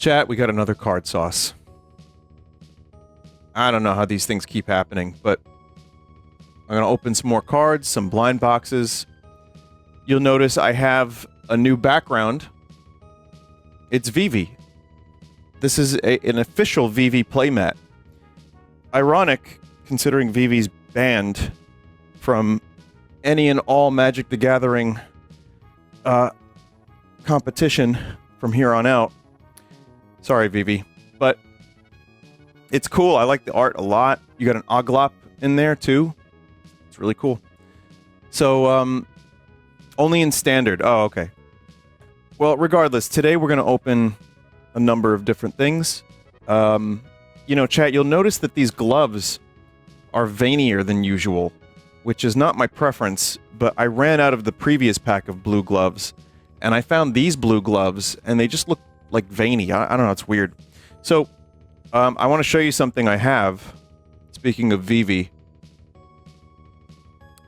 Chat, we got another card sauce. I don't know how these things keep happening, but I'm gonna open some more cards, some blind boxes. You'll notice I have a new background. It's Vivi. This is an official Vivi playmat. Ironic, considering Vivi's banned from any and all Magic the Gathering competition from here on out. Sorry, Vivi, but it's cool. I like the art a lot. You got an Oglop in there, too. It's really cool. So, only in standard. Oh, okay. Well, regardless, today we're going to open a number of different things. You know, chat, you'll notice that these gloves are veinier than usual, which is not my preference, but I ran out of the previous pack of blue gloves, and I found these blue gloves, and they just look like veiny. I don't know, it's weird. So, I want to show you something I have. Speaking of Vivi.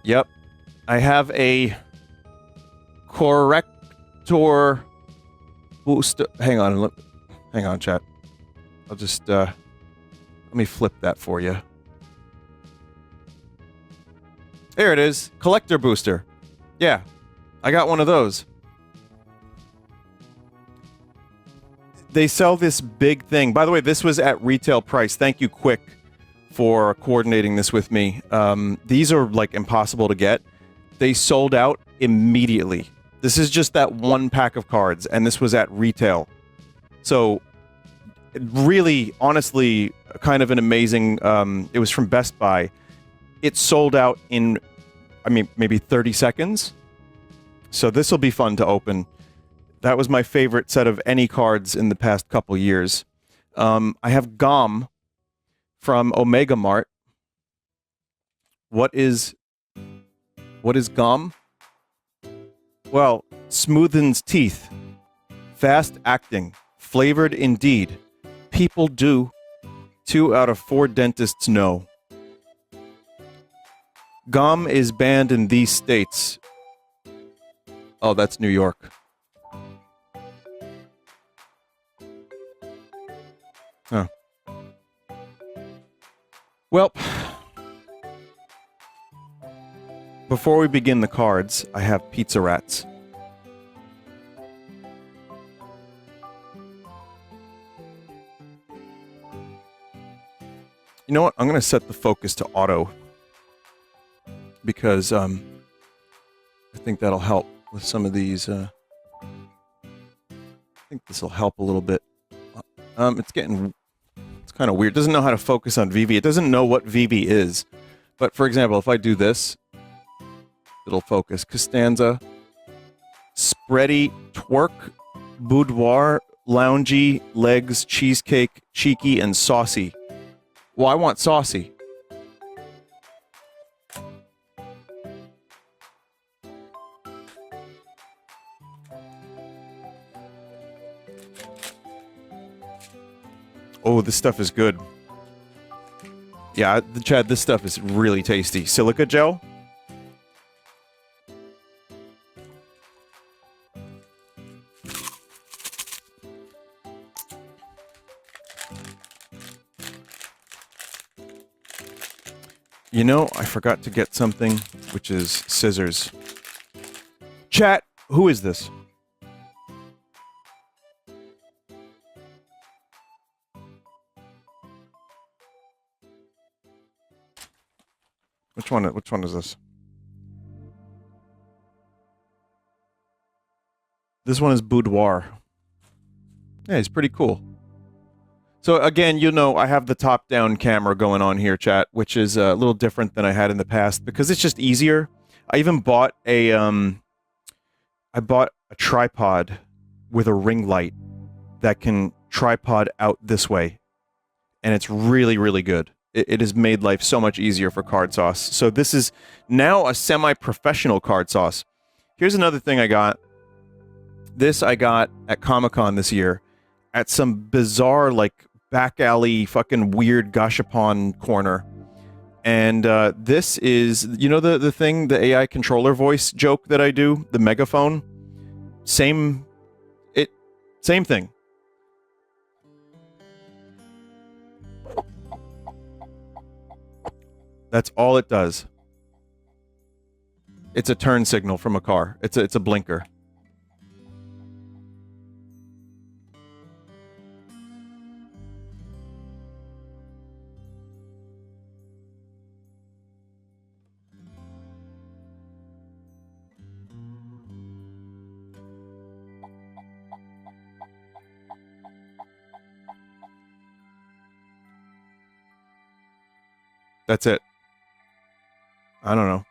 Yep. I have a corrector booster. Hang on, chat. I'll just, let me flip that for you. There it is. Collector booster. Yeah. I got one of those. They sell this big thing. By the way, this was at retail price. Thank you, Quick, for coordinating this with me. These are, like, impossible to get. They sold out immediately. This is just that one pack of cards, and this was at retail. So, really, honestly, kind of an amazing... it was from Best Buy. It sold out in, I mean, maybe 30 seconds. So this will be fun to open. That was my favorite set of any cards in the past couple years. I have Gom from Omega Mart. What is Gom? Well, smoothens teeth. Fast acting. Flavored indeed. People do. 2 out of 4 dentists know. Gom is banned in these states. Oh, that's New York. Huh. Well, before we begin the cards, I have Pizza Rats. You know what? I'm going to set the focus to auto. Because, I think that'll help with some of these, I think this will help a little bit. It's kind of weird. It doesn't know how to focus on Vivi. It doesn't know what Vivi is. But, for example, if I do this, it'll focus. Costanza, spready, twerk, boudoir, loungy, legs, cheesecake, cheeky, and saucy. Well, I want saucy. Oh, this stuff is good. Yeah, Chad, this stuff is really tasty. Silica gel? You know, I forgot to get something, which is scissors. Chat, who is this? Which one is this? This one is Boudoir. Yeah, he's pretty cool. So again, you know, I have the top-down camera going on here, chat, which is a little different than I had in the past because it's just easier. I even bought a tripod with a ring light that can tripod out this way, and it's really, really good. It has made life so much easier for CardSauce. So this is now a semi-professional CardSauce. Here's another thing I got. This I got at Comic-Con this year at some bizarre, like, back alley fucking weird gashapon corner. And this is, you know the thing, the AI controller voice joke that I do? The megaphone? Same thing. That's all it does. It's a turn signal from a car. It's a blinker. That's it. I don't know.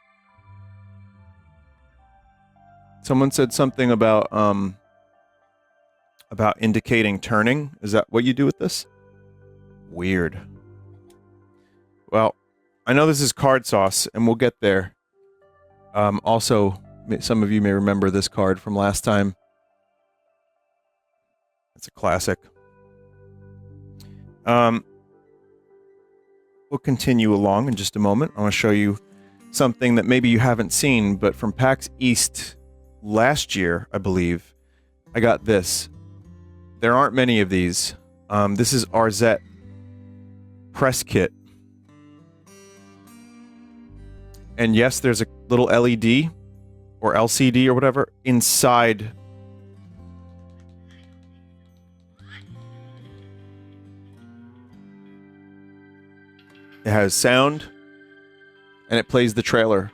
Someone said something about indicating turning. Is that what you do with this? Weird. Well, I know this is CardSauce, and we'll get there. Also, some of you may remember this card from last time. It's a classic. We'll continue along in just a moment. I want to show you something that maybe you haven't seen, but from PAX East last year, I believe, I got this. There aren't many of these. This is RZ press kit. And yes, there's a little LED or LCD or whatever inside. It has sound, and it plays the trailer.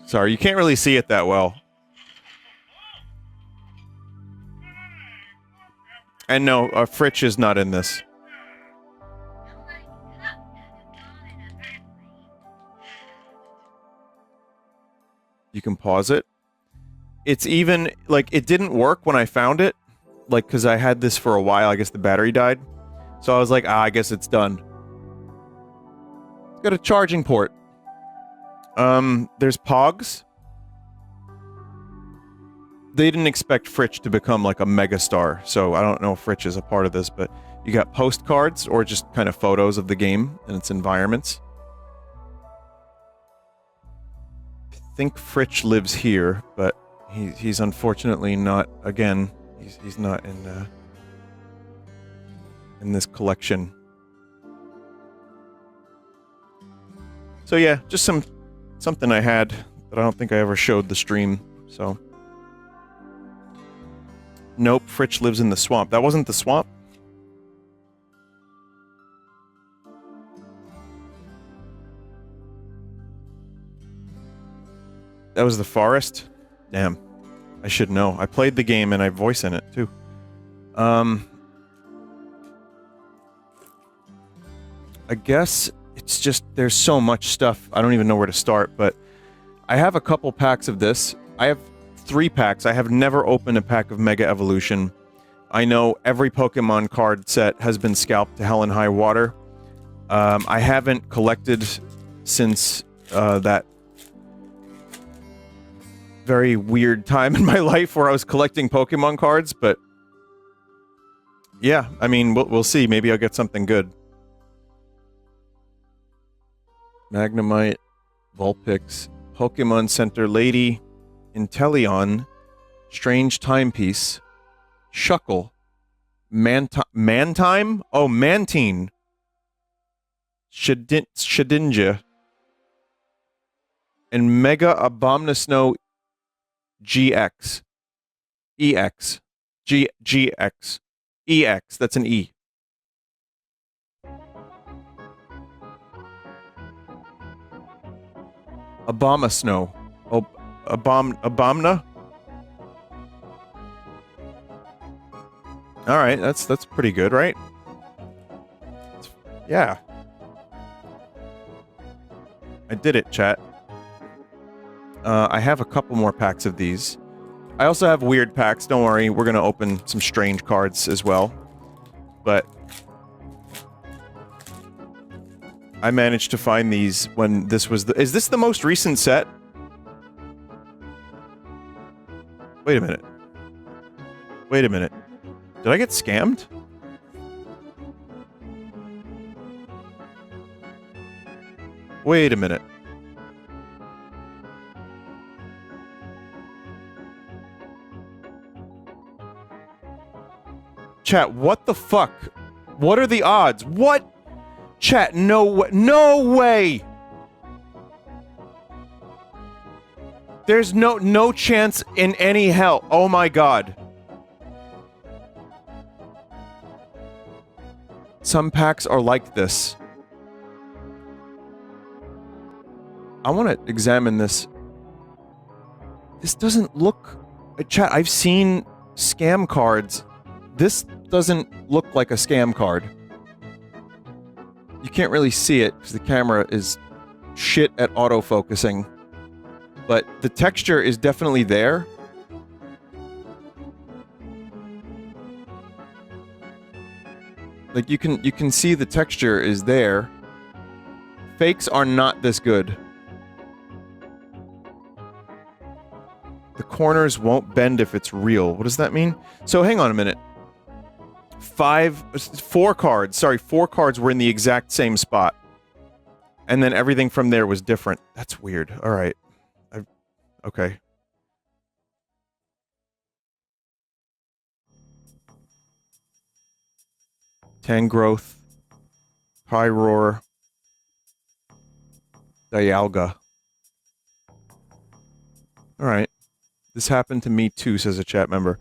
Sorry, you can't really see it that well. And no, Fritch is not in this. You can pause it. It's even, like, it didn't work when I found it. Like, because I had this for a while. I guess the battery died. So I was like, I guess it's done. It's got a charging port. There's Pogs. They didn't expect Fritch to become, like, a megastar. So I don't know if Fritch is a part of this, but you got postcards or just kind of photos of the game and its environments. I think Fritch lives here, but he's unfortunately not. Again, he's not in this collection. So yeah, just something I had that I don't think I ever showed the stream. So nope, Fritch lives in the swamp. That wasn't the swamp. That was the forest? Damn. I should know. I played the game and I voice in it, too. I guess it's just, there's so much stuff. I don't even know where to start, but I have a couple packs of this. I have 3 packs. I have never opened a pack of Mega Evolution. I know every Pokemon card set has been scalped to hell and high water. I haven't collected since that very weird time in my life where I was collecting Pokemon cards, but yeah, I mean, we'll see. Maybe I'll get something good. Magnemite, Vulpix, Pokemon Center Lady, Inteleon, Strange Timepiece, Shuckle, Mantime? Oh, Mantine, Shedinja, and Mega Abomasnow GX. EX. GX. EX. That's an E. Abomasnow. Abomna? Alright, that's pretty good, right? Yeah. I did it, chat. I have a couple more packs of these. I also have weird packs. Don't worry, we're gonna open some strange cards as well. But I managed to find these when this was the... Is this the most recent set? Wait a minute. Wait a minute. Did I get scammed? Wait a minute. Chat, what the fuck? What are the odds? What? Chat, no way. No way! There's no chance in any hell. Oh my god. Some packs are like this. I want to examine this. This doesn't look... Chat, I've seen scam cards. This doesn't look like a scam card. You can't really see it because the camera is shit at autofocusing. But the texture is definitely there. Like you can see the texture is there. Fakes are not this good. The corners won't bend if it's real. What does that mean? So hang on a minute. 4 cards. Sorry, 4 cards were in the exact same spot. And then everything from there was different. That's weird. Alright. Okay. Tangrowth. Pyroar. Dialga. Alright. This happened to me too, says a chat member.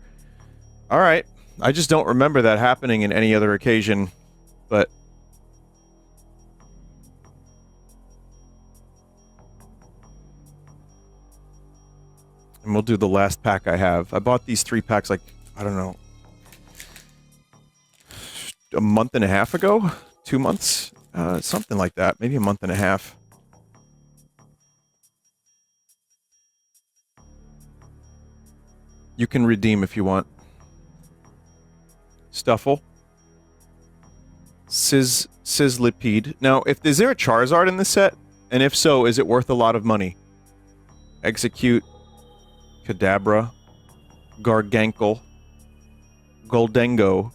Alright. I just don't remember that happening in any other occasion, but... And we'll do the last pack I have. I bought these 3 packs like, I don't know, a month and a half ago? 2 months? Something like that. Maybe a month and a half. You can redeem if you want. Stuffle. Sizzlipede. Now, is there a Charizard in this set? And if so, is it worth a lot of money? Execute. Kadabra. Gargankle. Goldengo.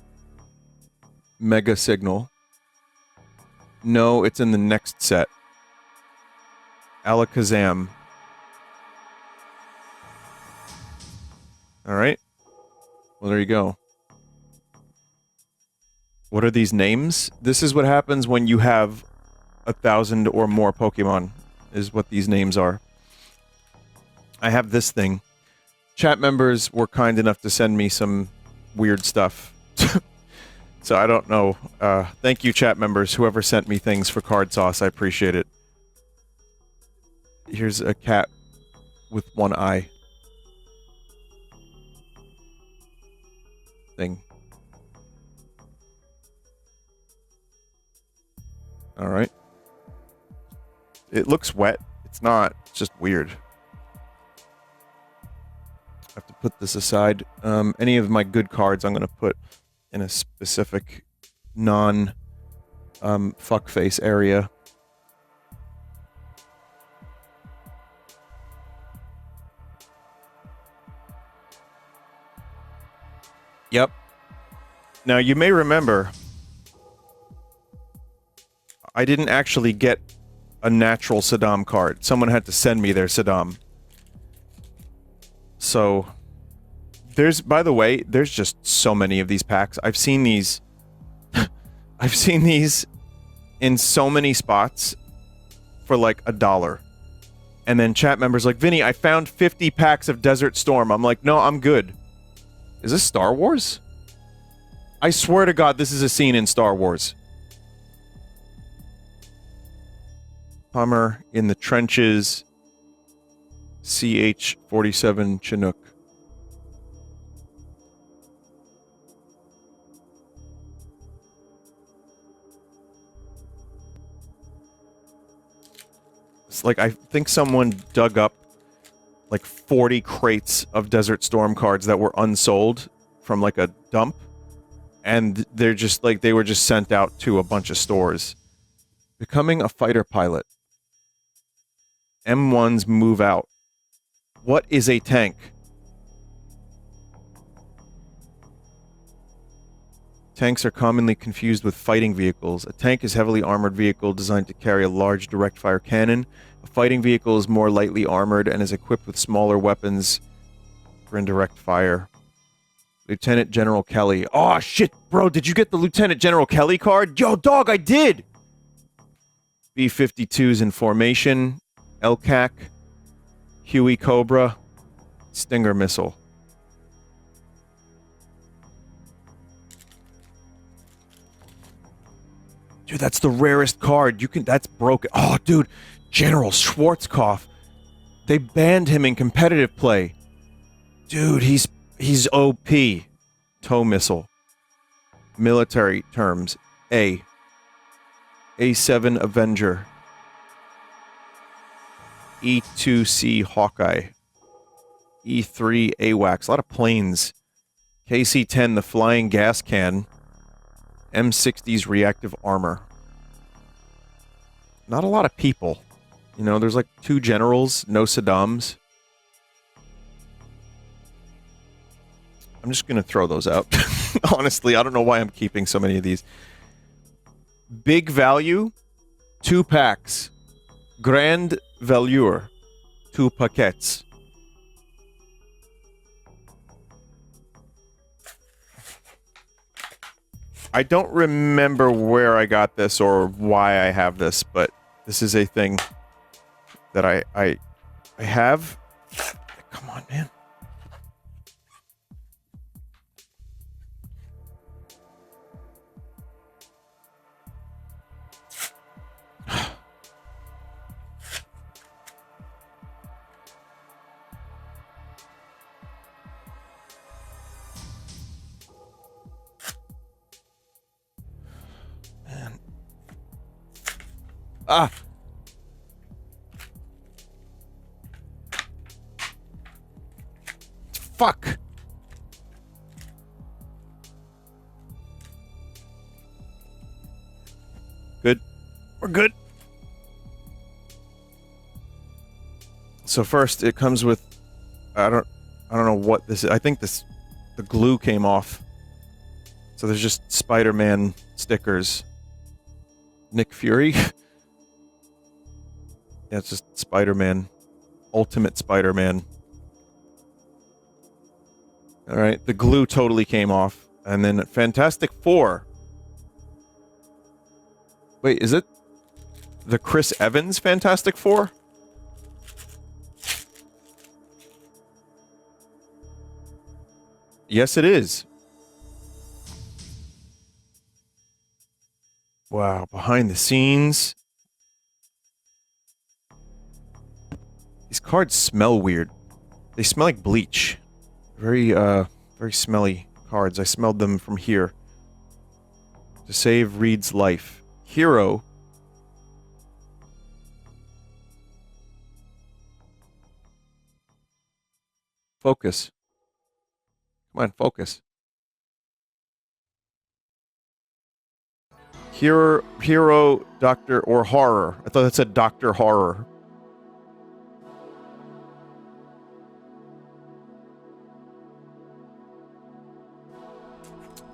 Mega Signal. No, it's in the next set. Alakazam. Alright. Well, there you go. What are these names? This is what happens when you have 1,000 or more Pokemon, is what these names are. I have this thing. Chat members were kind enough to send me some weird stuff. So I don't know. Thank you, chat members, whoever sent me things for CardSauce. I appreciate it. Here's a cat with one eye. Thing. Alright. It looks wet. It's not. It's just weird. I have to put this aside. Any of my good cards I'm going to put in a specific fuckface area. Yep. Now, you may remember, I didn't actually get a natural Saddam card. Someone had to send me their Saddam. So, by the way, there's just so many of these packs. I've seen these... I've seen these in so many spots for like $1. And then chat members like, Vinny, I found 50 packs of Desert Storm. I'm like, no, I'm good. Is this Star Wars? I swear to God, this is a scene in Star Wars. Hummer in the trenches. CH-47 Chinook. It's like, I think someone dug up like 40 crates of Desert Storm cards that were unsold from like a dump. And they're just like, they were just sent out to a bunch of stores. Becoming a fighter pilot. M1s move out. What is a tank? Tanks are commonly confused with fighting vehicles. A tank is a heavily armored vehicle designed to carry a large direct-fire cannon. A fighting vehicle is more lightly armored and is equipped with smaller weapons for indirect fire. Lieutenant General Kelly. Oh, shit, bro. Did you get the Lieutenant General Kelly card? Yo, dog, I did! B-52s in formation. LCAC. Huey Cobra. Stinger missile. Dude, that's the rarest card. That's broken. Oh, dude. General Schwarzkopf. They banned him in competitive play. Dude, he's OP. Tow missile. Military terms. A. A7 Avenger. E2C Hawkeye. E3 AWACS. A lot of planes. KC-10, the flying gas can. M60's reactive armor. Not a lot of people. You know, there's like 2 generals, no Saddams. I'm just gonna throw those out. Honestly, I don't know why I'm keeping so many of these. Big value, 2 packs. Grand Valure, 2 paquets. I don't remember where I got this or why I have this, but this is a thing that I have. Come on, man. Man. Ah. Fuck. Good. We're good. So first it comes with I don't know what this is. I think the glue came off. So there's just Spider-Man stickers. Nick Fury. Yeah, it's just Spider-Man. Ultimate Spider-Man. Alright, the glue totally came off. And then Fantastic Four. Wait, is it the Chris Evans Fantastic Four? Yes, it is. Wow, behind the scenes. These cards smell weird. They smell like bleach. Very smelly cards. I smelled them from here. To save Reed's life. Hero. Focus. Come on, focus. Hero, Doctor, or Horror. I thought that said Doctor Horror.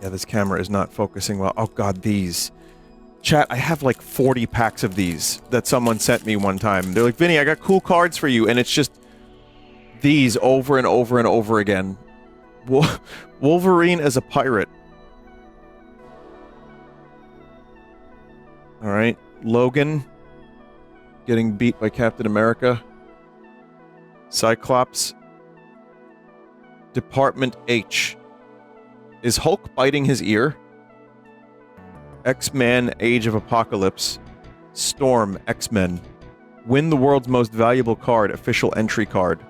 Yeah, this camera is not focusing well. Oh god, these. Chat, I have like 40 packs of these that someone sent me one time. They're like, Vinny, I got cool cards for you, and it's just these over and over and over again. Wolverine as a pirate. Alright, Logan getting beat by Captain America. Cyclops. Department H. Is Hulk biting his ear? X-Men Age of Apocalypse. Storm X-Men. Win the world's most valuable card, official entry card.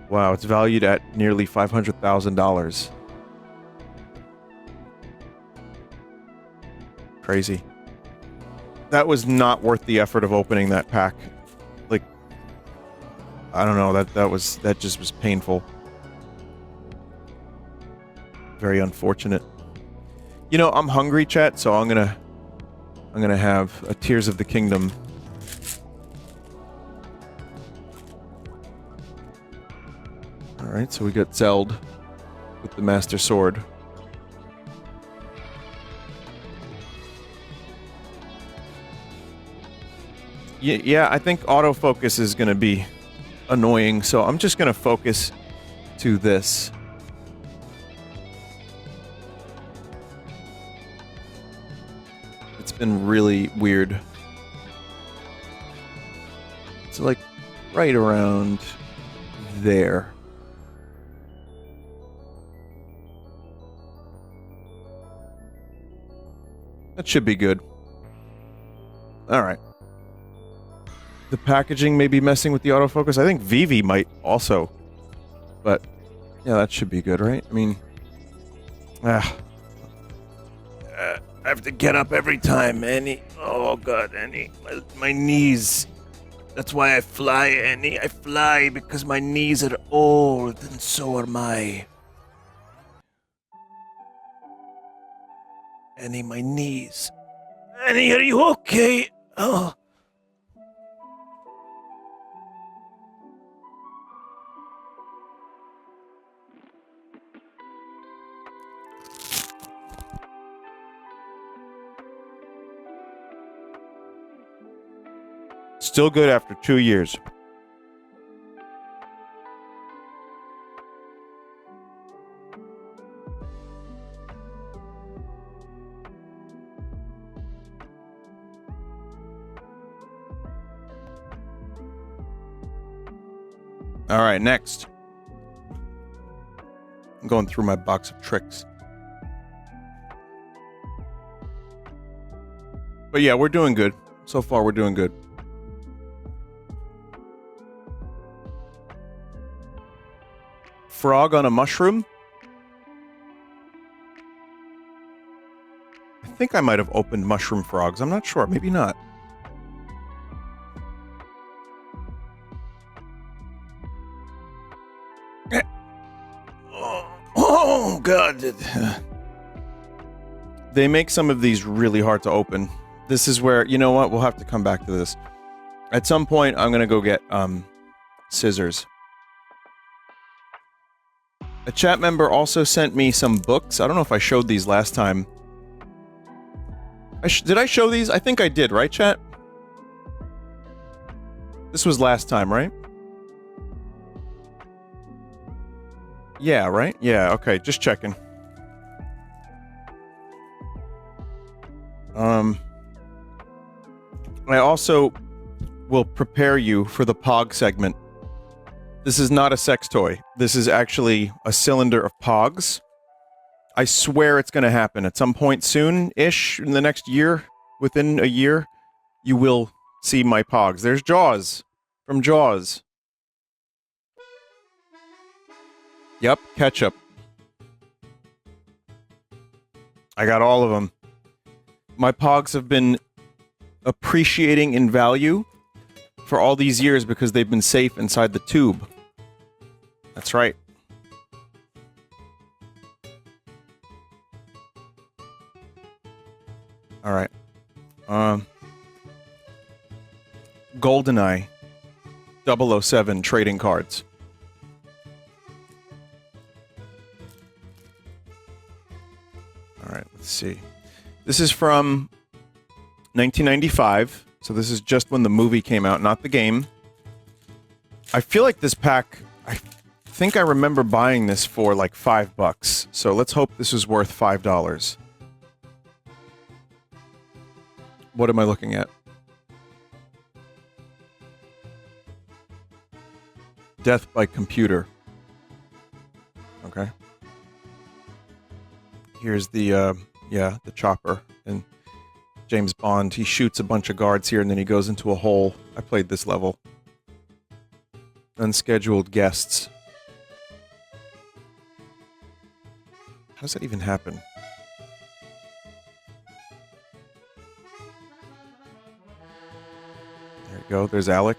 Wow, it's valued at nearly $500,000. Crazy. That was not worth the effort of opening that pack. Like, I don't know, that just was painful. Very unfortunate. You know, I'm hungry, chat, so I'm gonna have a Tears of the Kingdom. Alright, so we got Zeld with the Master Sword. Yeah, I think autofocus is gonna be annoying, so I'm just gonna focus to this. been really weird. It's like right around there. That should be good. Alright. The packaging may be messing with the autofocus. I think Vivi might also. But, yeah, that should be good, right? I mean... I have to get up every time, Annie. Oh, God, Annie. My knees. That's why I fly, Annie. I fly because my knees are old, and so are my... Annie, my knees. Annie, are you okay? Oh. Still good after 2 years. All right, next. I'm going through my box of tricks. But yeah, we're doing good. So far, we're doing good. Frog on a mushroom? I think I might have opened mushroom frogs. I'm not sure. Maybe not. Oh, God. They make some of these really hard to open. This is where, you know what? We'll have to come back to this. At some point, I'm going to go get scissors. A chat member also sent me some books. I don't know if I showed these last time. Did I show these? I think I did, right, chat? This was last time, right? Yeah, right? Yeah, okay, just checking. I also will prepare you for the Pog segment. This is not a sex toy. This is actually a cylinder of Pogs. I swear it's going to happen at some point soon-ish, in the next year, within a year, you will see my Pogs. There's Jaws, from Jaws. Yep, ketchup. I got all of them. My Pogs have been appreciating in value for all these years because they've been safe inside the tube. That's right. All right. GoldenEye 007 trading cards. All right, let's see. This is from 1995, so this is just when the movie came out, not the game. I feel like this pack, I think I remember buying this for like $5, so let's hope this is worth $5. What am I looking at? Death by computer. Okay. Here's the, yeah, the chopper. And James Bond, he shoots a bunch of guards here and then he goes into a hole. I played this level. Unscheduled guests. How does that even happen? There you go, there's Alec.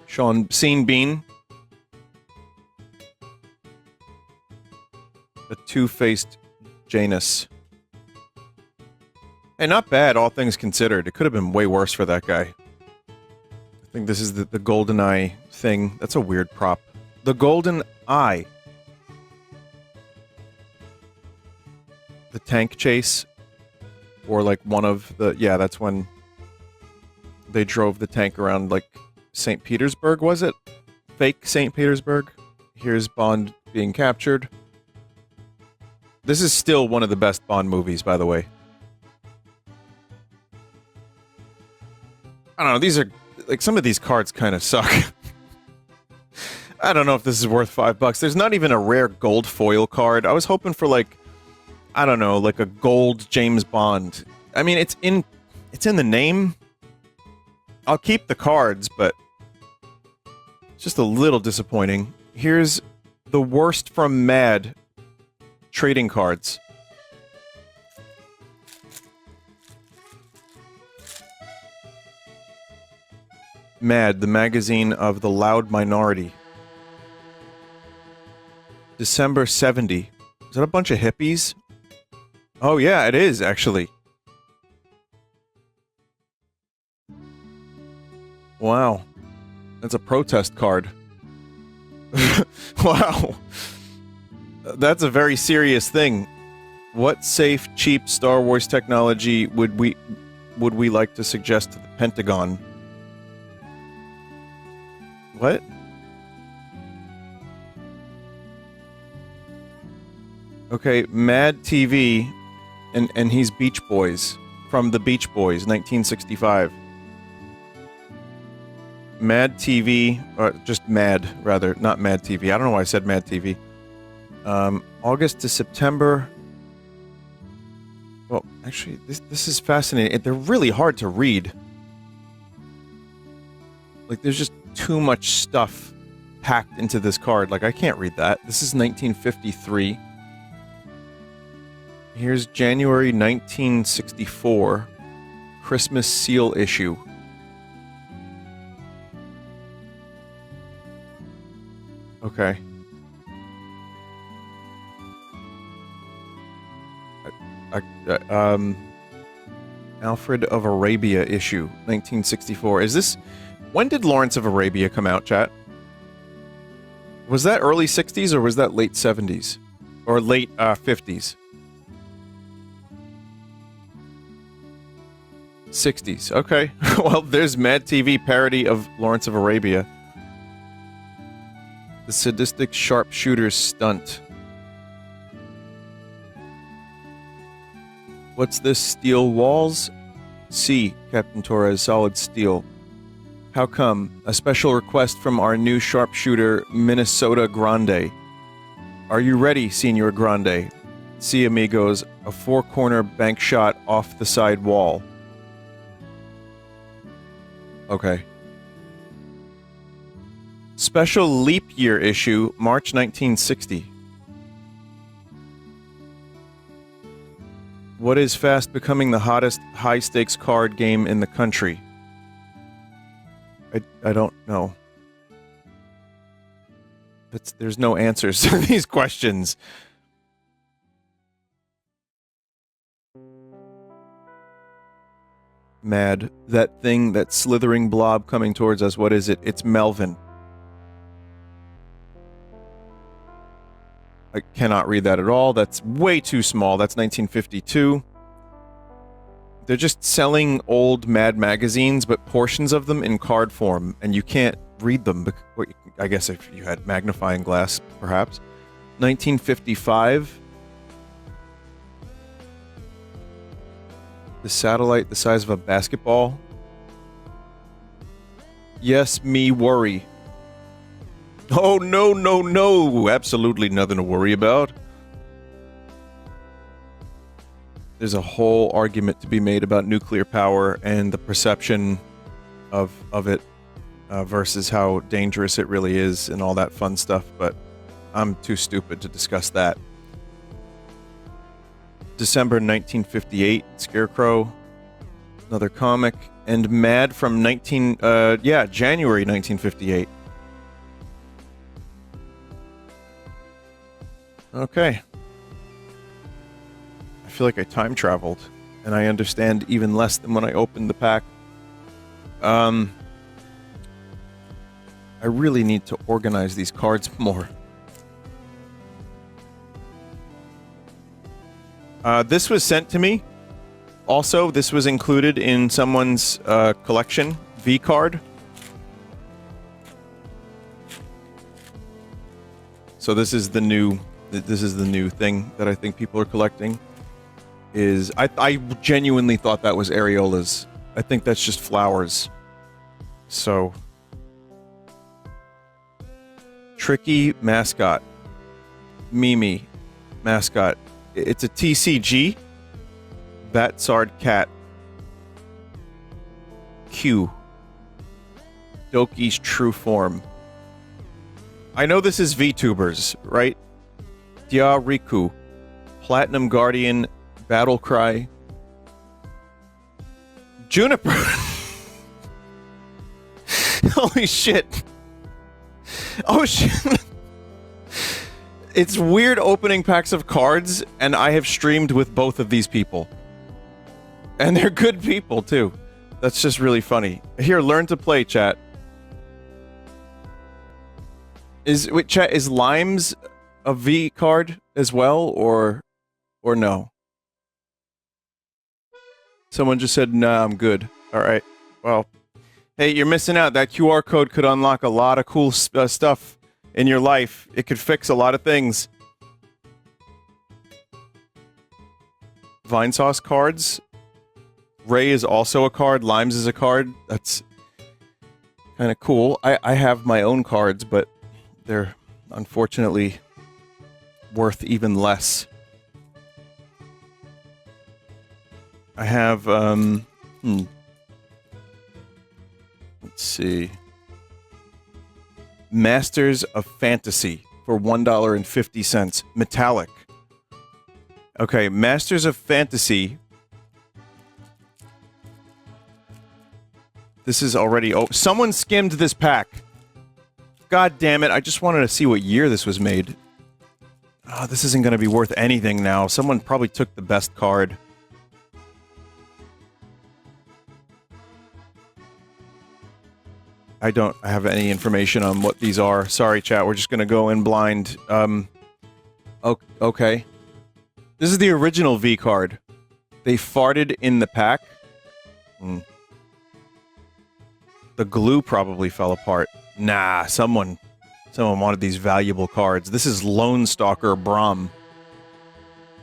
Sean Bean. A two-faced Janus. Hey, not bad, all things considered. It could have been way worse for that guy. I think this is the GoldenEye thing. That's a weird prop. The Golden Eye. The tank chase. Or like one of the... Yeah, that's when they drove the tank around like St. Petersburg, was it? Fake St. Petersburg. Here's Bond being captured. This is still one of the best Bond movies, by the way. I don't know, these are, like, some of these cards kind of suck. I don't know if this is worth $5. There's not even a rare gold foil card. I was hoping for, like, I don't know, like a gold James Bond. I mean, it's in the name. I'll keep the cards, but it's just a little disappointing. Here's the worst from Mad trading cards. Mad, the magazine of the loud minority. December 70. Is that a bunch of hippies? Oh yeah, it is, actually. Wow. That's a protest card. Wow. That's a very serious thing. What safe, cheap Star Wars technology would we like to suggest to the Pentagon? What? Okay, Mad TV, and he's Beach Boys, from the Beach Boys, 1965. Mad TV, or just Mad, rather, not Mad TV. I don't know why I said Mad TV. August to September. Well, actually, this is fascinating. They're really hard to read. Like, there's just too much stuff packed into this card. Like, I can't read that. This is 1953. Here's January 1964. Christmas seal issue. Okay. Alfred of Arabia issue, 1964. Is this... When did Lawrence of Arabia come out, chat? Was that early 60s or was that late 70s? Or late 50s? 60s, okay. Well, there's Mad TV parody of Lawrence of Arabia. The sadistic sharpshooter's stunt. What's this? Steel walls? C, Captain Torres, solid steel. How come? A special request from our new sharpshooter, Minnesota Grande. Are you ready, Senor Grande? See, amigos, a four-corner bank shot off the side wall. Okay. Special leap year issue, March 1960. What is fast becoming the hottest high-stakes card game in the country? I don't know. There's no answers to these questions. Mad. That thing, that slithering blob coming towards us, what is it? It's Melvin. I cannot read that at all. That's way too small. That's 1952. They're just selling old Mad magazines, but portions of them in card form, and you can't read them. I guess if you had magnifying glass, perhaps. 1955. The satellite the size of a basketball. Yes, me worry. Oh, no, no, no. Absolutely nothing to worry about. There's a whole argument to be made about nuclear power and the perception of it versus how dangerous it really is and all that fun stuff, but I'm too stupid to discuss that. December 1958, Scarecrow, another comic, and Mad from January 1958. Okay. I feel like I time traveled, and I understand even less than when I opened the pack. I really need to organize these cards more. This was sent to me. Also, this was included in someone's collection, V-card. So this is the new thing that I think people are collecting. I genuinely thought that was areolas. I think that's just flowers. So... Tricky mascot. Mimi mascot. It's a TCG. Batsard cat. Q. Doki's true form. I know this is VTubers, right? Dia Riku. Platinum Guardian. Battle Cry. Juniper. Holy shit. Oh shit. It's weird opening packs of cards, and I have streamed with both of these people. And they're good people, too. That's just really funny. Here, learn to play, chat. Wait, chat, is Limes a V card as well, or no? Someone just said, nah, I'm good. Alright, well... Hey, you're missing out. That QR code could unlock a lot of cool stuff in your life. It could fix a lot of things. Vine Sauce cards. Ray is also a card. Limes is a card. That's kind of cool. I have my own cards, but they're unfortunately worth even less. I have, let's see. Masters of Fantasy for $1.50. Metallic. Okay, Masters of Fantasy. This is already... Oh, someone skimmed this pack. God damn it, I just wanted to see what year this was made. Oh, this isn't going to be worth anything now. Someone probably took the best card. I don't have any information on what these are. Sorry, chat. We're just gonna go in blind. Okay. This is the original V card. They farted in the pack. The glue probably fell apart. Nah, someone wanted these valuable cards. This is Lone Stalker Braum.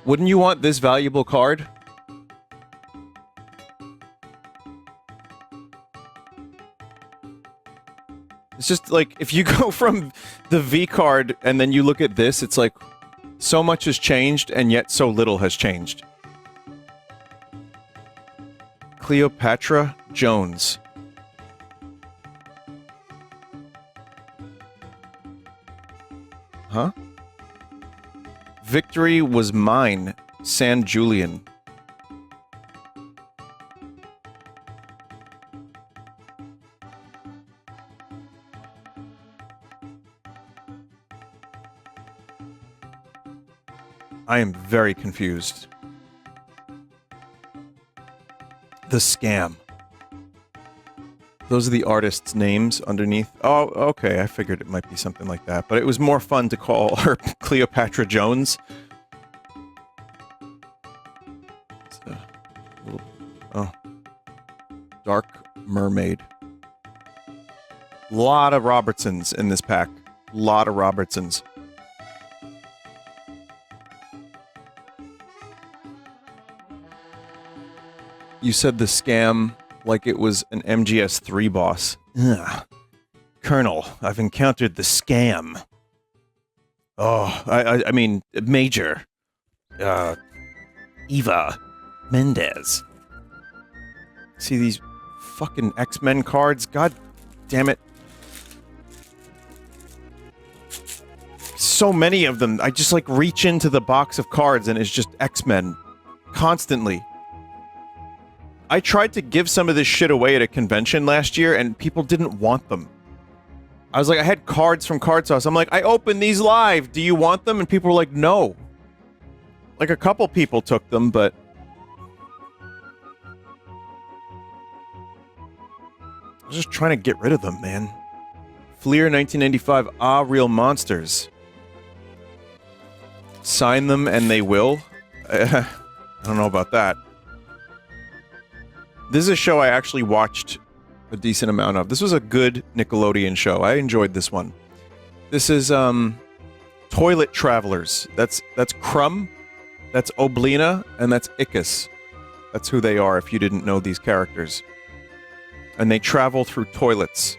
Wouldn't you want this valuable card? It's just like, if you go from the V card and then you look at this, it's like, so much has changed and yet so little has changed. Cleopatra Jones. Huh? Victory was mine, San Julian. I am very confused. The Scam. Those are the artists' names underneath. Oh, okay, I figured it might be something like that. But it was more fun to call her Cleopatra Jones. Oh. Dark Mermaid. Lot of Robertsons in this pack. Lot of Robertsons. You said the Scam like it was an MGS3 boss. Ugh. Colonel, I've encountered the Scam. Oh, I mean, Major. Eva. Mendez. See these fucking X-Men cards? God damn it. So many of them. I just, like, reach into the box of cards and it's just X-Men. Constantly. I tried to give some of this shit away at a convention last year, and people didn't want them. I was like, I had cards from CardSauce. I'm like, I opened these live. Do you want them? And people were like, no. Like, a couple people took them, but... I was just trying to get rid of them, man. Fleer 1995, Real Monsters. Sign them and they will? I don't know about that. This is a show I actually watched a decent amount of. This was a good Nickelodeon show. I enjoyed this one. This is, Toilet Travelers. That's Crumb, that's Oblina, and that's Ickis. That's who they are, if you didn't know these characters. and they travel through toilets.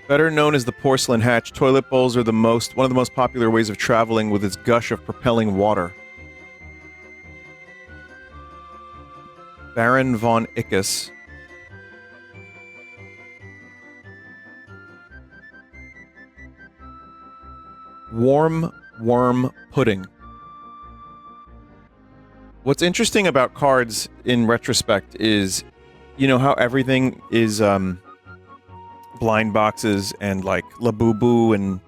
Better known as the porcelain hatch, toilet bowls are one of the most popular ways of traveling with its gush of propelling water. Baron von Ickes. Warm worm pudding. What's interesting about cards in retrospect is, you know how everything is blind boxes and like Labubu and,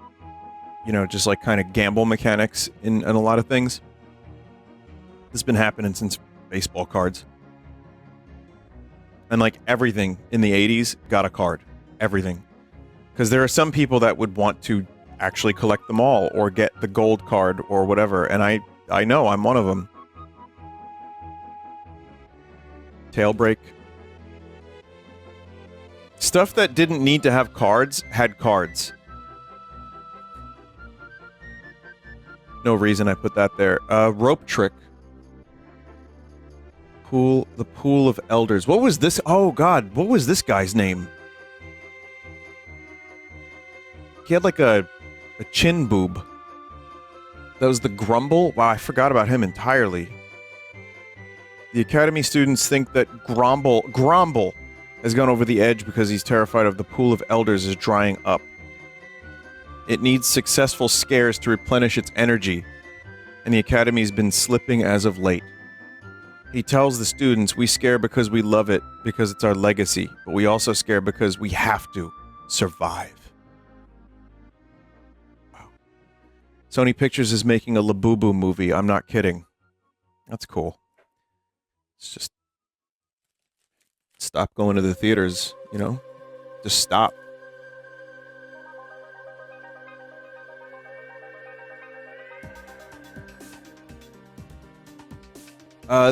you know, just like kind of gamble mechanics in a lot of things? This has been happening since baseball cards. And like everything in the 80s got a card. Everything. Because there are some people that would want to actually collect them all or get the gold card or whatever, and I know I'm one of them. Tailbreak. Stuff that didn't need to have cards had cards. No reason I put that there. Rope trick. The Pool of Elders. What was this? Oh god, what was this guy's name? He had like a chin boob. That was the Grumble? Wow, I forgot about him entirely. The Academy students think that Grumble has gone over the edge because he's terrified of the Pool of Elders is drying up. It needs successful scares to replenish its energy, and the Academy's been slipping as of late. He tells the students, we scare because we love it, because it's our legacy, but we also scare because we have to survive. Wow. Sony Pictures is making a Labubu movie. I'm not kidding. That's cool. It's just... stop going to the theaters, you know? Just stop.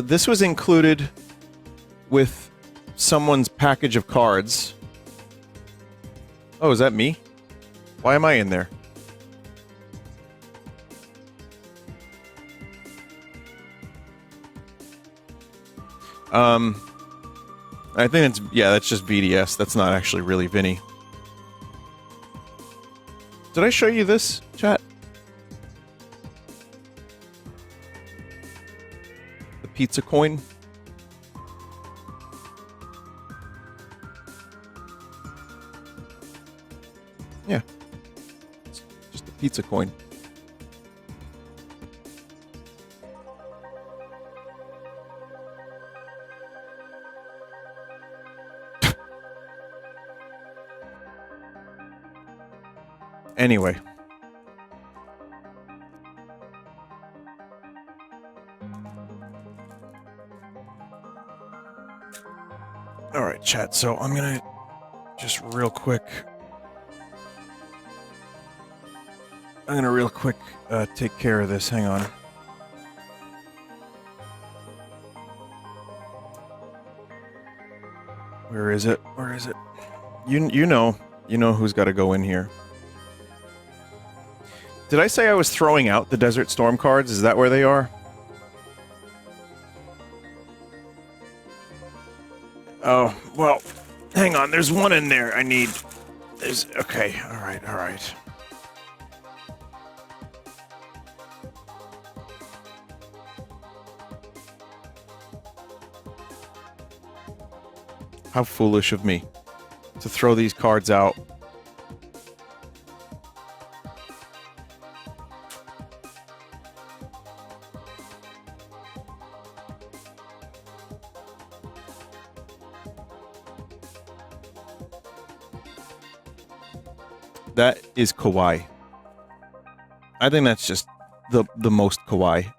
This was included with someone's package of cards. Oh, is that me? Why am I in there? I think it's... yeah, that's just VDS. That's not actually really Vinny. Did I show you this, chat? The pizza coin? Yeah. It's just a pizza coin. Anyway. Alright, chat, so I'm gonna just real quick... take care of this. Hang on. Where is it? Where is it? You know who's got to go in here. Did I say I was throwing out the Desert Storm cards? Is that where they are? Oh, well, hang on. There's one in there I need. Okay, alright, alright. How foolish of me to throw these cards out. That is kawaii. I think that's just the most kawaii.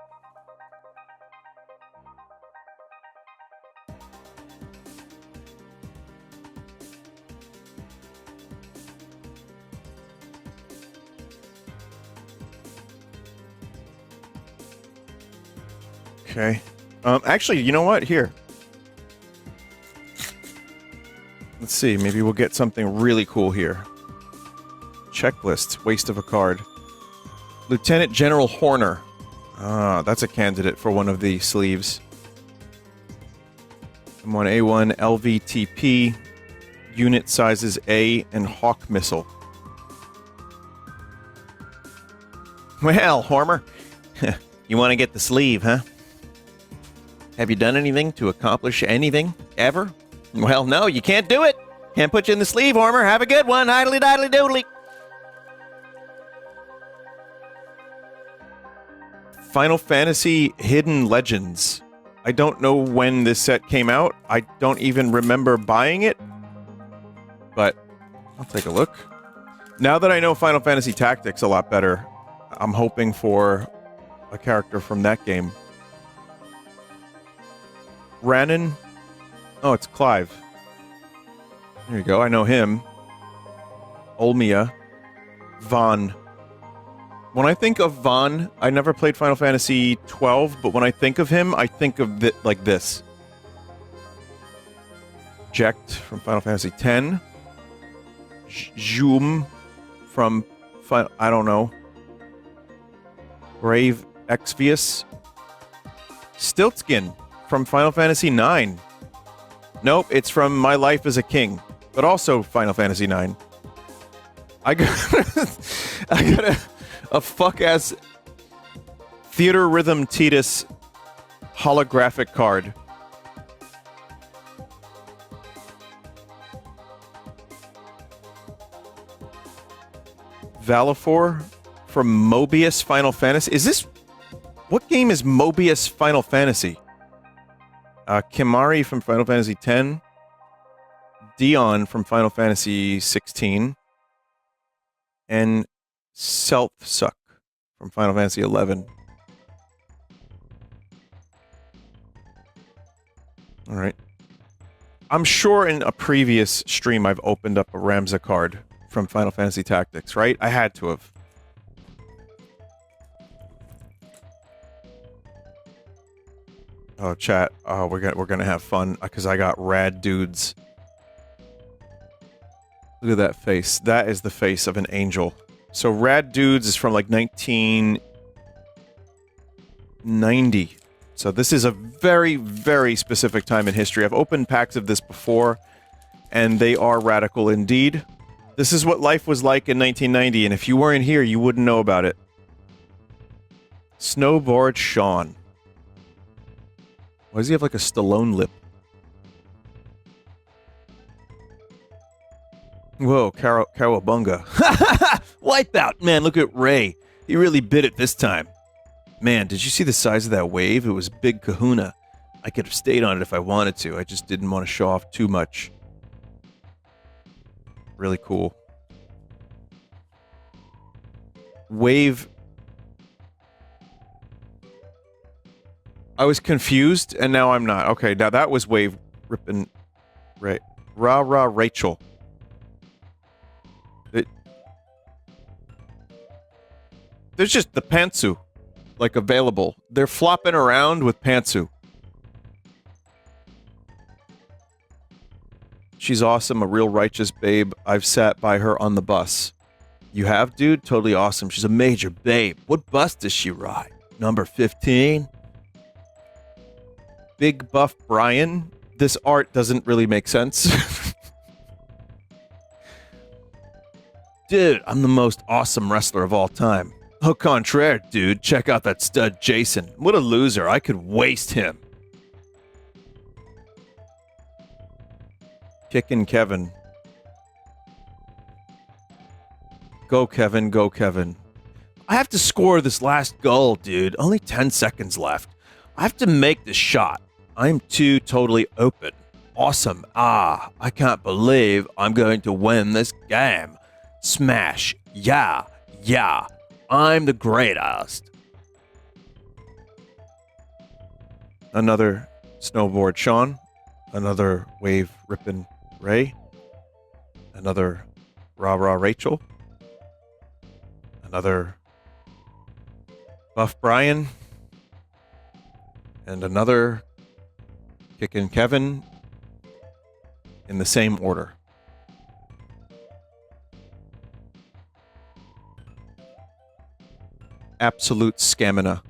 Okay. Actually, you know what? Here. Let's see. Maybe we'll get something really cool here. Checklist. Waste of a card. Lieutenant General Horner. Ah, that's a candidate for one of the sleeves. M1A1 LVTP. unit sizes A and Hawk Missile. Well, Hormer, you want to get the sleeve, huh? Have you done anything to accomplish anything, ever? Well, no, you can't do it. Can't put you in the sleeve, Hormer. Have a good one. Idly-diddly-doodly. Final Fantasy Hidden Legends. I don't know when this set came out. I don't even remember buying it. But I'll take a look. Now that I know Final Fantasy Tactics a lot better, I'm hoping for a character from that game. Rannon? Oh, it's Clive. There you go, I know him. Olmia. Vaughn. When I think of Vaughn, I never played Final Fantasy 12, but when I think of him, I think of it like this. Jecht from Final Fantasy 10. Zoom from I don't know. Brave Exvius. Stiltskin from Final Fantasy 9. Nope, it's from My Life as a King, but also Final Fantasy 9. I got a fuck-ass Theater Rhythm Titus holographic card. Valifor from Mobius Final Fantasy. Is this... What game is Mobius Final Fantasy? Kimari from Final Fantasy X. Dion from Final Fantasy 16. And Self-Suck from Final Fantasy 11. Alright. I'm sure in a previous stream I've opened up a Ramza card from Final Fantasy Tactics, right? I had to have. Oh, chat. Oh, we're gonna have fun because I got rad dudes. Look at that face. That is the face of an angel. So Rad Dudes is from like 1990. So this is a very, very specific time in history. I've opened packs of this before, and they are radical indeed. This is what life was like in 1990, and if you weren't here, you wouldn't know about it. Snowboard Sean. Why does he have like a Stallone lip? Whoa, Cowabunga. Wipeout! Man, look at Ray. He really bit it this time. Man, did you see the size of that wave? It was big kahuna. I could have stayed on it if I wanted to. I just didn't want to show off too much. Really cool. Wave. I was confused, and now I'm not. Okay, now that was Wave ripping... Ray. Rah-rah Rachel. There's just the pantsu, like, available. They're flopping around with pantsu. She's awesome, a real righteous babe. I've sat by her on the bus. You have, dude? Totally awesome. She's a major babe. What bus does she ride? Number 15? Big Buff Brian? This art doesn't really make sense. Dude, I'm the most awesome wrestler of all time. Au contraire, dude. Check out that stud Jason. What a loser. I could waste him. Kickin' Kevin. Go, Kevin. Go, Kevin. I have to score this last goal, dude. Only 10 seconds left. I have to make this shot. I'm too totally open. Awesome. Ah, I can't believe I'm going to win this game. Smash. Yeah. Yeah. I'm the greatest. Another snowboard Sean. Another wave ripping Ray. Another rah-rah Rachel. Another Buff Brian. And another Kickin' Kevin in the same order. Absolute stamina.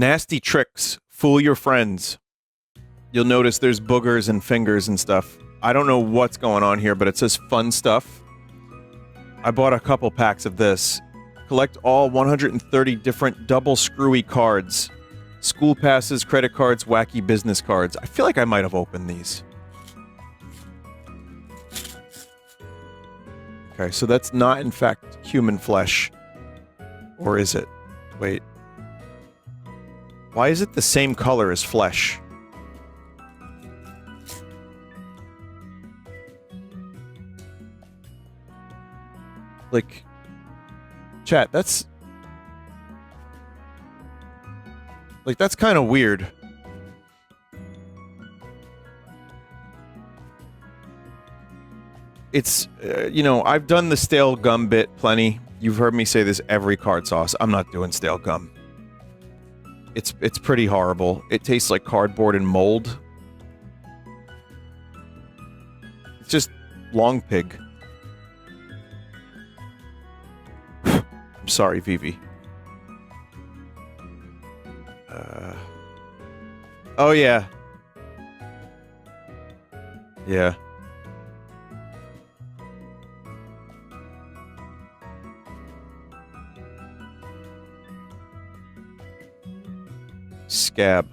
Nasty tricks. Fool your friends. You'll notice there's boogers and fingers and stuff. I don't know what's going on here, but it says fun stuff. I bought a couple packs of this. Collect all 130 different double screwy cards. School passes, credit cards, wacky business cards. I feel like I might have opened these. Okay, so that's not, in fact, human flesh. Or is it? Wait. Why is it the same color as flesh? Like... Chat, that's... Like, that's kind of weird. It's, you know, I've done the stale gum bit plenty. You've heard me say this every CardSauce. I'm not doing stale gum. It's pretty horrible. It tastes like cardboard and mold. It's just long pig. I'm sorry, Vivi. Oh, yeah. Yeah. Scab.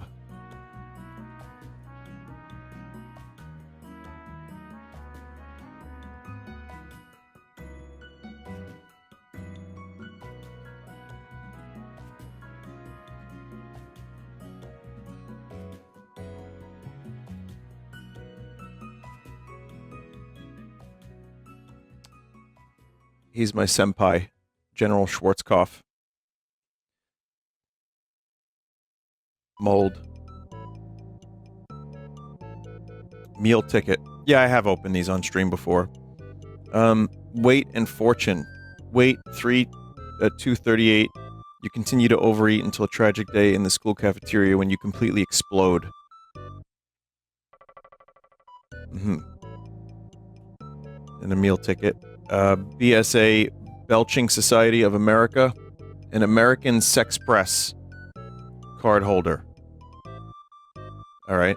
He's my senpai, General Schwarzkopf. Mold. Meal ticket. Yeah, I have opened these on stream before. Weight and fortune. Weight 238. You continue to overeat until a tragic day in the school cafeteria when you completely explode. And a meal ticket. BSA, Belching Society of America, an American Sex Press card holder. Alright.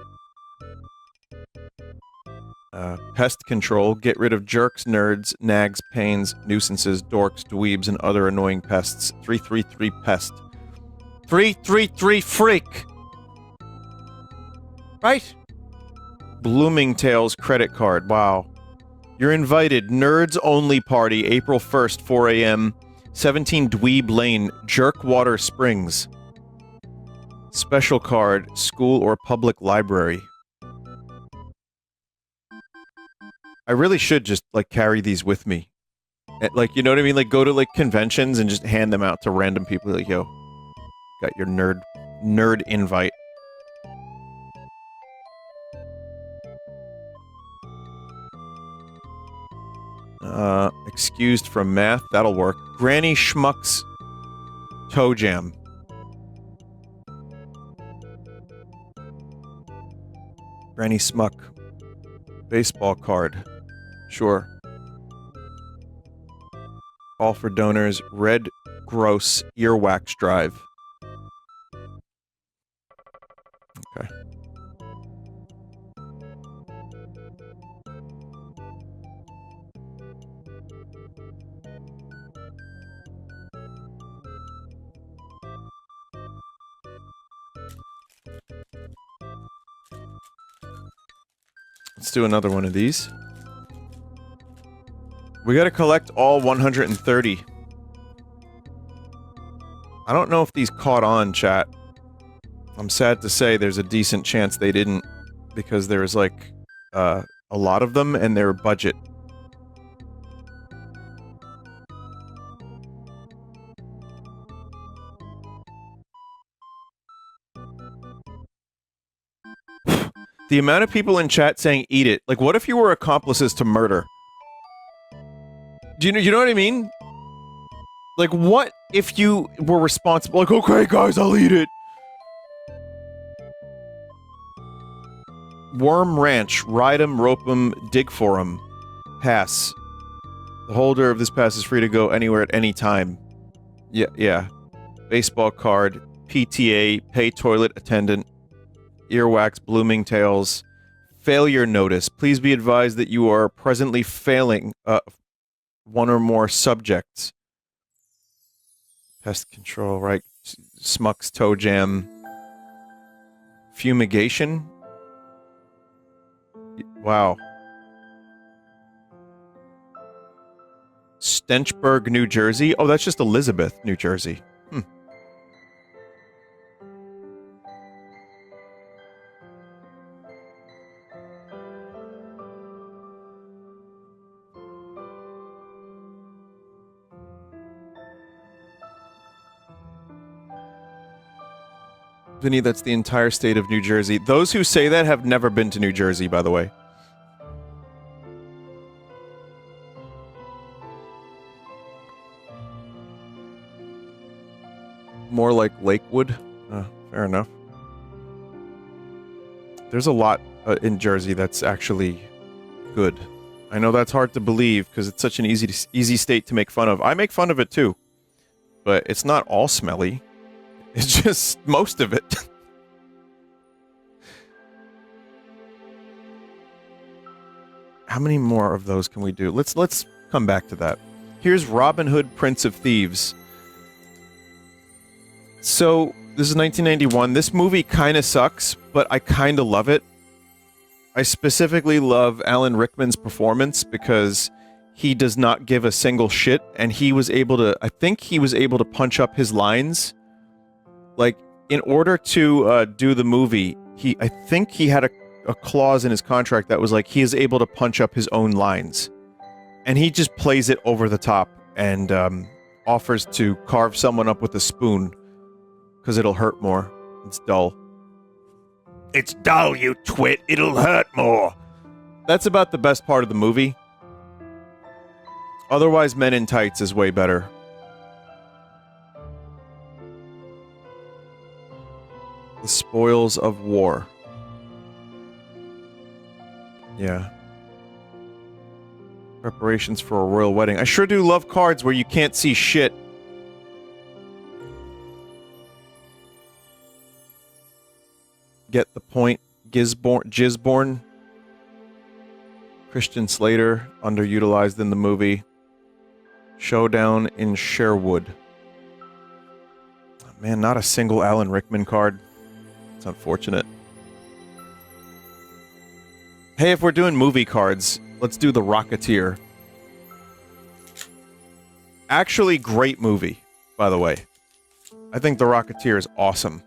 Pest control, get rid of jerks, nerds, nags, pains, nuisances, dorks, dweebs, and other annoying pests. 333 pest. 333 freak! Right? Bloomingdale's credit card, wow. You're invited. Nerds Only Party, April 1st, 4 a.m. 17 Dweeb Lane, Jerkwater Springs. Special card, school or public library. I really should just, like, carry these with me. Like, you know what I mean? Like, go to, like, conventions and just hand them out to random people. Like, yo, got your nerd invite. Excused from math. That'll work. Granny Schmuck's Toe Jam. Granny Smuck. Baseball card. Sure. All for donors. Red Gross Earwax Drive. Okay. Let's do another one of these. We gotta collect all 130. I don't know if these caught on, chat. I'm sad to say there's a decent chance they didn't, because there was, like, a lot of them, and their budget. The amount of people in chat saying eat it. Like, what if you were accomplices to murder? Do you know what I mean? Like, what if you were responsible? Like, okay, guys, I'll eat it. Worm Ranch. Ride 'em, rope 'em, dig for 'em. Pass. The holder of this pass is free to go anywhere at any time. Yeah. Baseball card. PTA, pay toilet attendant, earwax, blooming tails, failure notice. Please be advised that you are presently failing one or more subjects. Pest control, right? Smuck's toe jam. Fumigation? Wow. Stenchburg, New Jersey? Oh, that's just Elizabeth, New Jersey. Vinny, that's the entire state of New Jersey. Those who say that have never been to New Jersey, by the way. More like Lakewood. Fair enough. There's a lot in Jersey that's actually good. I know that's hard to believe because it's such an easy state to make fun of. I make fun of it too. But it's not all smelly. It's just most of it. How many more of those can we do? Let's come back to that. Here's Robin Hood, Prince of Thieves. So, this is 1991. This movie kind of sucks, but I kind of love it. I specifically love Alan Rickman's performance because he does not give a single shit, and he was able to, I think he was able to punch up his lines. Like, in order to do the movie, I think he had a clause in his contract that was like, he is able to punch up his own lines. And he just plays it over the top and offers to carve someone up with a spoon because it'll hurt more. It's dull. It's dull, you twit. It'll hurt more. That's about the best part of the movie. Otherwise, Men in Tights is way better. The Spoils of War. Yeah. Preparations for a royal wedding. I sure do love cards where you can't see shit. Get the point. Gisborne. Christian Slater, underutilized in the movie. Showdown in Sherwood. Man, not a single Alan Rickman card. It's unfortunate. Hey, if we're doing movie cards, let's do The Rocketeer. Actually, great movie, by the way. I think The Rocketeer is awesome.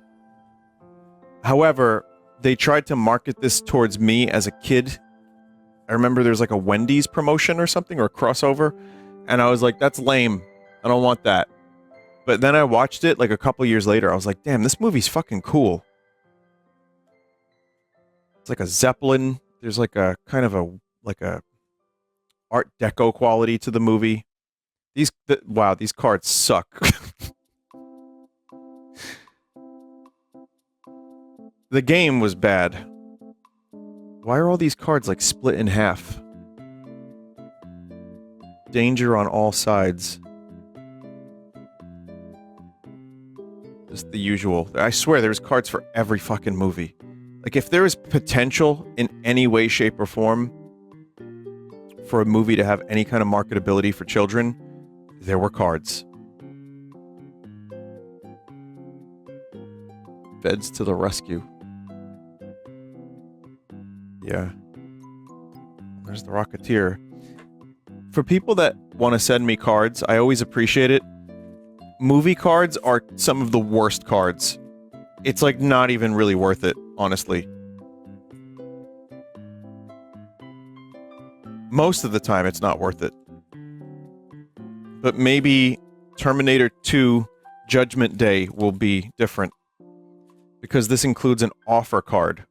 However, they tried to market this towards me as a kid. I remember there's like a Wendy's promotion or something, or a crossover, and I was like, that's lame. I don't want that. But then I watched it like a couple years later. I was like, damn, this movie's fucking cool. It's like a Zeppelin. There's like a kind of a Art Deco quality to the movie. Wow, these cards suck. The game was bad. Why are all these cards like split in half? Danger on all sides. Just the usual. I swear there's cards for every fucking movie. Like, if there is potential in any way, shape, or form for a movie to have any kind of marketability for children, there were cards. Feds to the rescue. Yeah. There's The Rocketeer. For people that want to send me cards, I always appreciate it. Movie cards are some of the worst cards. It's like not even really worth it, honestly. Most of the time, it's not worth it. But maybe Terminator 2 Judgment Day will be different. Because this includes an offer card.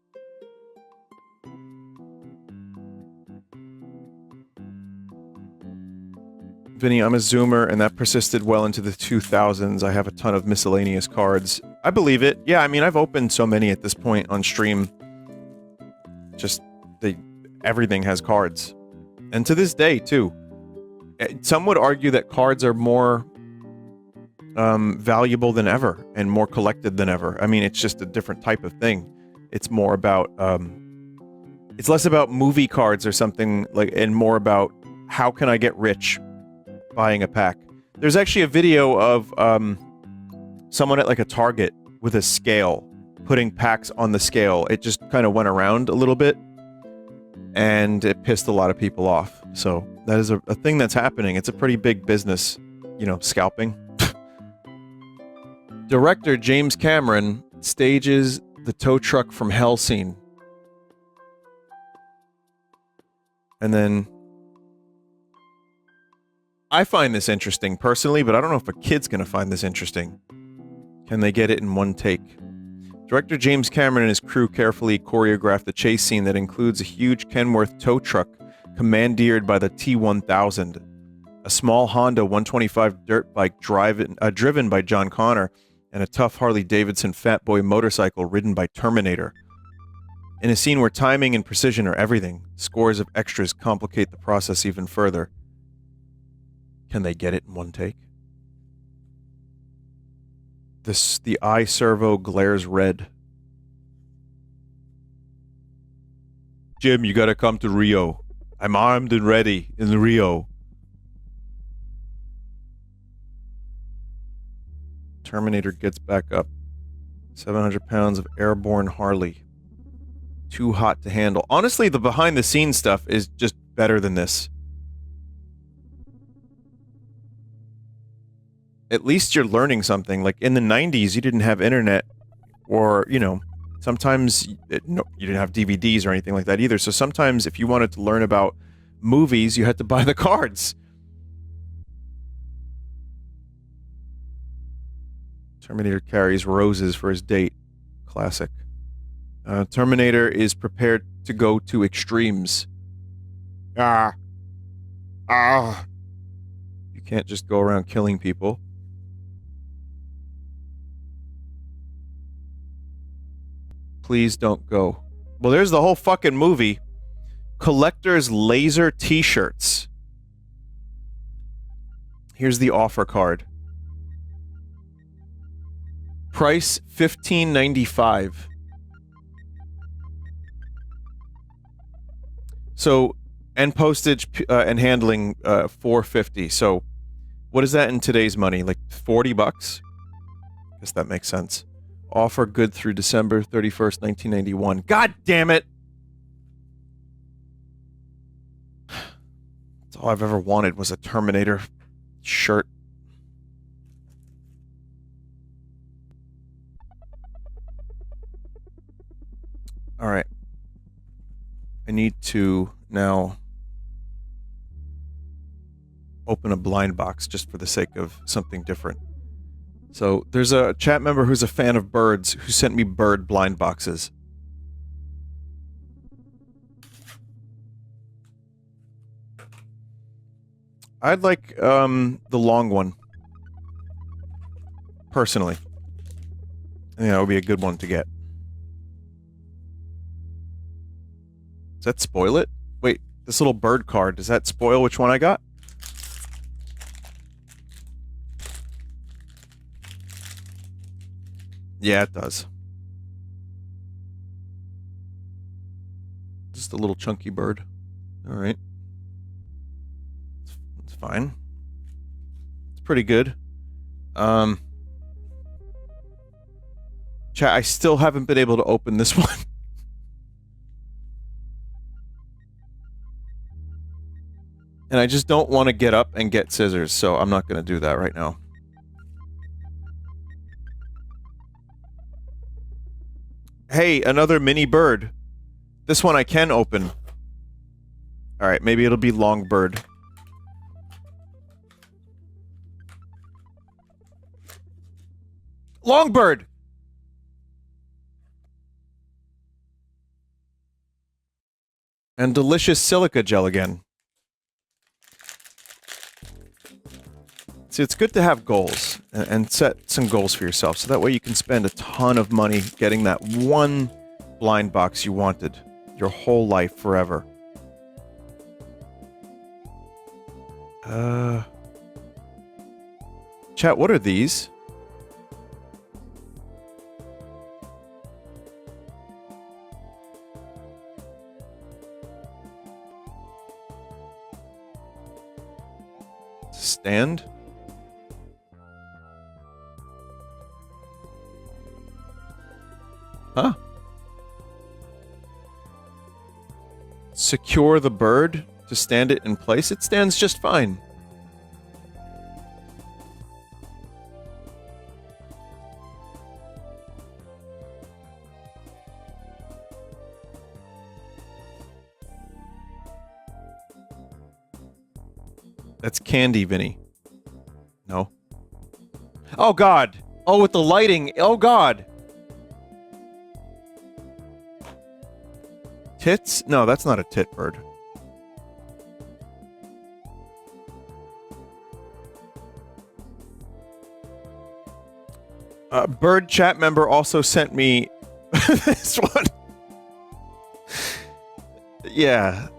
Vinny, I'm a Zoomer, and that persisted well into the 2000s. I have a ton of miscellaneous cards. I believe it. Yeah, I mean, I've opened so many at this point on stream. Just, everything has cards. And to this day, too. Some would argue that cards are more valuable than ever and more collected than ever. I mean, it's just a different type of thing. It's more about it's less about movie cards or something like, and more about how can I get rich buying a pack. There's actually a video of someone at like a Target with a scale putting packs on the scale. It just kind of went around a little bit and it pissed a lot of people off. So that is a thing that's happening. It's a pretty big business, you know, scalping. Director James Cameron stages the tow truck from hell scene. And then I find this interesting personally, but I don't know if a kid's going to find this interesting. Can they get it in one take? Director James Cameron and his crew carefully choreographed the chase scene that includes a huge Kenworth tow truck commandeered by the T-1000, a small Honda 125 dirt bike driven by John Connor, and a tough Harley-Davidson Fat Boy motorcycle ridden by Terminator. In a scene where timing and precision are everything, scores of extras complicate the process even further. Can they get it in one take? The eye servo glares red. Jim, you gotta come to Rio. I'm armed and ready in Rio. Terminator gets back up. 700 pounds of airborne Harley. Too hot to handle. Honestly, the behind-the-scenes stuff is just better than this. At least you're learning something. Like, in the 90s, you didn't have internet, or, you know, sometimes, you didn't have DVDs or anything like that either, so sometimes if you wanted to learn about movies, you had to buy the cards. Terminator carries roses for his date. Classic. Terminator is prepared to go to extremes. You can't just go around killing people. Please don't go. Well, there's the whole fucking movie. Collector's laser t-shirts. Here's the offer card. Price $15.95. So, and postage and handling $4.50. So, what is that in today's money? Like $40? Guess that makes sense. Offer good through December 31st, 1991. God damn it! That's all I've ever wanted was a Terminator shirt. Alright. I need to now open a blind box just for the sake of something different. So, there's a chat member who's a fan of birds who sent me bird blind boxes. I'd like, the long one. Personally. I think that would be a good one to get. Does that spoil it? Wait, this little bird card, does that spoil which one I got? Yeah, it does. Just a little chunky bird. Alright. It's fine. It's pretty good. Chat, I still haven't been able to open this one. And I just don't want to get up and get scissors, so I'm not going to do that right now. Hey, another mini bird. This one I can open. Alright, maybe it'll be long bird. Long bird! And delicious silica gel again. See, it's good to have goals and set some goals for yourself, so that way you can spend a ton of money getting that one blind box you wanted your whole life forever. Chat, what are these? Stand? Huh? Secure the bird to stand it in place. It stands just fine. That's candy, Vinny. No. Oh, God. Oh, with the lighting. Oh, God. Tits? No, that's not a tit bird. Bird chat member also sent me this one. Yeah.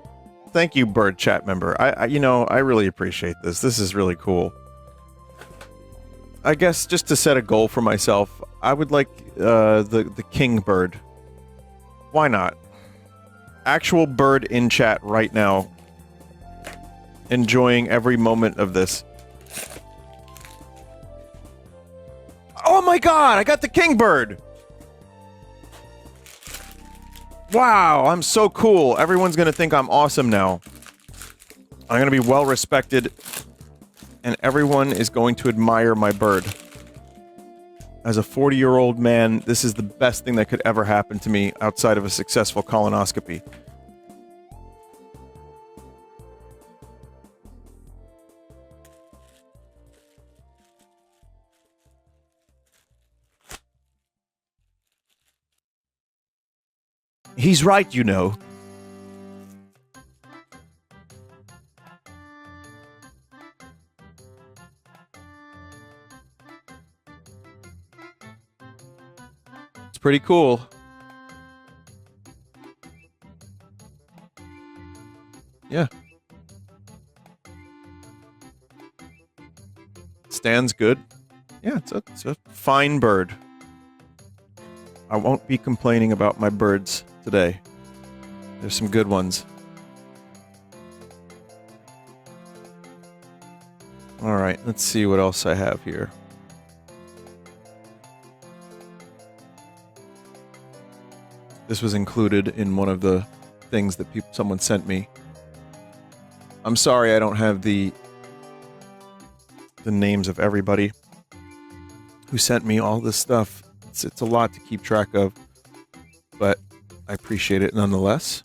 Thank you, bird chat member. I really appreciate this. This is really cool. I guess just to set a goal for myself, I would like the king bird. Why not? Actual bird in chat right now. Enjoying every moment of this. Oh my god, I got the king bird! Wow, I'm so cool. Everyone's gonna think I'm awesome now. I'm gonna be well respected, and everyone is going to admire my bird. As a 40-year-old man, this is the best thing that could ever happen to me outside of a successful colonoscopy. He's right, you know. It's pretty cool. Yeah. Stands good. Yeah, it's a fine bird. I won't be complaining about my birds today. There's some good ones. Alright, let's see what else I have here. This was included in one of the things that someone sent me. I'm sorry I don't have the names of everybody who sent me all this stuff. It's a lot to keep track of, but I appreciate it nonetheless.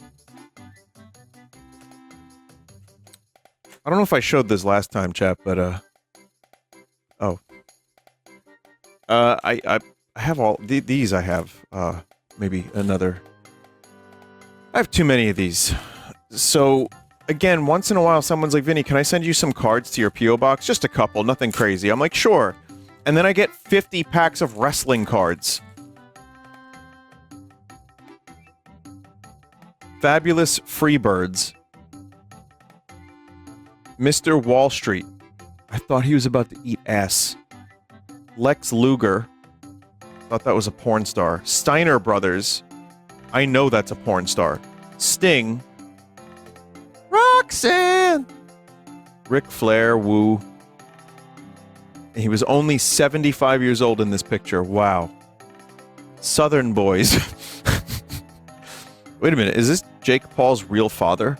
I don't know if I showed this last time, chat, but I have all these. I have maybe another. I have too many of these. So again, once in a while, someone's like, "Vinny, can I send you some cards to your PO box? Just a couple, nothing crazy." I'm like, "Sure." And then I get 50 packs of wrestling cards. Fabulous Freebirds. Mr. Wall Street. I thought he was about to eat ass. Lex Luger. Thought that was a porn star. Steiner Brothers. I know that's a porn star. Sting. Roxanne. Ric Flair. Woo. He was only 75 years old in this picture. Wow. Southern Boys. Wait a minute. Is this Jake Paul's real father?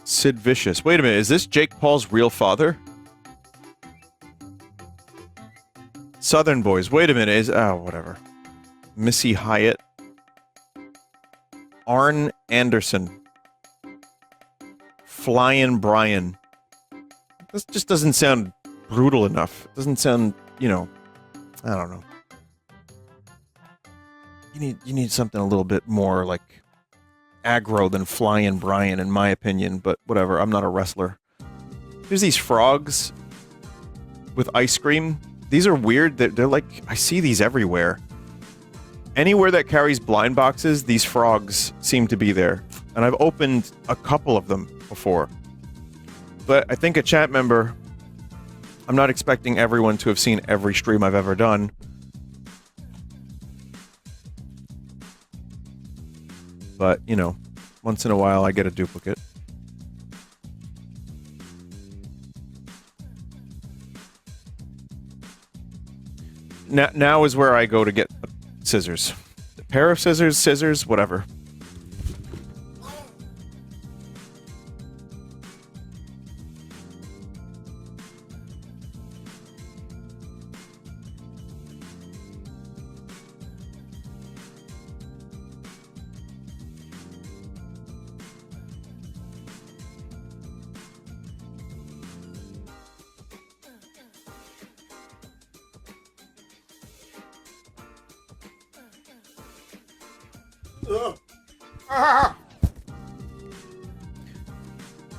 Sid Vicious. Wait a minute. Is this Jake Paul's real father? Southern Boys. Wait a minute. Whatever. Missy Hyatt. Arn Anderson. Flyin' Brian. This just doesn't sound brutal enough. It doesn't sound, I don't know. You need something a little bit more like aggro than Flyin' Brian, in my opinion, but whatever. I'm not a wrestler. There's these frogs with ice cream. These are weird. They're like, I see these everywhere. Anywhere that carries blind boxes, these frogs seem to be there. and I've opened a couple of them before. But I think a chat member, I'm not expecting everyone to have seen every stream I've ever done. But, you know, once in a while I get a duplicate. Now is where I go to get scissors. A pair of scissors, whatever.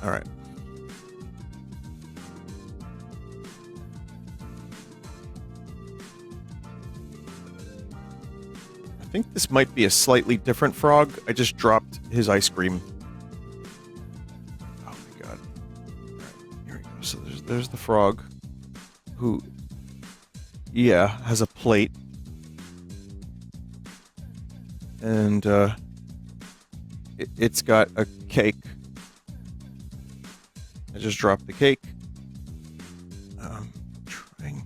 All right. I think this might be a slightly different frog. I just dropped his ice cream. Oh my god. All right, here we go. So there's the frog who, yeah, has a plate. And it's got a cake. I just dropped the cake. Trying.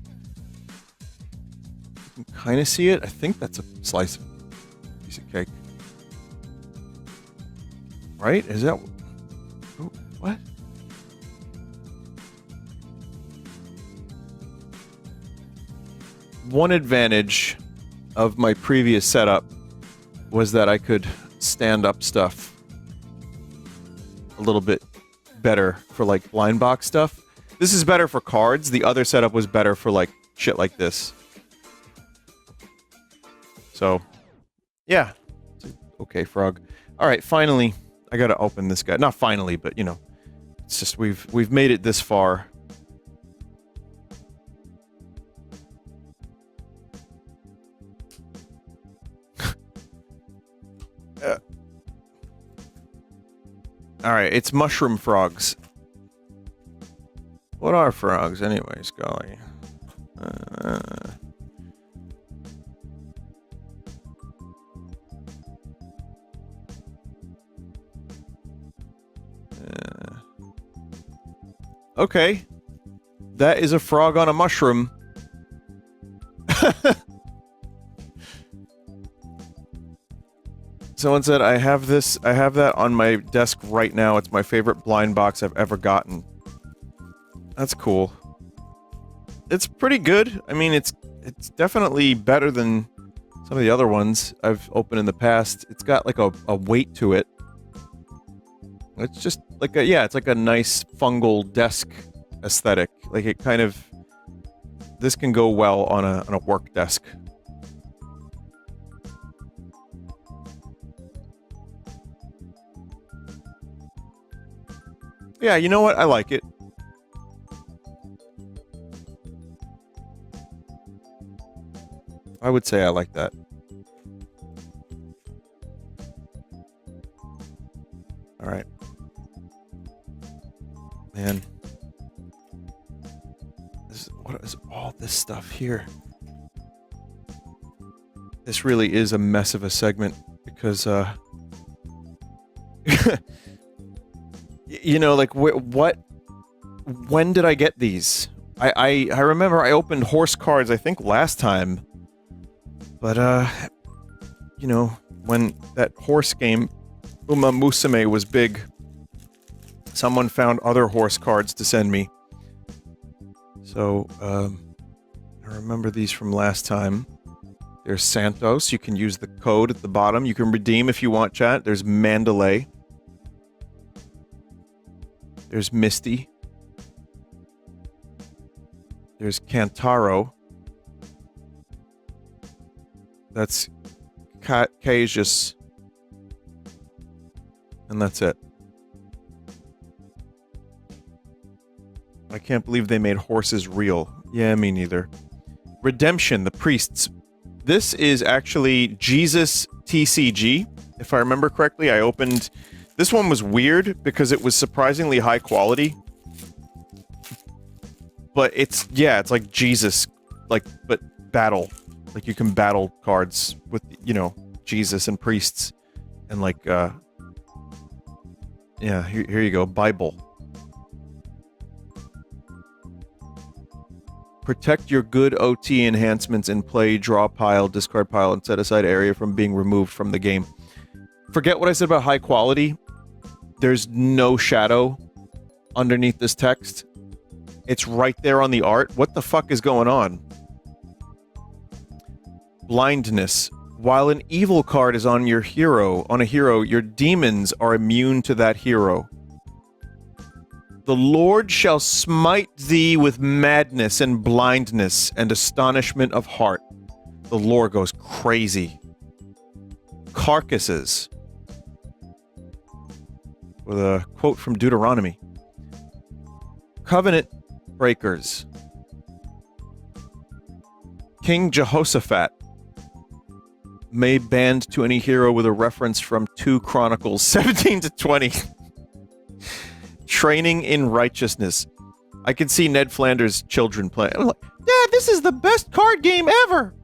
You can kind of see it. I think that's a slice of piece of cake. Right? Is that... Oh, what? One advantage of my previous setup was that I could stand up stuff a little bit better for, like, blind box stuff. This is better for cards. The other setup was better for, like, shit like this. So, yeah. Okay, frog. Alright, finally, I gotta open this guy. Not finally, but, you know, it's just we've made it this far. Alright, it's mushroom frogs. What are frogs anyways, golly? Okay. That is a frog on a mushroom. Someone said, I have that on my desk right now. It's my favorite blind box I've ever gotten. That's cool. It's pretty good. I mean, it's definitely better than some of the other ones I've opened in the past. It's got like a weight to it. It's just like a, yeah, it's like a nice fungal desk aesthetic. Like it kind of, this can go well on a work desk. Yeah, you know what? I like it. I would say I like that. All right. Man. What is all this stuff here? This really is a mess of a segment because, you know, like, when did I get these? I remember I opened horse cards, I think, last time. But, you know, when that horse game, Uma Musume, was big, someone found other horse cards to send me. So, I remember these from last time. There's Santos. You can use the code at the bottom. You can redeem if you want, chat. There's Mandalay. There's Misty. There's Kantaro. That's Cassius. And that's it. I can't believe they made horses real. Yeah, me neither. Redemption, the priests. This is actually Jesus TCG. If I remember correctly, I opened This one was weird because it was surprisingly high quality. But it's like Jesus, like, but battle. Like, you can battle cards with, you know, Jesus and priests. And, like, yeah, here you go, Bible. Protect your good OT enhancements in play, draw pile, discard pile, and set aside area from being removed from the game. Forget what I said about high quality. There's no shadow underneath this text. It's right there on the art. What the fuck is going on? Blindness. While an evil card is on your hero, your demons are immune to that hero. The Lord shall smite thee with madness and blindness and astonishment of heart. The lore goes crazy. Carcasses. With a quote from Deuteronomy. Covenant breakers. King Jehoshaphat may band to any hero with a reference from 2 Chronicles 17 to 20. Training in righteousness. I can see Ned Flanders' children playing. I'm like, Dad, this is the best card game ever!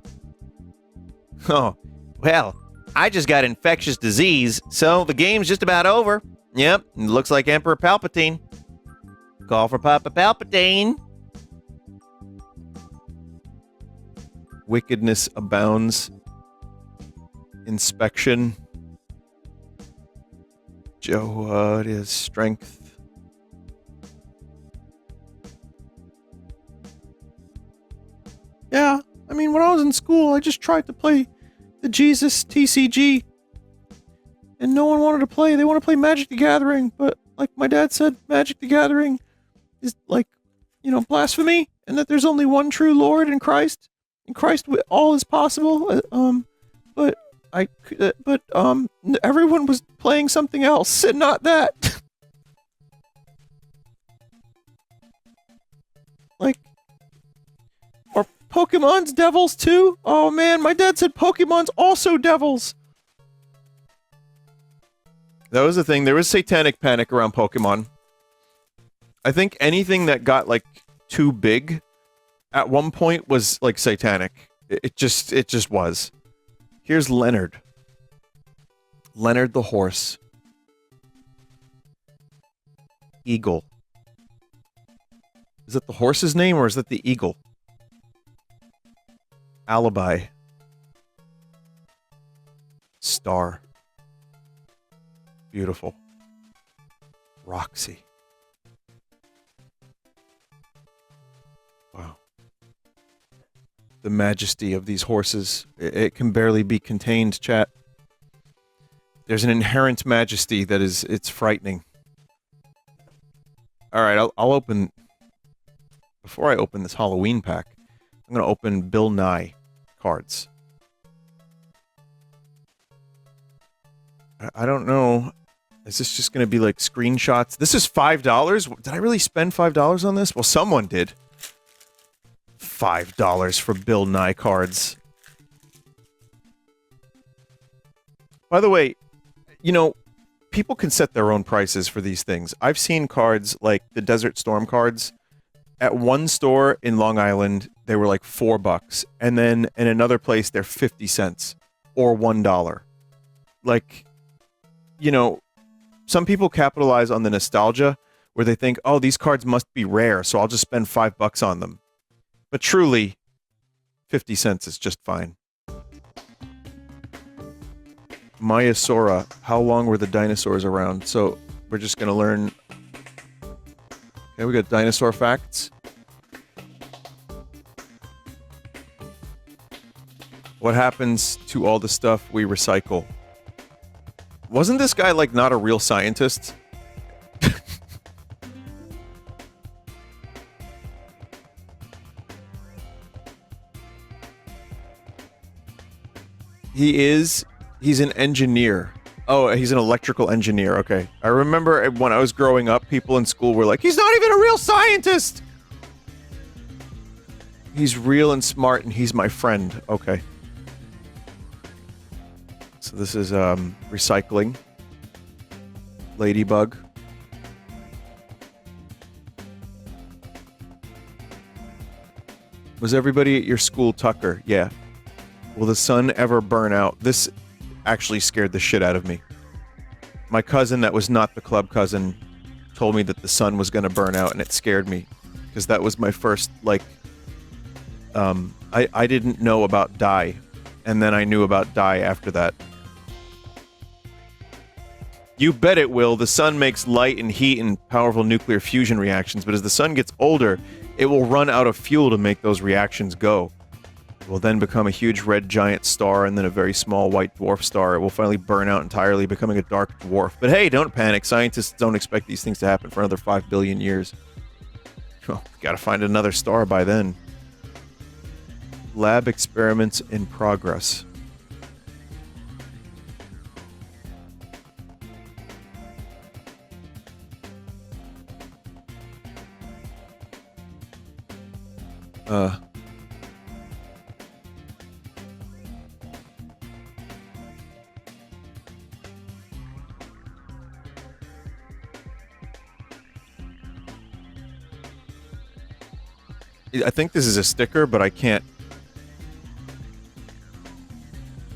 Oh, well, I just got infectious disease, so the game's just about over. Yep, it looks like Emperor Palpatine. Call for Papa Palpatine. Wickedness abounds. Inspection. Joe, it is strength. Yeah, I mean, when I was in school, I just tried to play the Jesus TCG. And no one wanted to play. They want to play Magic the Gathering. But, like my dad said, Magic the Gathering is, like, you know, blasphemy. And that there's only one true Lord in Christ. In Christ, all is possible. But everyone was playing something else, and not that. Like, or Pokemon's devils too? Oh man, my dad said Pokemon's also devils. That was the thing. There was satanic panic around Pokemon. I think anything that got, like, too big at one point was, like, satanic. It just was. Here's Leonard. Leonard the horse. Eagle. Is it the horse's name or is it the eagle? Alibi. Star. Beautiful. Roxy. Wow. The majesty of these horses. It can barely be contained, chat. There's an inherent majesty that is, it's frightening. Alright, I'll open... Before I open this Halloween pack, I'm gonna open Bill Nye cards. I don't know. Is this just gonna be like screenshots? This is $5? Did I really spend $5 on this? Well, someone did. $5 for Bill Nye cards. By the way, you know, people can set their own prices for these things. I've seen cards like the Desert Storm cards. At one store in Long Island, they were like $4. And then in another place, they're 50 cents. Or $1. Like, you know, some people capitalize on the nostalgia where they think, oh, these cards must be rare, so I'll just spend $5 on them. But truly, 50 cents is just fine. Maiasaura. How long were the dinosaurs around? So we're just going to learn... Okay, we got dinosaur facts. What happens to all the stuff we recycle? Wasn't this guy, like, not a real scientist? He's an engineer. Oh, he's an electrical engineer, okay. I remember when I was growing up, people in school were like, he's not even a real scientist! He's real and smart and he's my friend. Okay. So this is, recycling. Ladybug. Was everybody at your school Tucker? Yeah. Will the sun ever burn out? This actually scared the shit out of me. My cousin that was not the club cousin told me that the sun was going to burn out, and it scared me. Because that was my first, like... I didn't know about dye. And then I knew about dye after that. You bet it will. The sun makes light and heat and powerful nuclear fusion reactions, but as the sun gets older, it will run out of fuel to make those reactions go. It will then become a huge red giant star and then a very small white dwarf star. It will finally burn out entirely, becoming a dark dwarf. But hey, don't panic. Scientists don't expect these things to happen for another 5 billion years. Well, gotta find another star by then. Lab experiments in progress. I think this is a sticker, but I can't...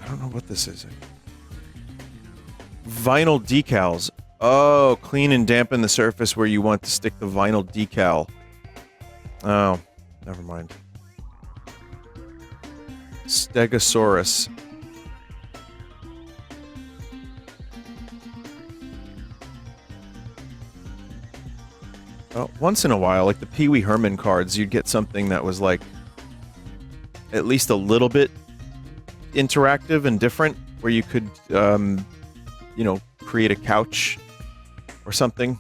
I don't know what this is. Vinyl decals. Oh, clean and dampen the surface where you want to stick the vinyl decal. Oh, never mind. Stegosaurus. Once in a while, like the Pee Wee Herman cards, you'd get something that was like at least a little bit interactive and different, where you could, you know, create a couch or something.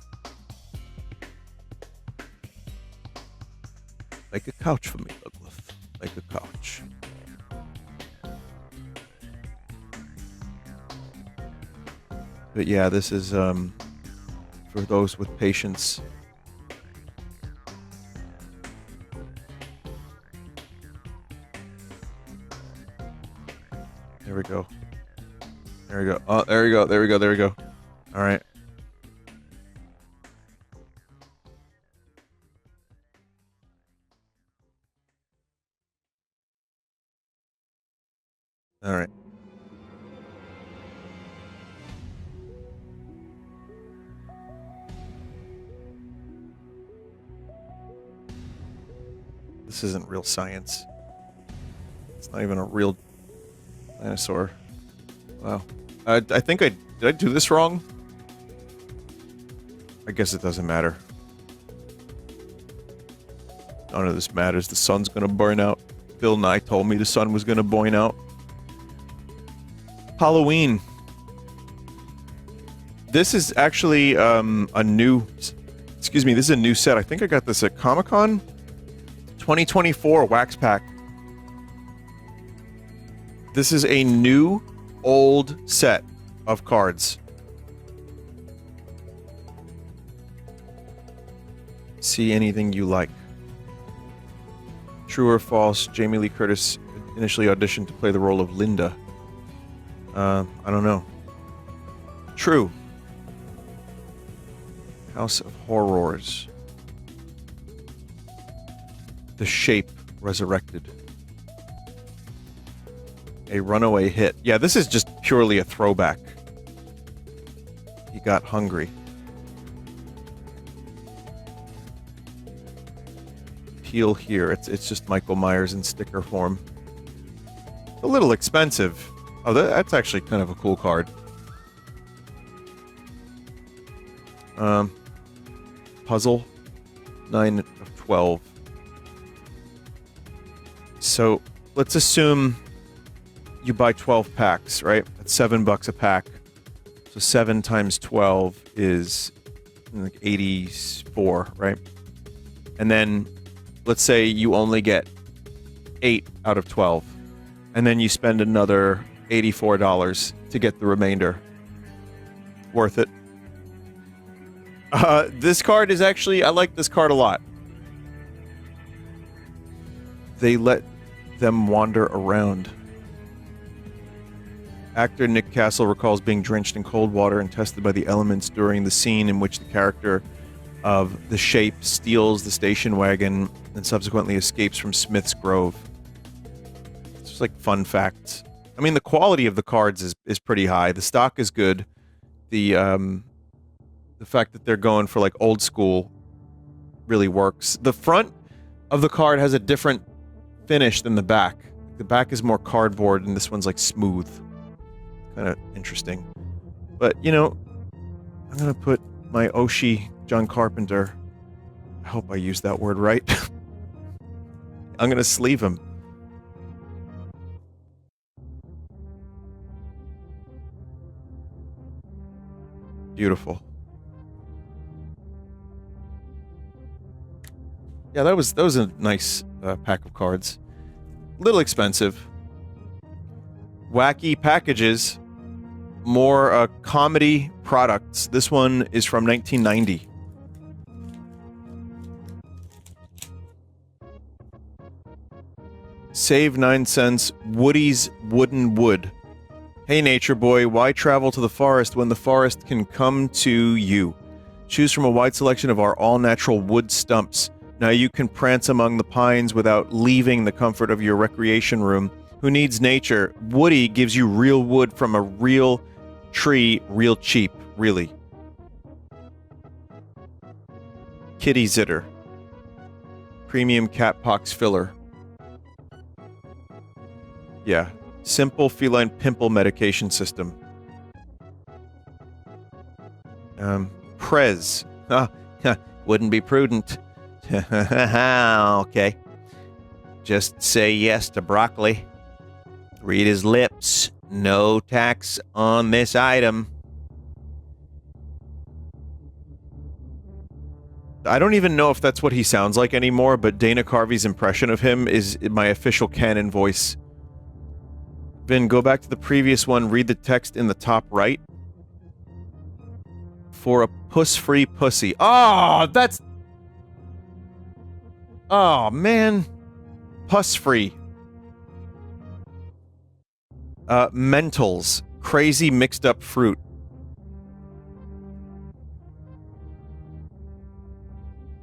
Make a couch for me, Douglas. Make a couch. But yeah, this is for those with patience. There we go. There we go. Oh, there we go. There we go. There we go. All right. All right. This isn't real science. It's not even a real dinosaur. Wow. I think did I do this wrong? I guess it doesn't matter. None of this matters. The sun's gonna burn out. Bill Nye told me the sun was gonna burn out. Halloween. This is actually a new... Excuse me, this is a new set. I think I got this at Comic-Con 2024 Wax Pack. This is a new, old set of cards. See anything you like. True or false, Jamie Lee Curtis initially auditioned to play the role of Linda. I don't know. True. House of Horrors. The Shape resurrected. A runaway hit. Yeah, this is just purely a throwback. He got hungry. Peel here. It's just Michael Myers in sticker form. A little expensive. Oh, that's actually kind of a cool card. Puzzle. 9 of 12. So, let's assume you buy 12 packs, right? That's $7 a pack. So 7 times 12 is like 84, right? And then let's say you only get 8 out of 12. And then you spend another $84 to get the remainder. Worth it. This card is actually... I like this card a lot. They let them wander around. Actor Nick Castle recalls being drenched in cold water and tested by the elements during the scene in which the character of the Shape steals the station wagon and subsequently escapes from Smith's Grove. It's just like fun facts. I mean, the quality of the cards is pretty high. The stock is good. The fact that they're going for like old school really works. The front of the card has a different finish than the back. The back is more cardboard and this one's like smooth. Kind of interesting. But, you know, I'm going to put my Oshi John Carpenter, I hope I used that word right. I'm going to sleeve him. Beautiful. Yeah, that was a nice pack of cards. A little expensive. Wacky packages. More comedy products. This one is from 1990. Save 9 cents. Woody's Wooden Wood. Hey nature boy, why travel to the forest when the forest can come to you? Choose from a wide selection of our all-natural wood stumps. Now you can prance among the pines without leaving the comfort of your recreation room. Who needs nature? Woody gives you real wood from a real tree, real cheap, really. Kitty Zitter. Premium cat pox filler. Yeah. Simple feline pimple medication system. Prez. Wouldn't be prudent. Okay. Just say yes to broccoli. Read his lips. No tax on this item. I don't even know if that's what he sounds like anymore, but Dana Carvey's impression of him is my official canon voice. Vin, go back to the previous one, read the text in the top right. For a puss-free pussy. Oh, that's... Oh, man. Puss-free. Mentals. Crazy mixed-up fruit.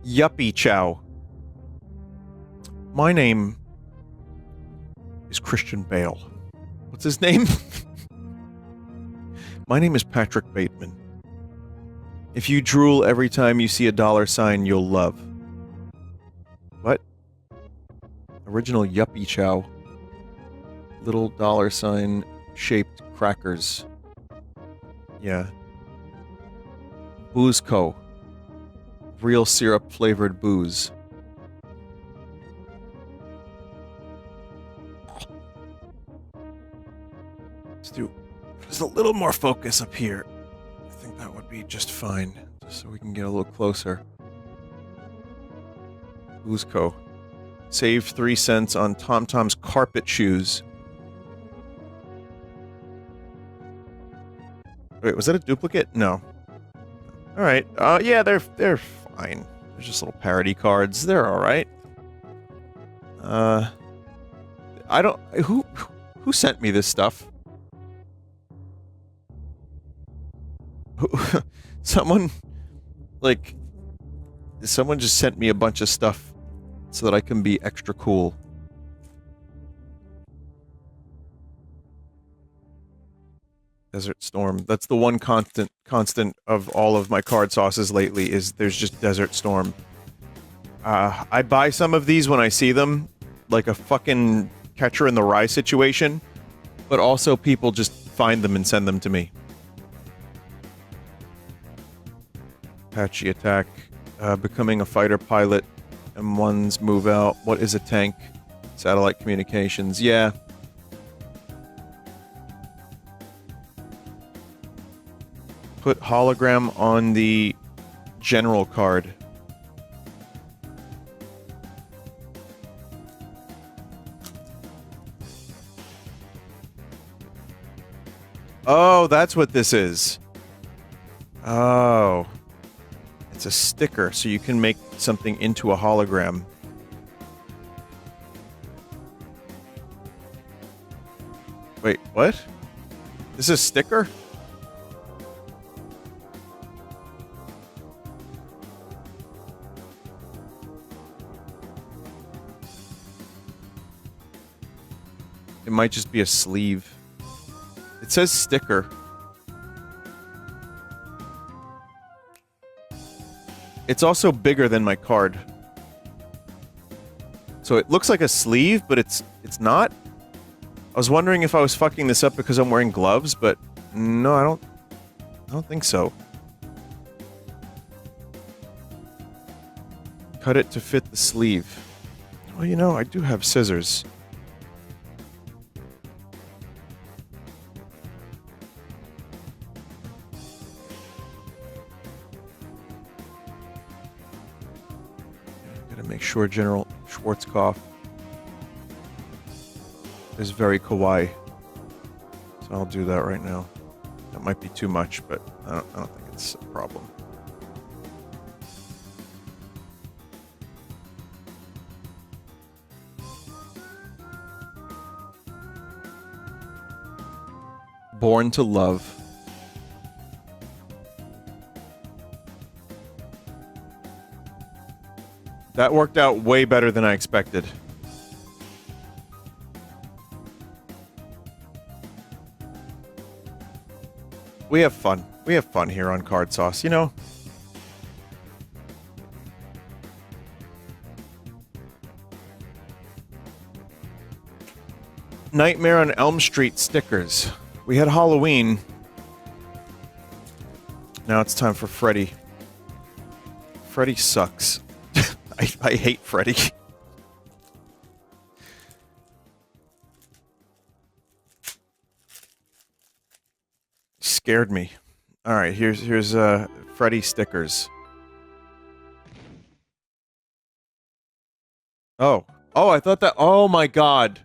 Yuppie chow. My name is Christian Bale. What's his name? My name is Patrick Bateman. If you drool every time you see a dollar sign you'll love. What? Original Yuppie chow. Little dollar sign shaped crackers. Yeah. Booze Co. Real syrup flavored booze. Let's do just a little more focus up here. I think that would be just fine. Just so we can get a little closer. Booze Co. Save 3 cents on TomTom's carpet shoes. Wait, was that a duplicate? No. Alright, yeah, they're fine. They're just little parody cards. They're alright. I don't... Who sent me this stuff? Someone... Like... Someone just sent me a bunch of stuff so that I can be extra cool. Desert Storm. That's the one constant of all of my card sauces lately, is there's just Desert Storm. I buy some of these when I see them, like a fucking Catcher in the Rye situation, but also people just find them and send them to me. Apache Attack. Becoming a fighter pilot. M1's move out. What is a tank? Satellite communications. Yeah. Put hologram on the general card. Oh, that's what this is. Oh. It's a sticker, so you can make something into a hologram. Wait, what? This is a sticker? It might just be a sleeve. It says sticker. It's also bigger than my card. So it looks like a sleeve, but it's not. I was wondering if I was fucking this up because I'm wearing gloves, but no, I don't think so. Cut it to fit the sleeve. Well, you know, I do have scissors. Gotta make sure General Schwarzkopf is very kawaii. So I'll do that right now. That might be too much, but I don't think it's a problem. Born to Love. That worked out way better than I expected. We have fun. We have fun here on CardSauce, you know? Nightmare on Elm Street stickers. We had Halloween. Now it's time for Freddy. Freddy sucks. I hate Freddy. Scared me. All right, here's Freddy stickers. Oh, I thought that. Oh my God.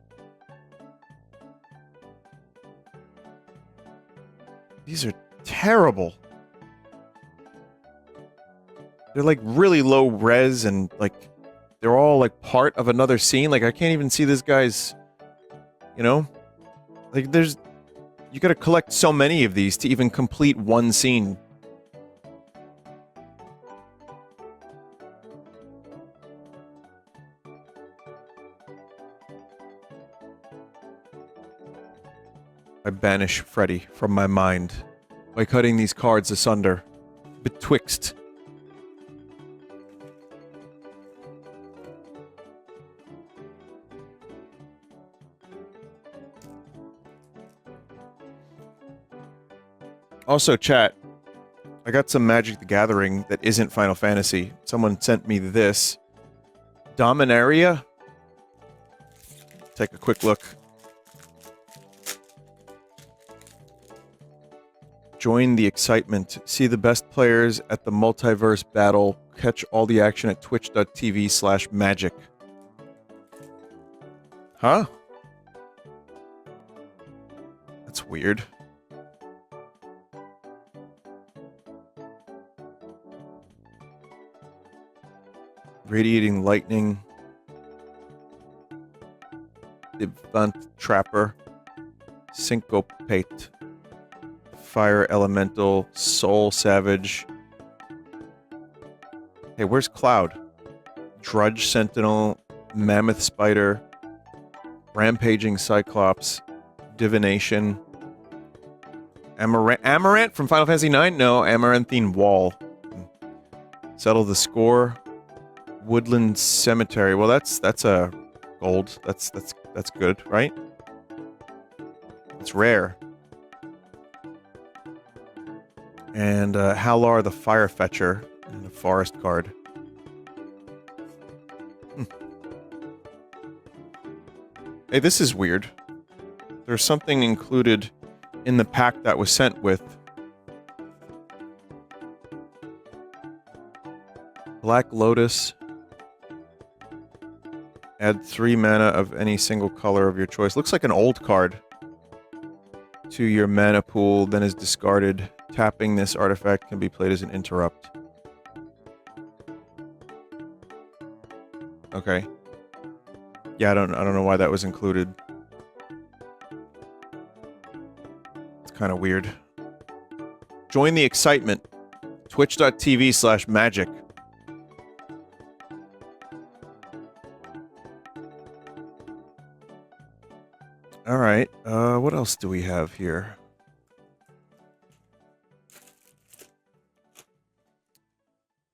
These are terrible. They're like really low res and like they're all like part of another scene. Like I can't even see this guy's, you know? Like there's, you gotta collect so many of these to even complete one scene. I banish Freddy from my mind by cutting these cards asunder, betwixt. Also, chat, I got some Magic the Gathering that isn't Final Fantasy. Someone sent me this. Dominaria? Take a quick look. Join the excitement. See the best players at the multiverse battle. Catch all the action at twitch.tv/magic. Huh? That's weird. Radiating Lightning. Devant Trapper. Syncopate. Fire Elemental. Soul Savage. Hey, where's Cloud? Drudge Sentinel. Mammoth Spider. Rampaging Cyclops. Divination. Amaranth from Final Fantasy IX? No, Amaranthine Wall. Settle the Score. Woodland Cemetery. Well, that's a gold. That's good, right? It's rare. And Halar the Firefetcher and a forest card. Hey, this is weird. There's something included in the pack that was sent with Black Lotus. Add 3 mana of any single color of your choice. Looks like an old card to your mana pool, then is discarded. Tapping this artifact can be played as an interrupt. Okay. Yeah, I don't know why that was included. It's kind of weird. Join the excitement. Twitch.tv/magic. All right. What else do we have here?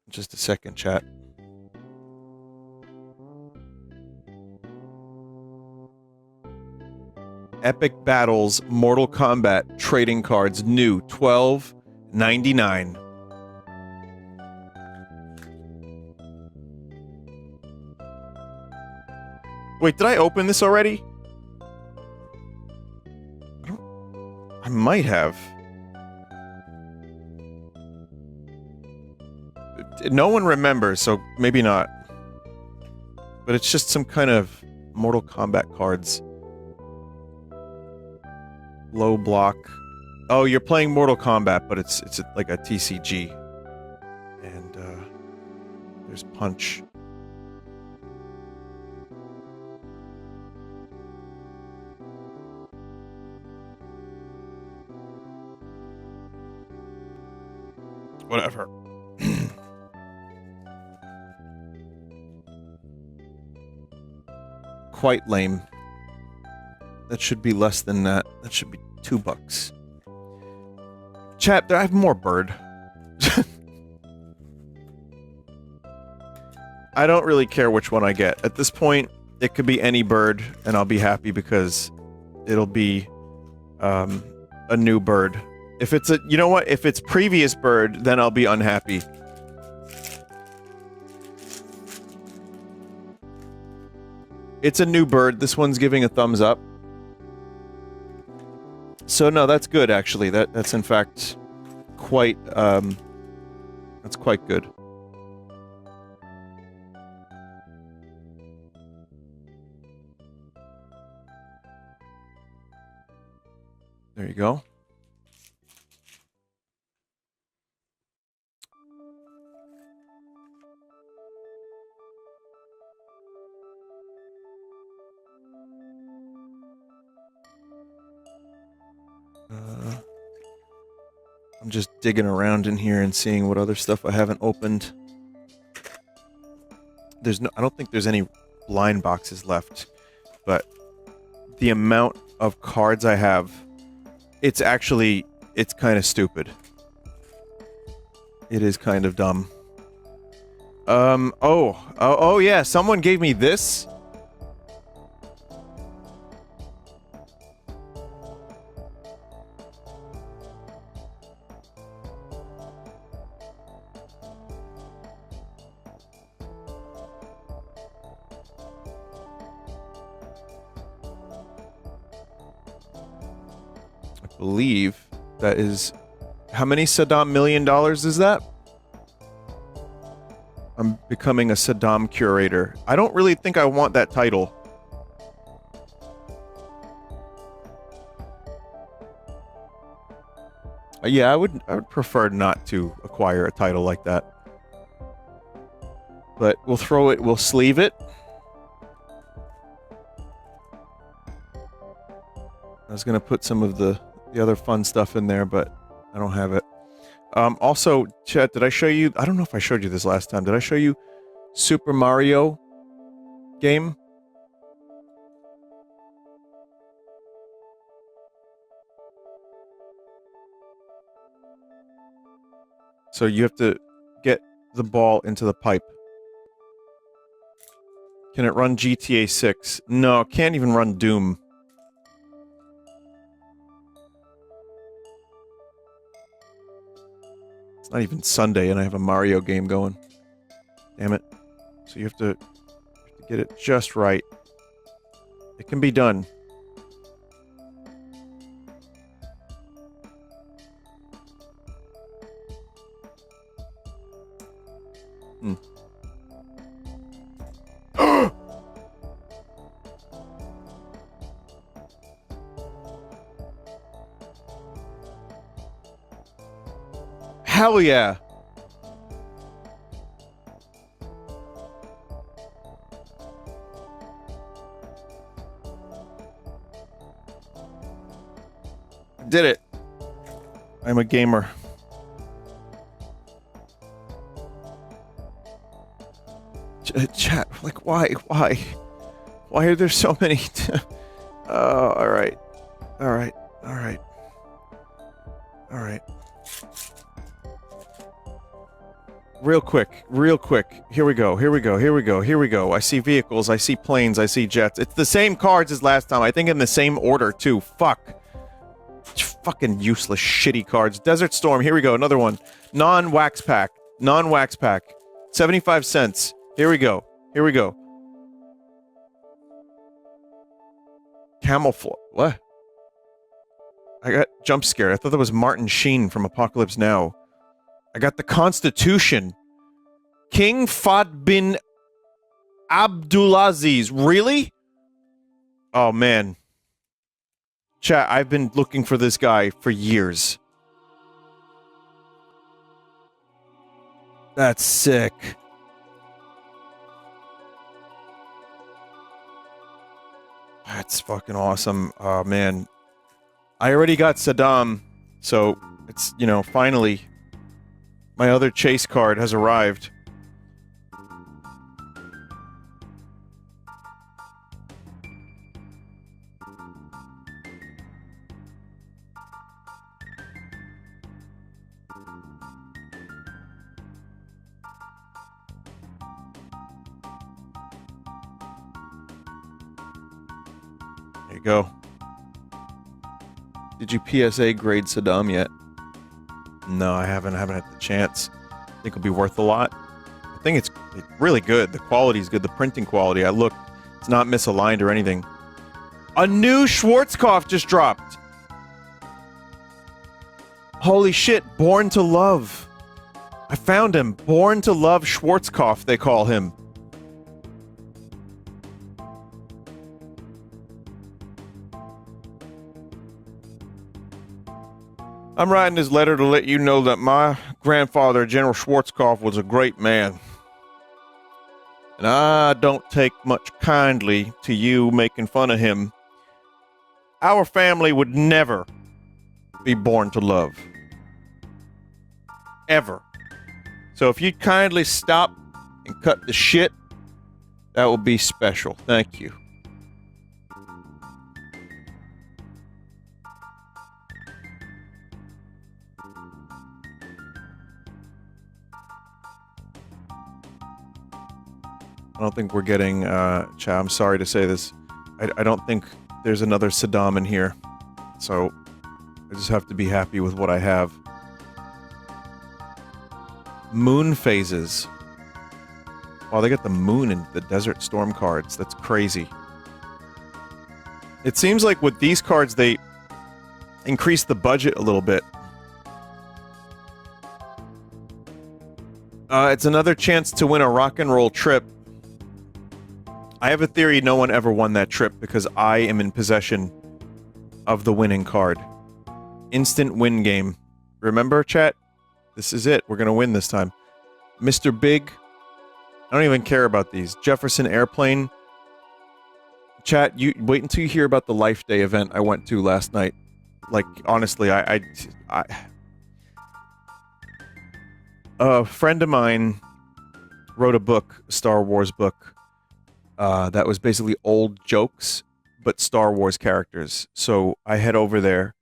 Just a second, chat. Epic Battles Mortal Kombat trading cards new $12.99. Wait, did I open this already? I might have. No one remembers, so maybe not. But it's just some kind of Mortal Kombat cards. Low block. Oh, you're playing Mortal Kombat, but it's like a TCG. And there's Punch. Whatever. Quite lame. That should be less than that. That should be $2. Chat, I have more bird. I don't really care which one I get. At this point, it could be any bird, and I'll be happy because it'll be a new bird. If it's you know what? If it's previous bird, then I'll be unhappy. It's a new bird. This one's giving a thumbs up. So no, that's good actually. That's in fact quite that's quite good. There you go. I'm just digging around in here and seeing what other stuff I haven't opened. I don't think there's any blind boxes left, but the amount of cards I have, it's kind of stupid. It is kind of dumb. Oh yeah, someone gave me this. Believe that is how many Saddam $1 million is that? I'm becoming a Saddam curator. I don't really think I want that title. Yeah, I would prefer not to acquire a title like that. But we'll sleeve it. I was gonna put some of the other fun stuff in there, but I don't have it. Also, chat, did I show you... I don't know if I showed you this last time. Did I show you Super Mario game? So you have to get the ball into the pipe. Can it run GTA 6? No, it can't even run Doom. Not even Sunday and I have a Mario game going. Damn it. So you have to get it just right. It can be done. Hell yeah. Did it. I'm a gamer. Chat, like, why? Why are there so many? All right. Real quick. Here we go. I see vehicles, I see planes, I see jets. It's the same cards as last time. I think in the same order, too. Fuck. Fucking useless, shitty cards. Desert Storm, here we go. Another one. Non-wax pack. 75 cents. Here we go. Camouflage. What? I got jump scared. I thought that was Martin Sheen from Apocalypse Now. I got the Constitution. King Fahd bin Abdulaziz. Really? Oh, man. Chat, I've been looking for this guy for years. That's sick. That's fucking awesome. Oh, man. I already got Saddam, so it's, you know, finally, my other chase card has arrived. There you go. Did you PSA grade Saddam yet? No, I haven't had the chance. I think it'll be worth a lot. I think it's really good. The quality's good. The printing quality. I looked. It's not misaligned or anything. A new Schwarzkopf just dropped. Holy shit. Born to Love. I found him. Born to Love Schwarzkopf, they call him. I'm writing this letter to let you know that my grandfather, General Schwarzkopf, was a great man. And I don't take much kindly to you making fun of him. Our family would never be born to love. Ever. So if you'd kindly stop and cut the shit, that would be special. Thank you. I don't think we're getting, Chow, I'm sorry to say this. I don't think there's another Saddam in here. So, I just have to be happy with what I have. Moon phases. Wow, they got the moon in the Desert Storm cards. That's crazy. It seems like with these cards, they increase the budget a little bit. It's another chance to win a rock and roll trip. I have a theory no one ever won that trip because I am in possession of the winning card. Instant win game. Remember, chat? This is it. We're gonna win this time. Mr. Big. I don't even care about these. Jefferson Airplane. Chat, you wait until you hear about the Life Day event I went to last night. Like, honestly, a friend of mine wrote a book, a Star Wars book, that was basically old jokes, but Star Wars characters. So I head over there,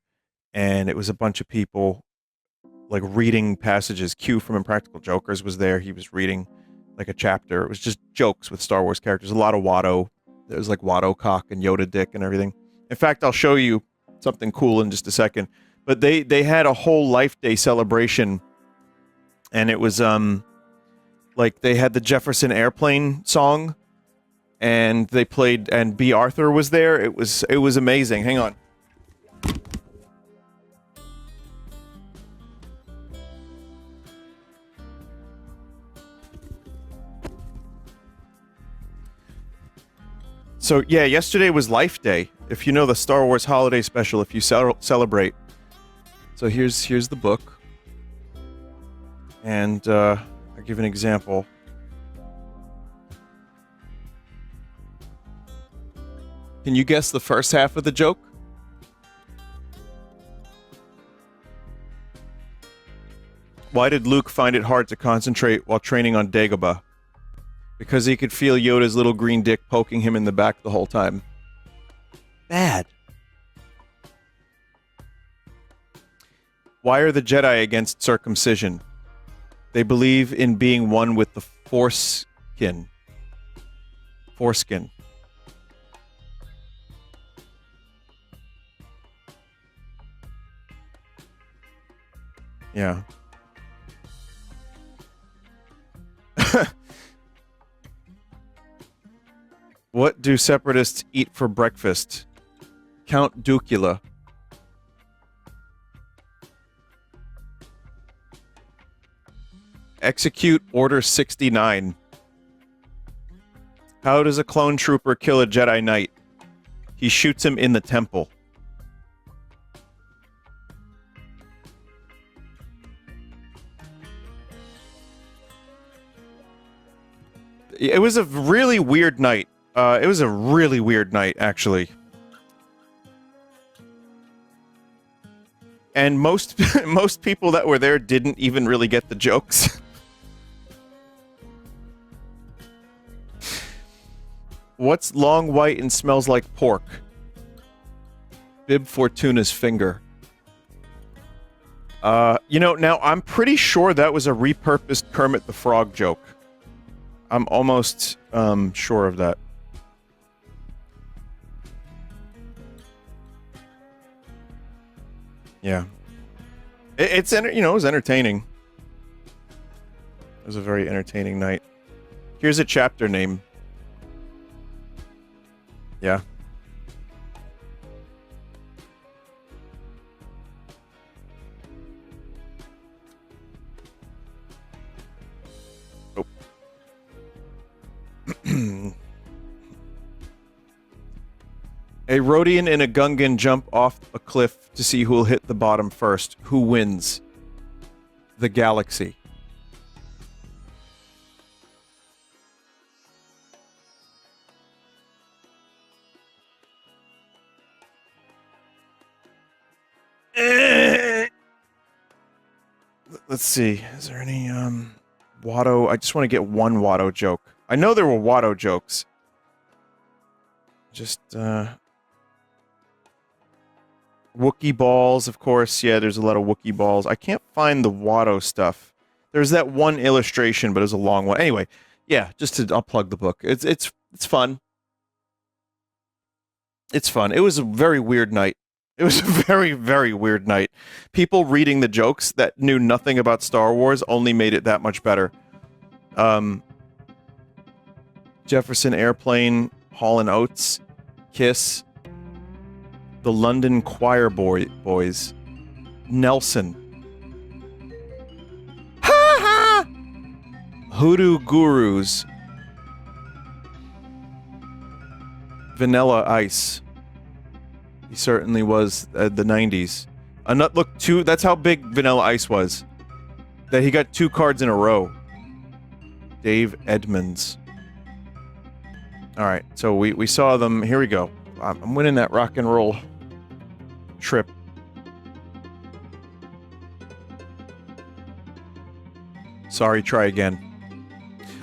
and it was a bunch of people, like, reading passages. Q from Impractical Jokers was there. He was reading, like, a chapter. It was just jokes with Star Wars characters. A lot of Watto. There was, like, Watto Cock and Yoda Dick and everything. In fact, I'll show you something cool in just a second. But they had a whole Life Day celebration, and it was, like, they had the Jefferson Airplane song, and they played, and B. Arthur was there. It was amazing. Hang on. So, yeah, yesterday was Life Day. If you know the Star Wars Holiday Special, if you celebrate. So here's the book. And, I'll give an example. Can you guess the first half of the joke? Why did Luke find it hard to concentrate while training on Dagobah? Because he could feel Yoda's little green dick poking him in the back the whole time. Bad. Why are the Jedi against circumcision? They believe in being one with the foreskin. Foreskin. Yeah. What do separatists eat for breakfast? Count Ducula. Execute Order 69. How does a clone trooper kill a Jedi Knight? He shoots him in the temple. It was a really weird night. It was a really weird night, actually. And most people that were there didn't even really get the jokes. What's long, white, and smells like pork? Bib Fortuna's finger. You know, now I'm pretty sure that was a repurposed Kermit the Frog joke. I'm almost sure of that. Yeah. It's you know, it was entertaining. It was a very entertaining night. Here's a chapter name. Yeah. Oh. A Rhodian and a Gungan jump off a cliff to see who'll hit the bottom first. Who wins? The galaxy. Let's see. Is there any Watto? I just want to get one Watto joke. I know there were Watto jokes. Just Wookiee balls, of course. Yeah, there's a lot of Wookiee balls. I can't find the Watto stuff. There's that one illustration, but it was a long one. Anyway, yeah, I'll plug the book. It's fun. It's fun. It was a very weird night. It was a very, very weird night. People reading the jokes that knew nothing about Star Wars only made it that much better. Jefferson Airplane, Hall & Oates, Kiss, the London Choir Boys, Nelson, ha ha, Hoodoo Gurus, Vanilla Ice. He certainly was the 90s. That's how big Vanilla Ice was. That he got 2 cards in a row. Dave Edmonds. Alright, so we saw them. Here we go. I'm winning that rock and roll trip. Sorry, try again.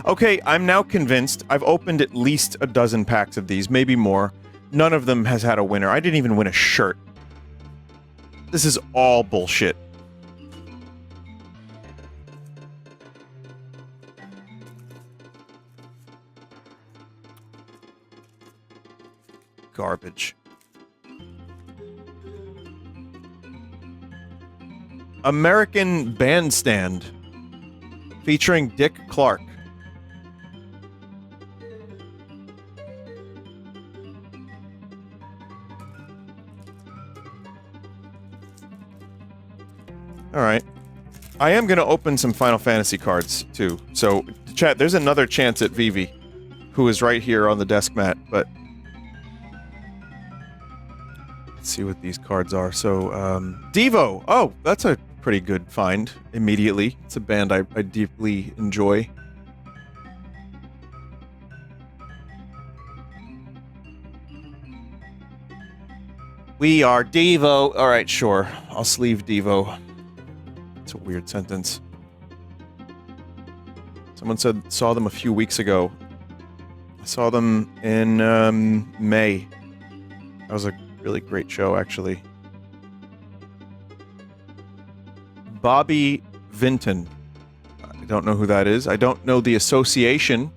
Okay, I'm now convinced. I've opened at least a dozen packs of these, maybe more. None of them has had a winner. I didn't even win a shirt. This is all bullshit. Garbage. American Bandstand. Featuring Dick Clark. Alright. I am going to open some Final Fantasy cards, too. So, chat, there's another chance at Vivi, who is right here on the desk mat, but... Let's see what these cards are. So, Devo! Oh, that's a pretty good find, immediately. It's a band I deeply enjoy. We are Devo! Alright, sure. I'll sleeve Devo. It's a weird sentence. Someone said saw them a few weeks ago. I saw them in May. That was a really great show, actually. Bobby Vinton. I don't know who that is. I don't know the association.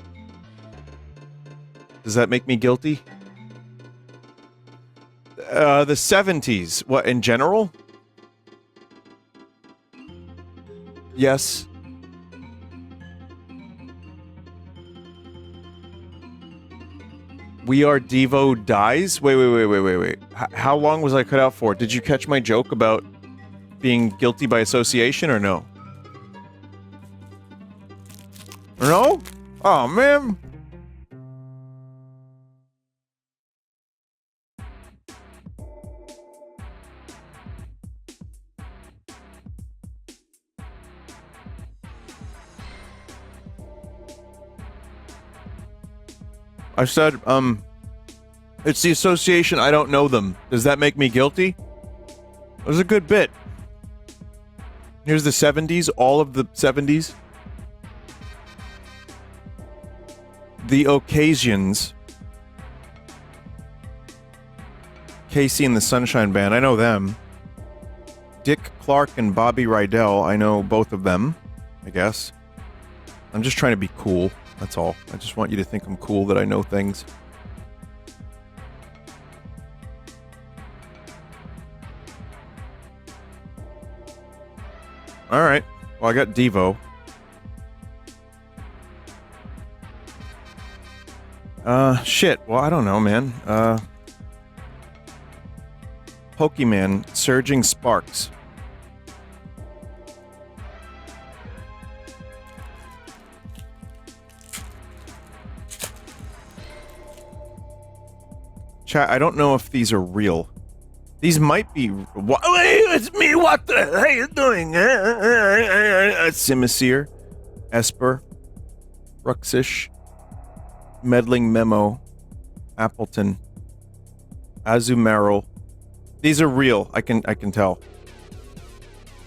Does that make me guilty? The 70s. What, in general? Yes. We Are Devo dies? Wait. How long was I cut out for? Did you catch my joke about being guilty by association or no? No? Oh, man. I said, it's the association, I don't know them. Does that make me guilty? It was a good bit. Here's the 70s, all of the 70s. The Occasions. Casey and the Sunshine Band, I know them. Dick Clark and Bobby Rydell, I know both of them, I guess. I'm just trying to be cool, that's all. I just want you to think I'm cool, that I know things. Alright, well I got Devo. Shit, well I don't know, man. Pokemon, Surging Sparks. Chat, I don't know if these are real. These might be... What? Hey, it's me, what the hell are you doing? Simisear, Esper, Ruxish, Meddling Memo, Appleton, Azumarill. These are real, I can tell.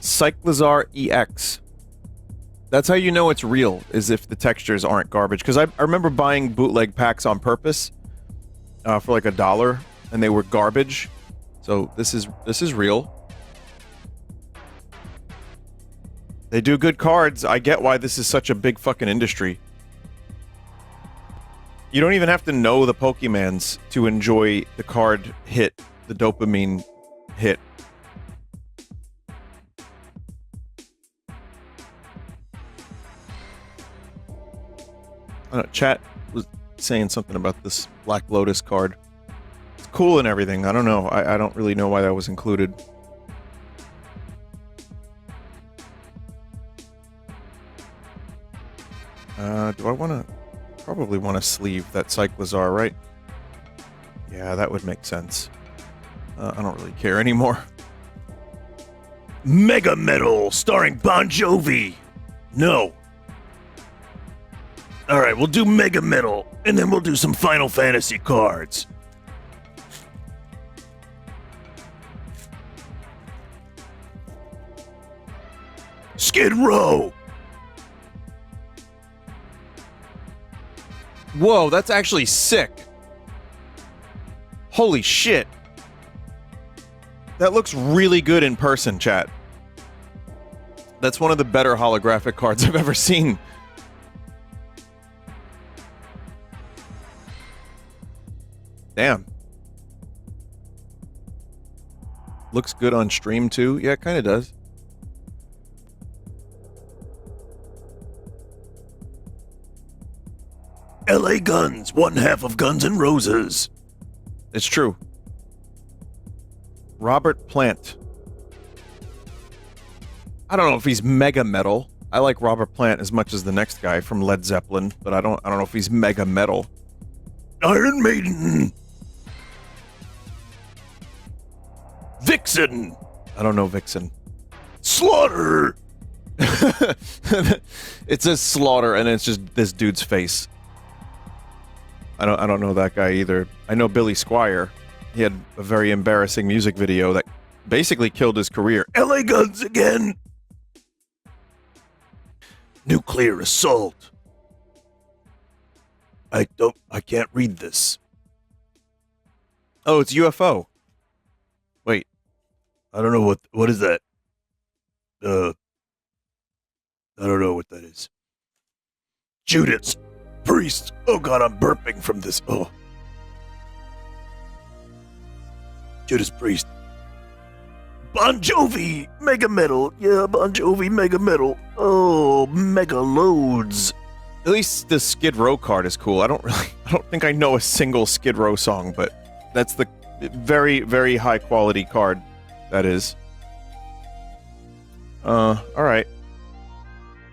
Cyclizar EX. That's how you know it's real, is if the textures aren't garbage. Because I remember buying bootleg packs on purpose for like $1, and they were garbage. So this is real. They do good cards. I get why this is such a big fucking industry. You don't even have to know the Pokemons to enjoy the card hit, the dopamine hit. Chat was saying something about this Black Lotus card. It's cool and everything. I don't know. I don't really know why that was included. Do I want to... Probably want to sleeve that Cyclizar, right? Yeah, that would make sense. I don't really care anymore. Mega Metal, starring Bon Jovi. No. Alright, we'll do Mega Metal, and then we'll do some Final Fantasy cards. Skid Row! Whoa, that's actually sick. Holy shit. That looks really good in person, chat. That's one of the better holographic cards I've ever seen. Damn. Looks good on stream too. Yeah, it kind of does. LA Guns, one half of Guns N' Roses. It's true. Robert Plant. I don't know if he's mega metal. I like Robert Plant as much as the next guy from Led Zeppelin, but I don't know if he's mega metal. Iron Maiden. Vixen. I don't know Vixen. Slaughter. It says Slaughter, and it's just this dude's face. I don't know that guy either. I know Billy Squier. He had a very embarrassing music video that basically killed his career. LA Guns again. Nuclear Assault. I can't read this. Oh, it's UFO. Wait. I don't know what is that? I don't know what that is. Judas Priest. Oh god, I'm burping from this. Oh. Judas Priest. Bon Jovi Mega Metal. Yeah, Bon Jovi Mega Metal. Oh, mega loads. At least the Skid Row card is cool. I don't think I know a single Skid Row song, but that's the very, very high quality card that is. Alright.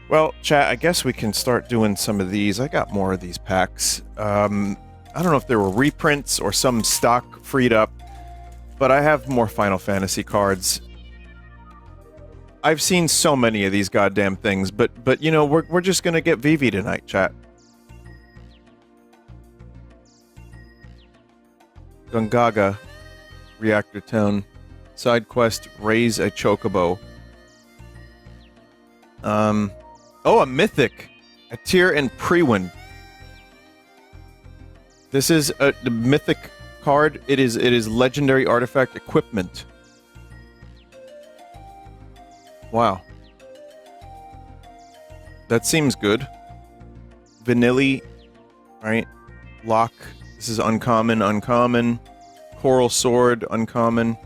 Well, chat, I guess we can start doing some of these. I got more of these packs. I don't know if there were reprints or some stock freed up, but I have more Final Fantasy cards. I've seen so many of these goddamn things, but you know, we're just gonna get Vivi tonight, chat. Gungaga, Reactor Town, side quest, raise a chocobo. Oh, a mythic, a Tyr and Priwen. This is the mythic card. It is legendary artifact equipment. Wow. That seems good. Vanilli, right? Lock. This is uncommon, uncommon. Coral Sword, uncommon.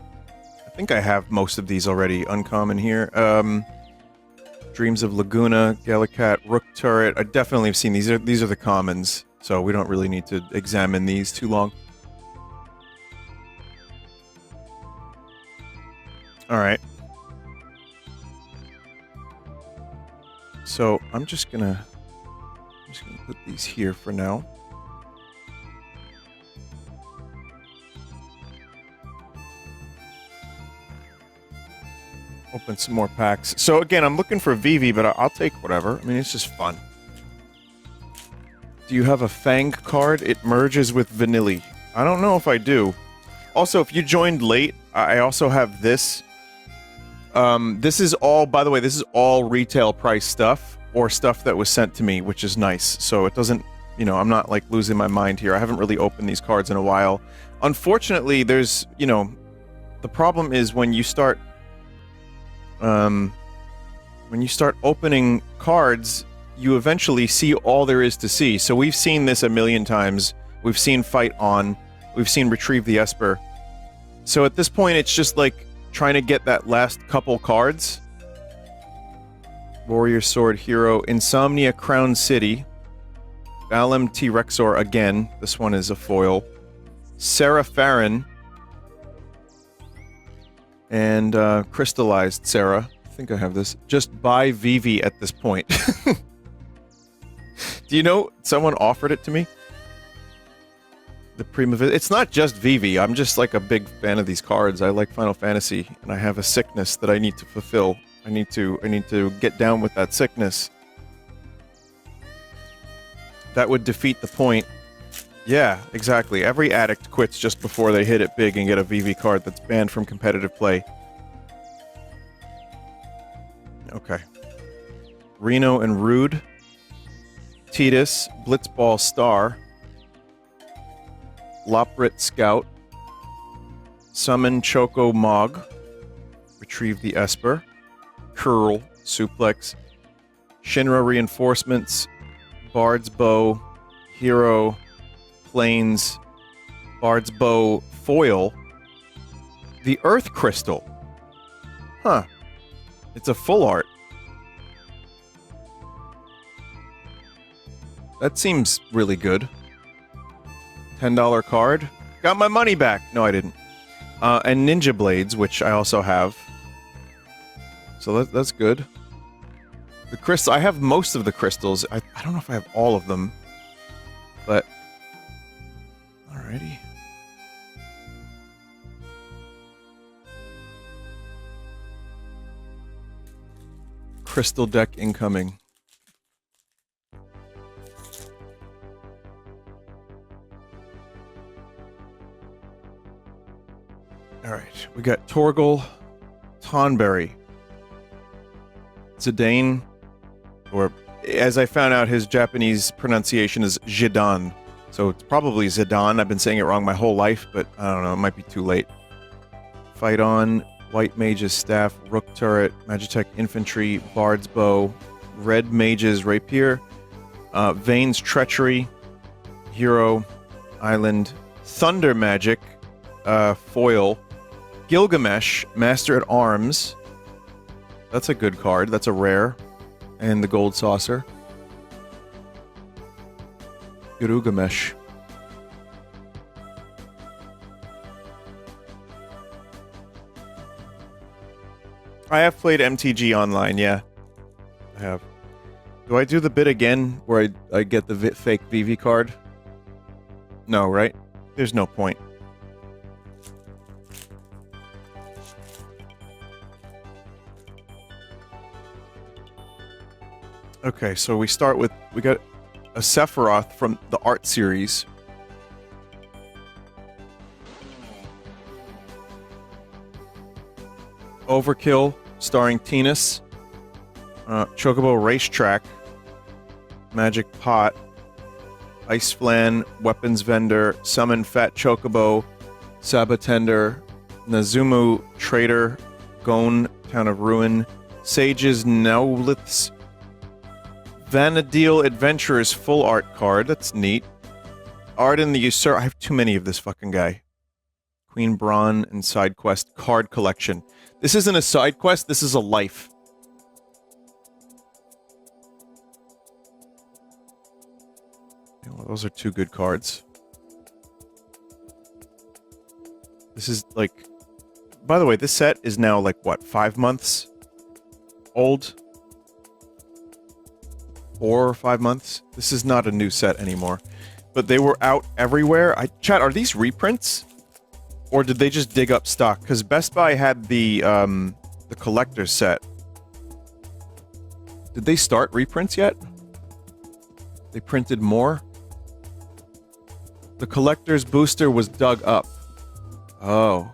I think I have most of these already. Uncommon here. Dreams of Laguna, Gallicat, Rook Turret. I definitely have seen these. These are the commons, so we don't really need to examine these too long. Alright. So, I'm just gonna put these here for now. Open some more packs. So again, I'm looking for Vivi, but I'll take whatever. I mean, it's just fun. Do you have a Fang card? It merges with Vanilli. I don't know if I do. Also, if you joined late, I also have this. This is all, by the way, this is all retail price stuff, or stuff that was sent to me, which is nice. So it doesn't, you know, I'm not like losing my mind here. I haven't really opened these cards in a while. Unfortunately, there's, you know, the problem is when you start opening cards, you eventually see all there is to see. So we've seen this a million times. We've seen Fight On. We've seen Retrieve the Esper. So at this point, it's just like trying to get that last couple cards. Warrior Sword Hero, Insomnia Crown City, Balam T-Rexor again. This one is a foil. Sarah Farron. And Crystallized Sarah. I think I have this. Just buy Vivi at this point. Do you know someone offered it to me? The Primavera. It's not just Vivi. I'm just like a big fan of these cards. I like Final Fantasy, and I have a sickness that I need to fulfill. I need to get down with that sickness. That would defeat the point. Yeah, exactly. Every addict quits just before they hit it big and get a Vivi card that's banned from competitive play. Okay. Reno and Rude. Titus, Blitzball Star. Loprit Scout. Summon Choco Mog. Retrieve the Esper. Curl, Suplex. Shinra Reinforcements. Bard's Bow. Hero. Plains. Bard's Bow Foil. The Earth Crystal. Huh. It's a full art. That seems really good. $10 card. Got my money back. No, I didn't. And Ninja Blades, which I also have. So that's good. The crystal. I have most of the crystals. I don't know if I have all of them. But... Alrighty. Crystal deck incoming. Alright, we got Torgal, Tonberry, Zidane, or as I found out, his Japanese pronunciation is Jidan. So it's probably Zidane. I've been saying it wrong my whole life, but I don't know. It might be too late. Fight on. White Mage's Staff. Rook Turret. Magitech Infantry. Bard's Bow. Red Mage's Rapier. Vane's Treachery. Hero. Island. Thunder Magic. Foil. Gilgamesh. Master at Arms. That's a good card. That's a rare. And the Gold Saucer. Gilgamesh. I have played MTG online, yeah. I have. Do I do the bit again where I get the fake VV card? No, right? There's no point. Okay, so we start with... We got a Sephiroth from the art series. Overkill, starring Tinus. Chocobo Racetrack. Magic Pot. Ice Flan, Weapons Vendor, Summon Fat Chocobo, Sabatender, Nazumu Trader, Gone, Town of Ruin, Sage's Nowliths, Vanadil Adventurers full art card. That's neat. Arden the Usurper. I have too many of this fucking guy. Queen Braun and Side Quest card collection. This isn't a side quest, this is a life. Well, those are two good cards. This is like... By the way, this set is now like, what, 5 months old? 4 or 5 months? This is not a new set anymore. But they were out everywhere. Chat, are these reprints? Or did they just dig up stock? Because Best Buy had the collector's set. Did they start reprints yet? They printed more? The collector's booster was dug up. Oh.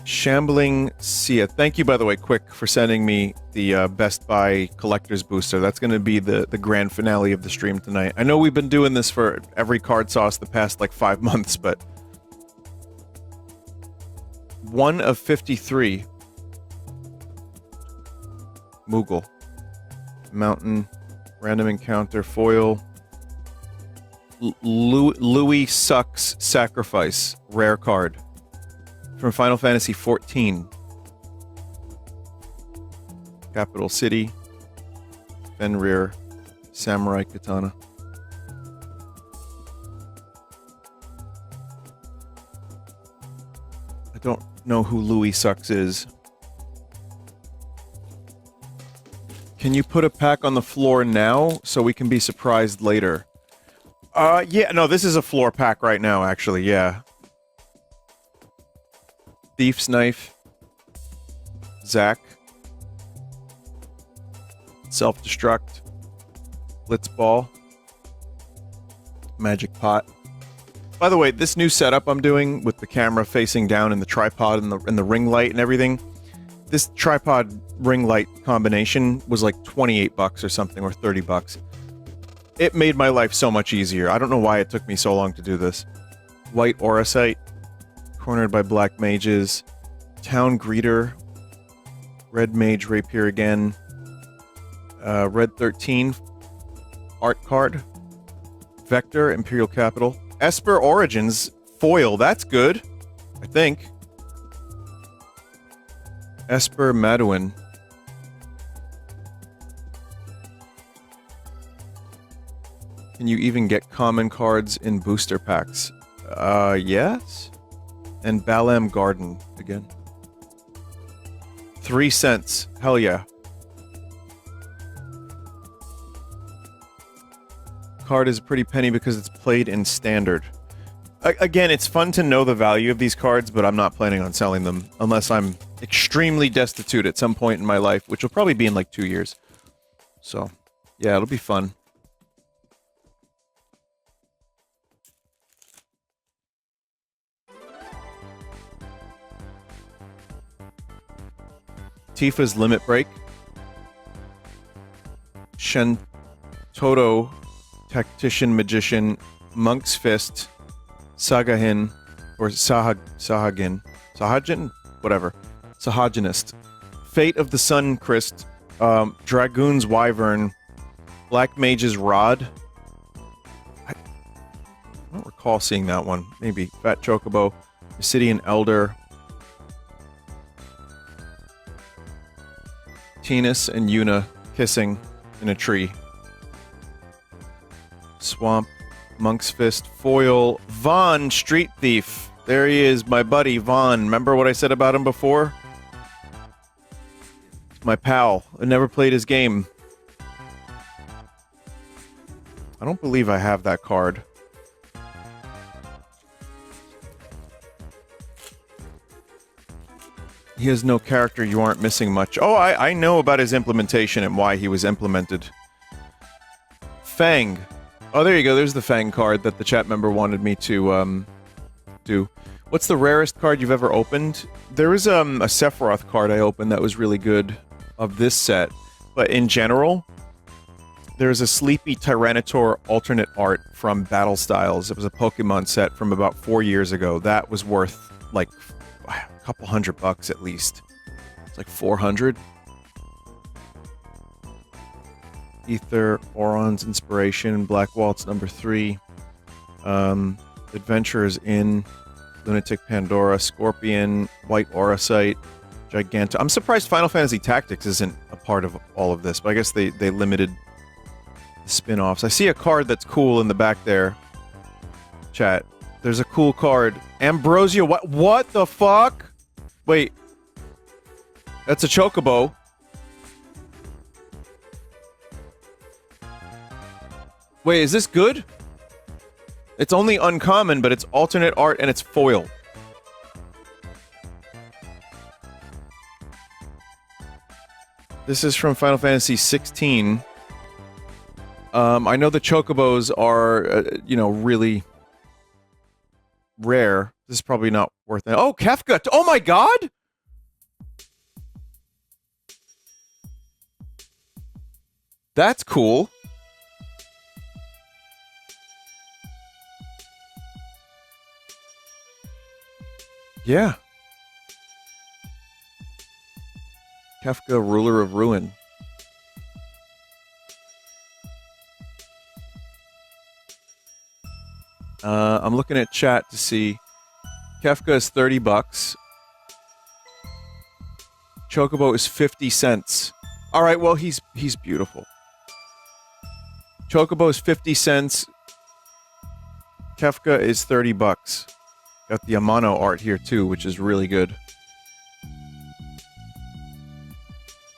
Shambling Sia. Thank you, by the way, Quick, for sending me the Best Buy collector's booster. That's going to be the grand finale of the stream tonight. I know we've been doing this for every CardSauce the past, like, 5 months, but... 1 of 53. Moogle. Mountain. Random Encounter. Foil. Louis Sucks Sacrifice. Rare card. From Final Fantasy XIV. Capital City. Fenrir. Samurai Katana. I don't know who Louis Sucks is. Can you put a pack on the floor now so we can be surprised later? Yeah, no, this is a floor pack right now, actually, yeah. Thief's Knife. Zack. Self-Destruct. Blitzball. Magic Pot. By the way, this new setup I'm doing with the camera facing down and the tripod and the ring light and everything, this tripod ring light combination was like 28 bucks or something, or 30 bucks. It made my life so much easier. I don't know why it took me so long to do this. White Auracite. Cornered by Black Mages. Town Greeter. Red Mage Rapier again. Red 13. Art card. Vector, Imperial Capital. Esper Origins. Foil, that's good. I think. Esper Maduin. Can you even get common cards in booster packs? Yes? And Balam Garden again. 3 cents. Hell yeah. Card is a pretty penny because it's played in standard. Again, it's fun to know the value of these cards, but I'm not planning on selling them unless I'm extremely destitute at some point in my life, which will probably be in like 2 years. So, yeah, it'll be fun. Tifa's Limit Break. Shentoto Tactician, Magician, Monk's Fist, Sagahin, or Sahagin, whatever, Sahaginist, Fate of the Sun Christ, Dragoon's Wyvern, Black Mage's Rod. I don't recall seeing that one. Maybe Fat Chocobo, Obsidian Elder, Tinus and Yuna kissing in a tree. Swamp, Monk's Fist, Foil, Vaughn, Street Thief. There he is, my buddy, Vaughn. Remember what I said about him before? My pal. I never played his game. I don't believe I have that card. He has no character, you aren't missing much. Oh, I know about his implementation and why he was implemented. Fang. Oh, there you go. There's the Fang card that the chat member wanted me to, do. What's the rarest card you've ever opened? There is, a Sephiroth card I opened that was really good of this set. But in general, there's a Sleepy Tyranitar alternate art from Battle Styles. It was a Pokemon set from about 4 years ago. That was worth, like, a couple $100 at least. It's like 400. Ether, Auron's Inspiration, Black Waltz number 3. Adventurers in Lunatic Pandora, Scorpion, White Auracite, Giganta. I'm surprised Final Fantasy Tactics isn't a part of all of this, but I guess they limited the spin-offs. I see a card that's cool in the back there. Chat. There's a cool card. Ambrosia, what the fuck? Wait. That's a Chocobo. Wait, is this good? It's only uncommon, but it's alternate art and it's foil. This is from Final Fantasy 16. I know the Chocobos are, you know, really rare. This is probably not worth it. Oh, Kefka! Oh my god! That's cool. Yeah. Kefka, Ruler of Ruin. I'm looking at chat to see. Kefka is $30. Chocobo is 50 cents. All right, well, he's beautiful. Chocobo is 50 cents. Kefka is $30. Got the Amano art here too, which is really good.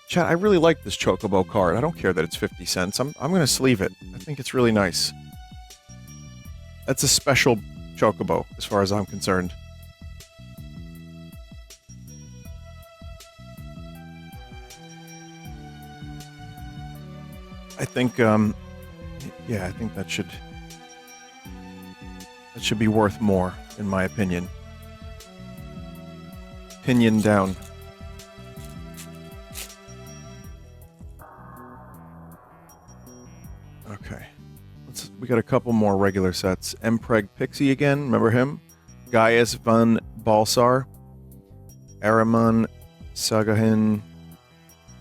Chat, I really like this Chocobo card. I don't care that it's 50 cents. I'm gonna sleeve it. I think it's really nice. That's a special Chocobo, as far as I'm concerned. I think, yeah, I think that should be worth more, in my opinion. Opinion down. Okay. We got a couple more regular sets. Mpreg Pixie again, remember him? Gaius van Balsar. Aramon, Sagahin,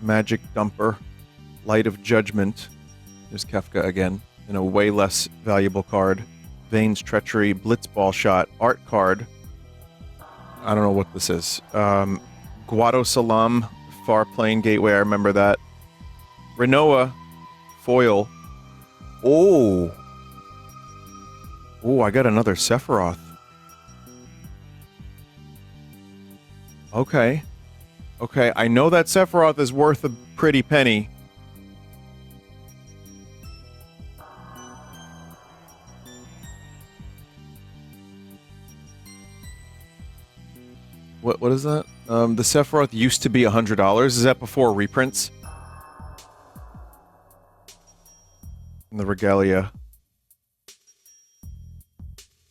Magic Dumper, Light of Judgment. There's Kefka again, in a way less valuable card. Vane's Treachery, Blitzball Shot, Art card. I don't know what this is. Guado Salam, Far Plane Gateway, I remember that. Renoa, Foil. Oh! Oh, I got another Sephiroth. Okay. Okay, I know that Sephiroth is worth a pretty penny. What is that? The Sephiroth used to be $100. Is that before reprints? In the Regalia.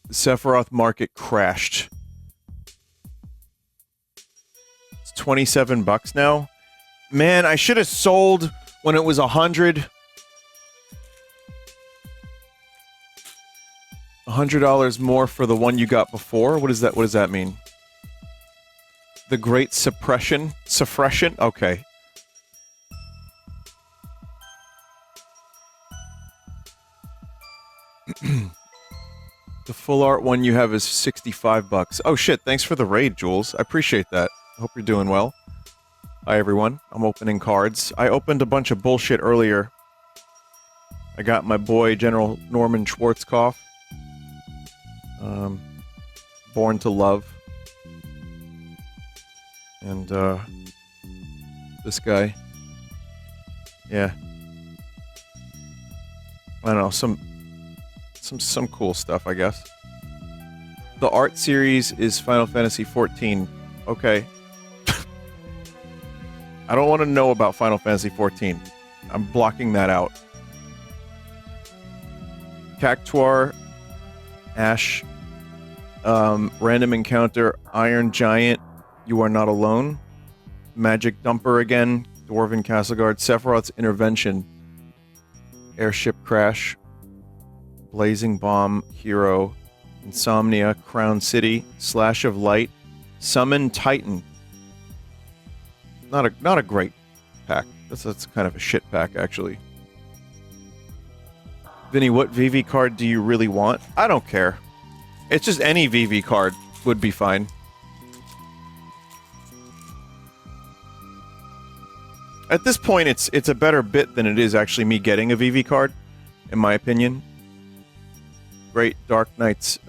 The Sephiroth market crashed. It's $27 now. Man, I should have sold when it was 100. $100 more for the one you got before? What is that? What does that mean? The Great Suppression? Suppression? Okay. The full art one you have is $65. Oh shit, thanks for the raid, Jules. I appreciate that. I hope you're doing well. Hi everyone, I'm opening cards. I opened a bunch of bullshit earlier. I got my boy General Norman Schwarzkopf. Born to Love. And this guy. Yeah. I don't know, some cool stuff, I guess. The art series is Final Fantasy XIV. Okay. I don't want to know about Final Fantasy XIV. I'm blocking that out. Cactuar, Ash, Random Encounter, Iron Giant, You Are Not Alone, Magic Dumper again, Dwarven Castleguard, Sephiroth's Intervention, Airship Crash, Blazing Bomb, Hero, Insomnia, Crown City, Slash of Light, Summon Titan. Not a great pack. That's kind of a shit pack, actually. Vinny, what VV card do you really want? I don't care. It's just any VV card would be fine. At this point, it's a better bit than it is actually me getting a VV card, in my opinion. Great Knight's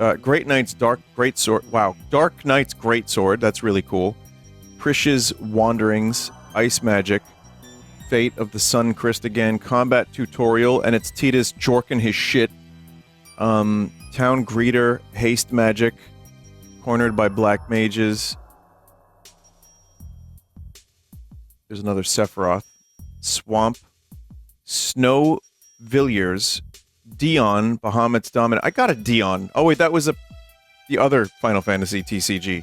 Great Sword. Wow, Dark Knight's Great Sword. That's really cool. Prish's Wanderings, Ice Magic, Fate of the Sun Christ again, Combat Tutorial, and it's Tita's jorking his shit. Town Greeter, Haste Magic, Cornered by Black Mages. There's another Sephiroth. Swamp, Snow Villiers, Dion, Bahamut's Dominant. I got a Dion. Oh wait, that was the other Final Fantasy TCG.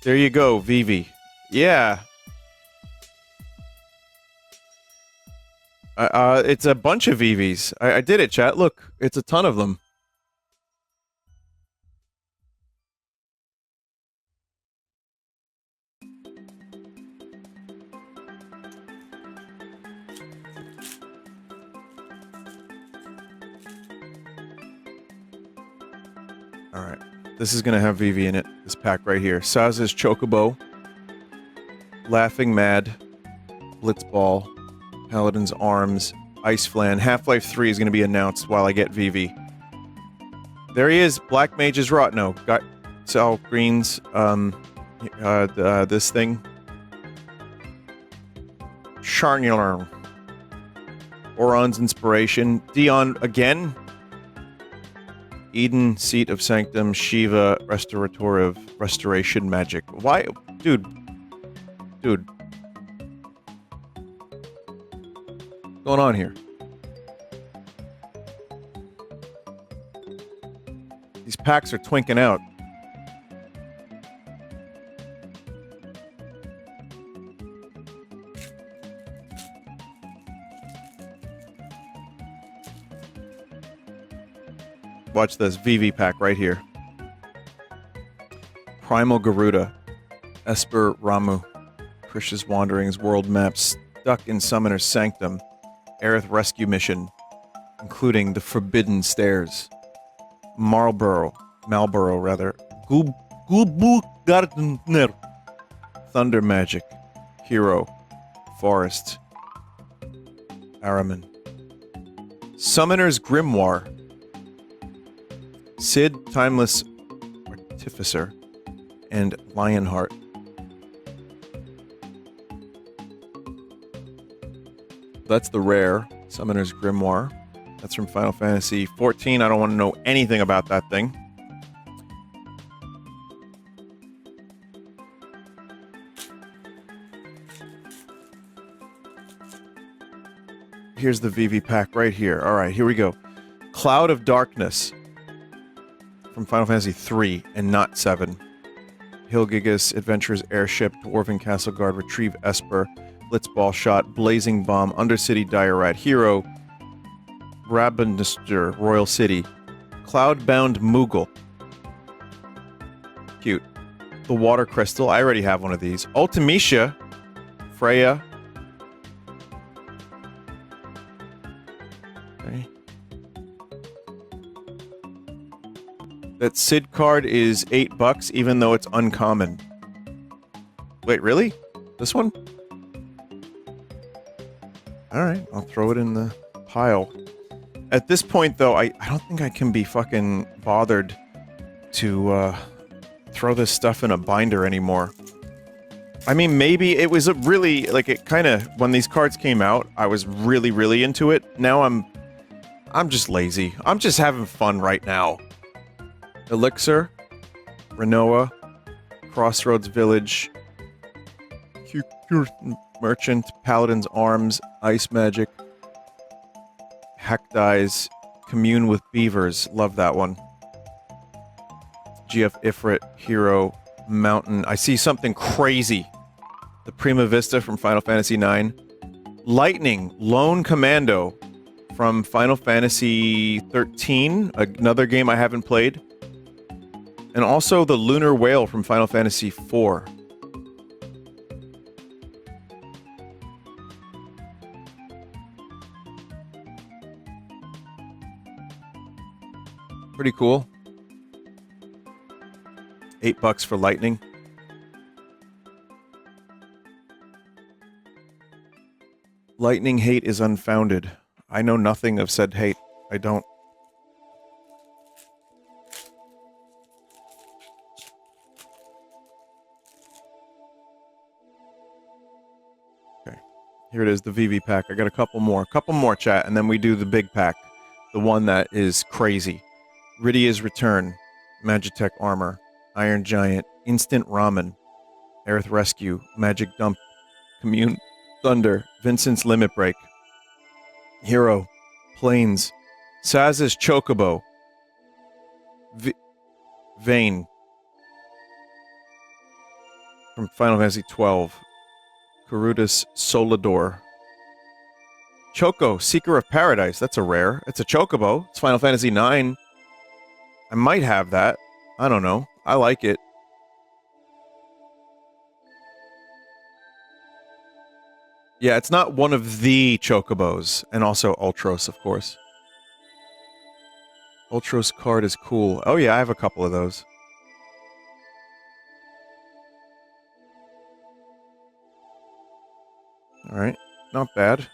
There you go, Vivi. Yeah. It's a bunch of Vivs. I did it, chat. Look, it's a ton of them. Alright. This is gonna have Vivi in it. This pack right here. Saz's Chocobo. Laughing Mad. Blitzball. Paladin's Arms. Ice Flan. Half-Life 3 is gonna be announced while I get Vivi. There he is. Black Mage's Rotno. Got Sal Green's, this thing. Charnular. Oron's Inspiration. Dion again. Eden, Seat of Sanctum, Shiva, Restorator of Restoration Magic. Why? Dude. Dude. What's going on here? These packs are twinking out. Watch this VV pack right here. Primal Garuda, Esper Ramu, Krish's Wanderings, World Maps, Stuck in Summoner's Sanctum, Aerith Rescue Mission, including the Forbidden Stairs, Marlborough, Gubu Gardener, Thunder Magic, Hero, Forest, Araman, Summoner's Grimoire, Sid, Timeless Artificer, and Lionheart. That's the rare Summoner's Grimoire. That's from Final Fantasy XIV. I don't want to know anything about that thing. Here's the VV pack right here. Alright, here we go. Cloud of Darkness. From Final Fantasy 3 and not 7. Hilgigas, Adventurer's Airship, Dwarven Castleguard, Retrieve Esper, Blitzball Shot, Blazing Bomb, Undercity Diorite, Hero, Rabinister, Royal City, Cloudbound Moogle. Cute. The Water Crystal, I already have one of these. Ultimecia, Freya. Okay. That Sid card is $8, even though it's uncommon. Wait, really? This one? Alright, I'll throw it in the pile. At this point, though, I don't think I can be fucking bothered to, throw this stuff in a binder anymore. I mean, maybe it was a really, like, it kinda, when these cards came out, I was really, really into it. Now I'm just lazy. I'm just having fun right now. Elixir, Renoa, Crossroads Village, Merchant, Paladin's Arms, Ice Magic, Hack Dies, Commune with Beavers, love that one. GF Ifrit, Hero, Mountain. I see something crazy. The Prima Vista from Final Fantasy IX. Lightning, Lone Commando from Final Fantasy XIII, another game I haven't played. And also the Lunar Whale from Final Fantasy IV. Pretty cool. $8 for Lightning. Lightning hate is unfounded. I know nothing of said hate. I don't. Okay. Here it is, the VV pack. I got a couple more. Couple more, chat, and then we do the big pack. The one that is crazy. Rydia's Return. Magitech Armor. Iron Giant. Instant Ramen. Aerith Rescue. Magic Dump. Commune. Thunder. Vincent's Limit Break. Hero. Plains. Saz's Chocobo. Vayne. From Final Fantasy XII. Karuda's Solador. Choco, Seeker of Paradise. That's a rare. It's a Chocobo. It's Final Fantasy IX. I might have that. I don't know. I like it. Yeah, it's not one of the Chocobos. And also Ultros, of course. Ultros card is cool. Oh yeah, I have a couple of those. Alright. Not bad.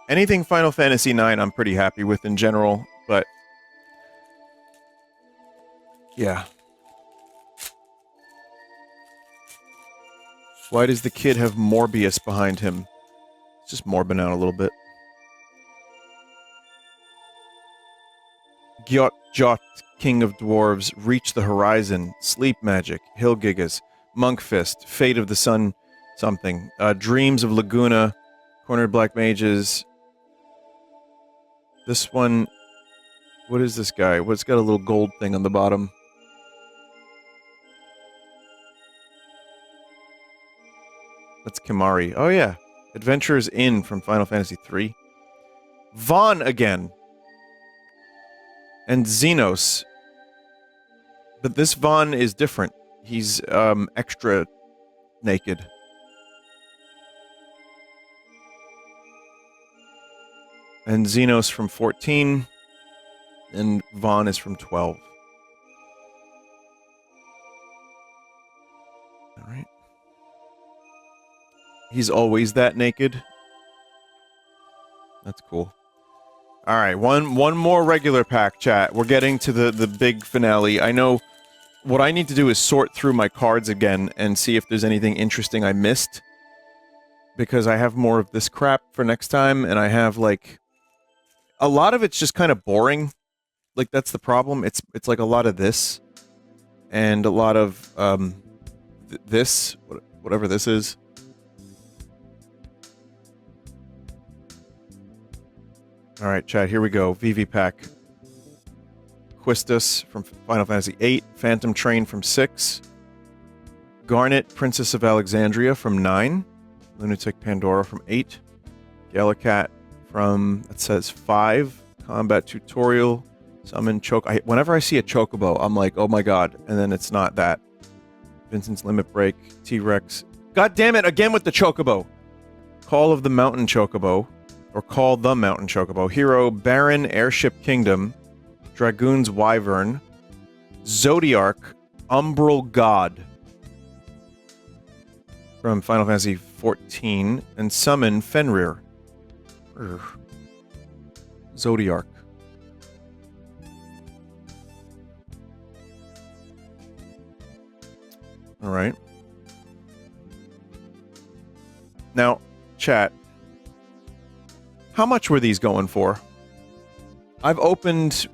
Anything Final Fantasy IX I'm pretty happy with in general, but... yeah. Why does the kid have Morbius behind him? It's just morbing out a little bit. Gyot Jot, King of Dwarves, Reach the Horizon, Sleep Magic, Hill Gigas, Monk Fist, Fate of the Sun something, Dreams of Laguna, Cornered Black Mages. This one, what is this guy? What's got a little gold thing on the bottom? That's Kimari. Oh yeah, Adventurers Inn from Final Fantasy III. Vaughn again. And Xenos. But this Vaughn is different. He's, extra naked. And Xenos from 14. And Vaughn is from 12. Alright. He's always that naked. That's cool. Alright, one more regular pack, chat. We're getting to the big finale. I know what I need to do is sort through my cards again and see if there's anything interesting I missed. Because I have more of this crap for next time, and I have, like... a lot of it's just kind of boring. Like, that's the problem. It's like a lot of this. And a lot of, this. Whatever this is. Alright, chat, here we go. VV Pack. Quistis from Final Fantasy VIII. Phantom Train from 6. Garnet, Princess of Alexandria from 9. Lunatic Pandora from 8. Gallicat from, it says 5. Combat Tutorial. Summon whenever I see a Chocobo, I'm like, oh my god. And then it's not that. Vincent's Limit Break. T-Rex. God damn it, again with the Chocobo. Call of the Mountain Chocobo. Or Call the Mountain Chocobo. Hero, Baron, Airship Kingdom. Dragoon's Wyvern. Zodiark, Umbral God. From Final Fantasy XIV. And Summon Fenrir. Zodiark. Alright. Now, chat. How much were these going for? I've opened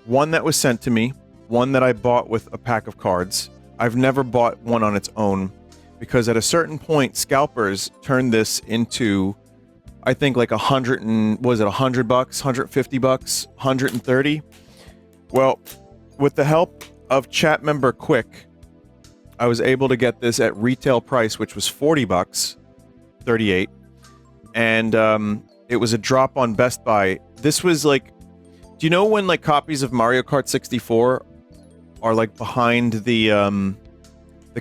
one that was sent to me, one that I bought with a pack of cards. I've never bought one on its own, because at a certain point, scalpers turned this into, I think, like $100 $100, $150, $130. Well, with the help of chat member Quick, I was able to get this at retail price, which was $40, 38, and it was a drop on Best Buy. This was like, do you know when like copies of Mario Kart 64 are like behind the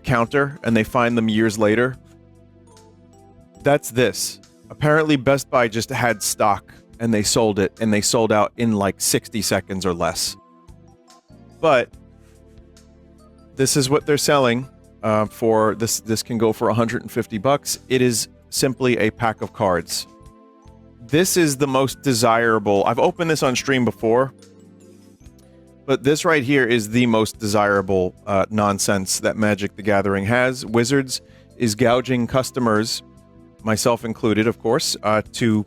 counter and they find them years later? That's this. Apparently Best Buy just had stock and they sold it, and they sold out in like 60 seconds or less. But this is what they're selling for this. This can go for $150. It is simply a pack of cards. This is the most desirable. I've opened this on stream before, but this right here is the most desirable nonsense that Magic the Gathering has. Wizards is gouging customers, myself included, of course, to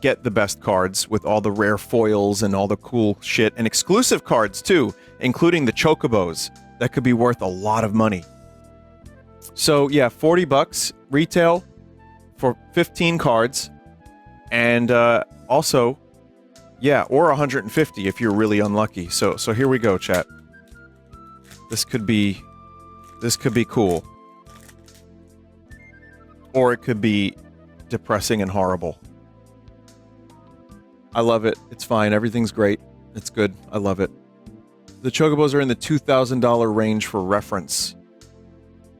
get the best cards with all the rare foils and all the cool shit, and exclusive cards too, including the Chocobos that could be worth a lot of money. So yeah, $40 retail for 15 cards, and also, yeah, or 150 if you're really unlucky. So here we go, chat. This could be cool, or it could be depressing and horrible. I love it. It's fine. Everything's great. It's good. I love it. The Chocobos are in the $2,000 range for reference.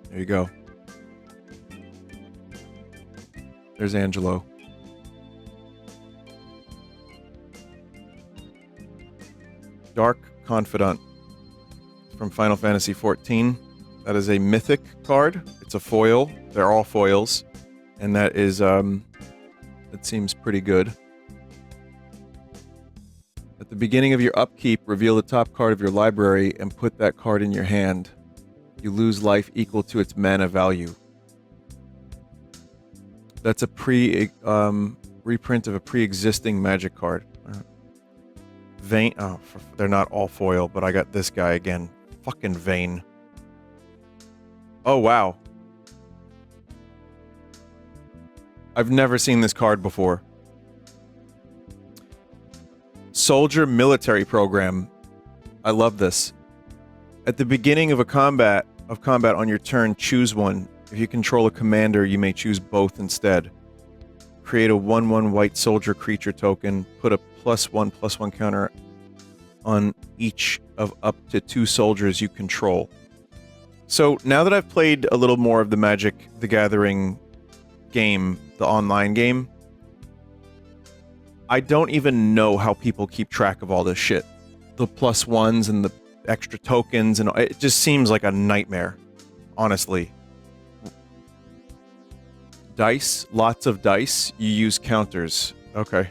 There you go. There's Angelo. Dark Confidant from Final Fantasy XIV. That is a mythic card. It's a foil. They're all foils. And that is, it seems pretty good. At the beginning of your upkeep, reveal the top card of your library and put that card in your hand. You lose life equal to its mana value. That's a reprint of a pre-existing Magic card. Vayne. Oh, they're not all foil, but I got this guy again. Fucking Vayne. Oh, wow. I've never seen this card before. Soldier Military Program. I love this. At the beginning of a combat on your turn, choose one. If you control a commander, you may choose both instead. Create a 1/1 white soldier creature token. Put a +1/+1 counter on each of up to 2 soldiers you control. So now that I've played a little more of the Magic the Gathering game, the online game, I don't even know how people keep track of all this shit. The +1s and the extra tokens, and it just seems like a nightmare, honestly. Dice, lots of dice. You use counters. Okay.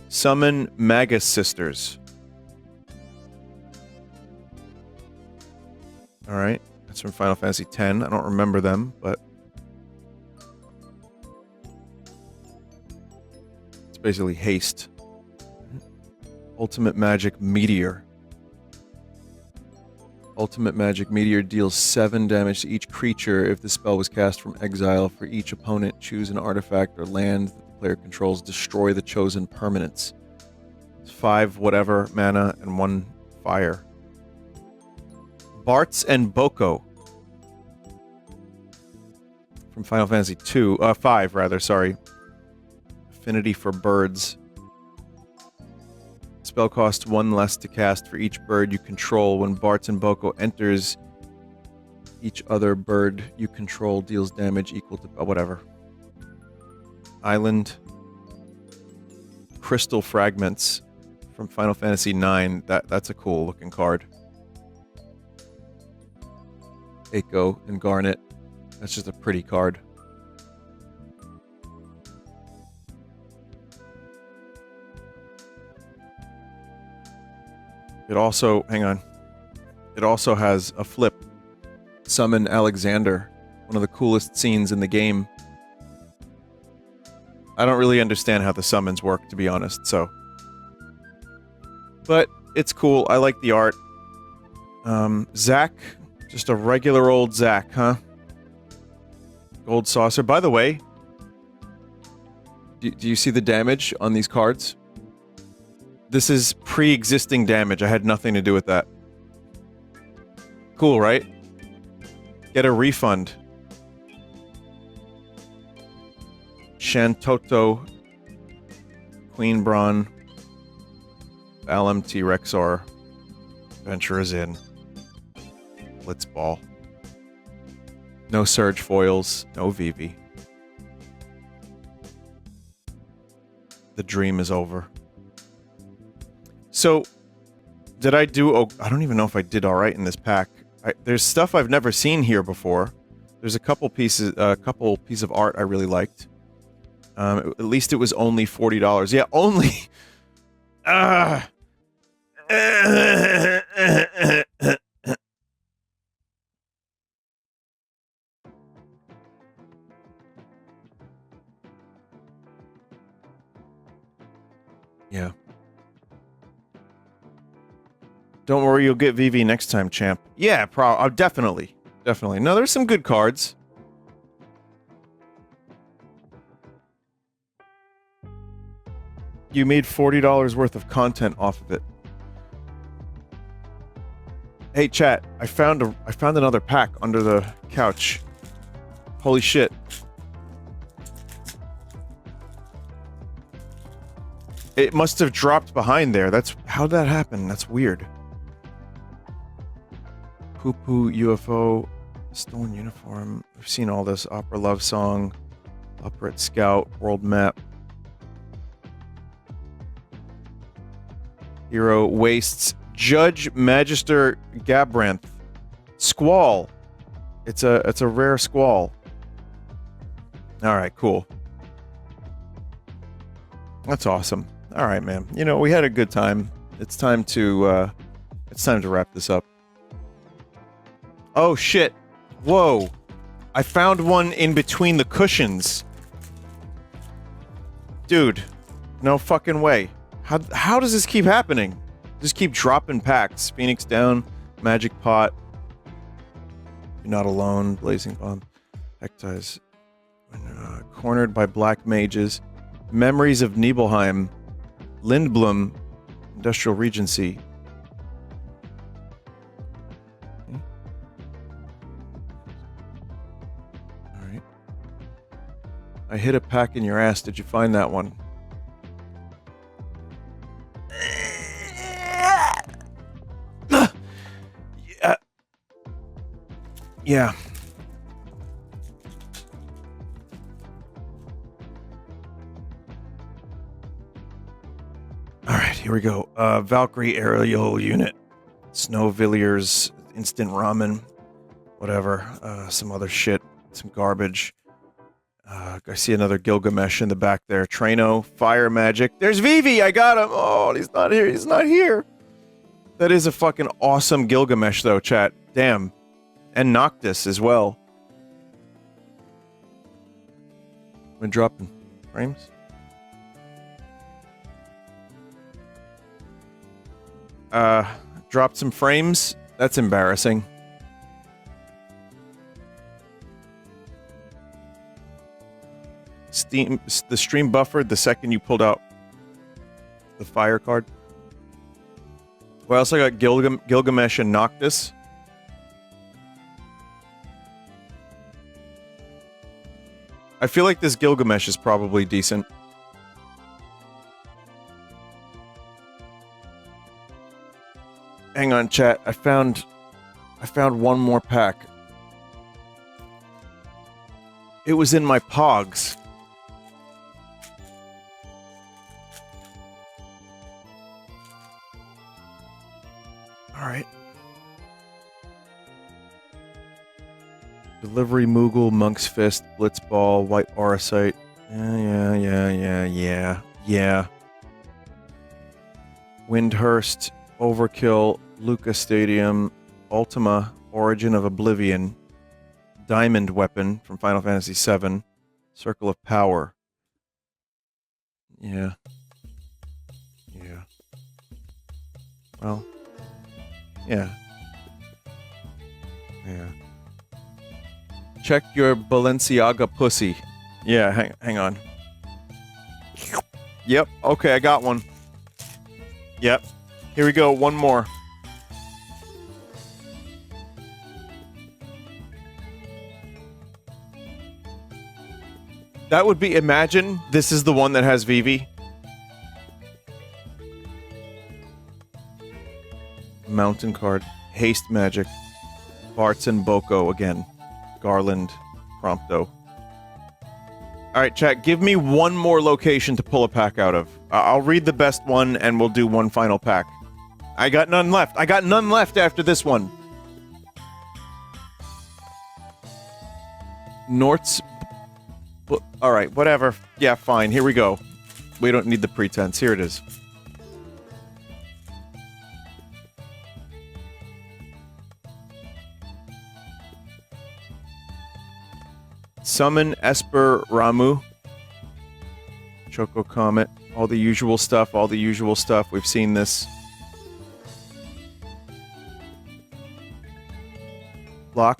Summon Magus Sisters. Alright. That's from Final Fantasy X. I don't remember them, but it's basically haste. Ultimate Magic Meteor. Ultimate Magic Meteor deals 7 damage to each creature if the spell was cast from exile. For each opponent, choose an artifact or land that the player controls. Destroy the chosen permanents. It's 5 whatever mana and 1 fire. Bartz and Boko. from Final Fantasy 5 rather, sorry. Affinity for birds. Spell costs 1 less to cast for each bird you control. When Bart's and Boko enters, each other bird you control deals damage equal to... whatever. Island. Crystal Fragments from Final Fantasy 9. That's a cool looking card. Echo and Garnet. That's just a pretty card. It also, hang on. It also has a flip. Summon Alexander. One of the coolest scenes in the game. I don't really understand how the summons work, to be honest, so. But it's cool. I like the art. Zack. Just a regular old Zack, huh? Gold saucer. By the way, do you see the damage on these cards? This is pre-existing damage. I had nothing to do with that. Cool, right? Get a refund. Shantoto. Queen Brawn. LMT Rexar. Venture is in. Blitzball. No Surge Foils. No Vivi. The dream is over. So, did I do... Oh, I don't even know if I did alright in this pack. There's stuff I've never seen here before. There's a couple pieces of art I really liked. At least it was only $40. Yeah, only... Yeah. Don't worry, you'll get VV next time, champ. Yeah, definitely. Definitely. No, there's some good cards. You made $40 worth of content off of it. Hey, chat. I found another pack under the couch. Holy shit. It must have dropped behind there. How'd that happen? That's weird. Poo-poo, UFO, stolen uniform. We've seen all this. Opera love song, Operate Scout, world map. Hero wastes. Judge Magister Gabranth. Squall. It's a rare squall. Alright, cool. That's awesome. Alright, man. You know, we had a good time. It's time to wrap this up. Oh, shit. Whoa. I found one in between the cushions. Dude. No fucking way. How does this keep happening? Just keep dropping packs. Phoenix down. Magic Pot. You're not alone. Blazing Bomb. Hectize. Cornered by Black Mages. Memories of Nibelheim. Lindblom. Industrial Regency. Alright. I hit a pack in your ass. Did you find that one? Yeah. Alright, here we go. Valkyrie aerial unit. Snowvilliers, instant ramen. Whatever. Some other shit. Some garbage. I see another Gilgamesh in the back there. Traino, fire magic. There's Vivi! I got him! Oh, he's not here. He's not here! That is a fucking awesome Gilgamesh, though, chat. Damn. And Noctis as well. Been dropping frames. Dropped some frames. That's embarrassing. The stream buffered the second you pulled out the fire card. Well, I also got Gilgamesh and Noctis. I feel like this Gilgamesh is probably decent. Hang on, chat. I found one more pack. It was in my Pogs. Alright. Delivery Moogle, Monk's Fist, Blitzball, White Auracite. Yeah. Windhurst, Overkill, Lucas Stadium, Ultima, Origin of Oblivion, Diamond Weapon from Final Fantasy VII, Circle of Power. Yeah. Well. Yeah. Check your Balenciaga pussy. Yeah, hang on. Yep, okay, I got one. Yep. Here we go, one more. That would be, imagine, this is the one that has Vivi. Mountain card. Haste Magic. Bartz and Boko again. Garland. Prompto. Alright, chat, give me one more location to pull a pack out of. I'll read the best one and we'll do one final pack. I got none left. I got none left after this one. Nort's... Alright, whatever. Yeah, fine. Here we go. We don't need the pretense. Here it is. Summon Esper Ramu. Choco Comet. All the usual stuff. We've seen this. Lock.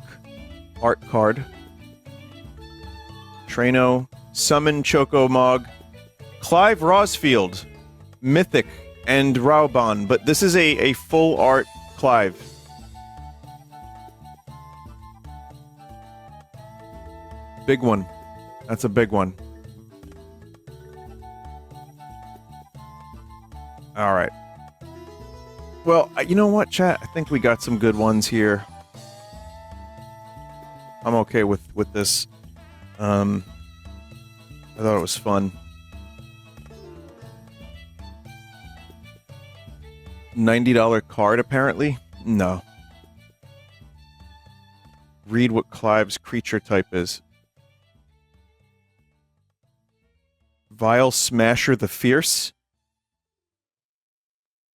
Art card. Trano. Summon Choco Mog. Clive Rosfield. Mythic. And Rauban. But this is a full art Clive. Big one. That's a big one. Alright. Well, you know what, chat? I think we got some good ones here. I'm okay with this. I thought it was fun. $90 card, apparently? No. Read what Clive's creature type is. Vile Smasher the Fierce?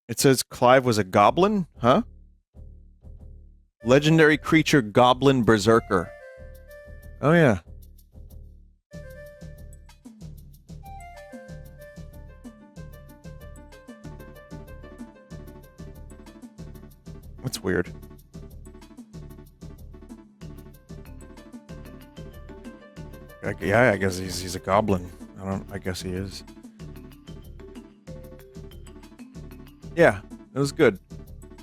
It says Clive was a goblin? Huh? Legendary creature Goblin Berserker. Oh yeah. That's weird. Yeah, I guess he's a goblin. I guess he is. Yeah, it was good.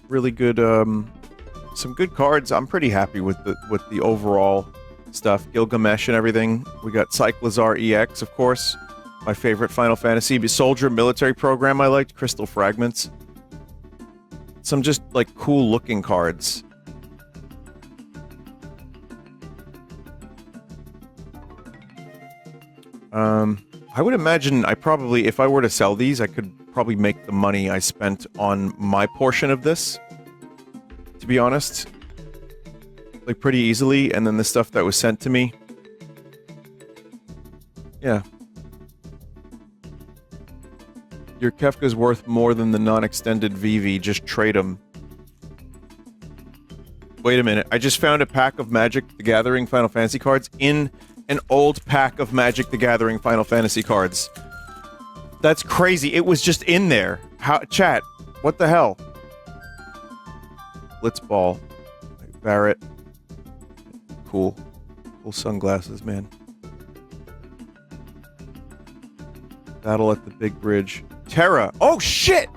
Really good, some good cards. I'm pretty happy with the overall stuff. Gilgamesh and everything. We got Cyclizar EX, of course. My favorite Final Fantasy. Soldier Military Program I liked. Crystal Fragments. Some just, like, cool-looking cards. I would imagine if I were to sell these, I could probably make the money I spent on my portion of this. To be honest. Like, pretty easily, and then the stuff that was sent to me. Yeah. Your Kefka's worth more than the non-extended VV, just trade them. Wait a minute, I just found a pack of Magic the Gathering Final Fantasy cards in an old pack of Magic the Gathering Final Fantasy cards. That's crazy, it was just in there. How, chat, what the hell? Blitzball. Barrett. Cool. Cool sunglasses, man. Battle at the Big Bridge. Terra! Oh, shit!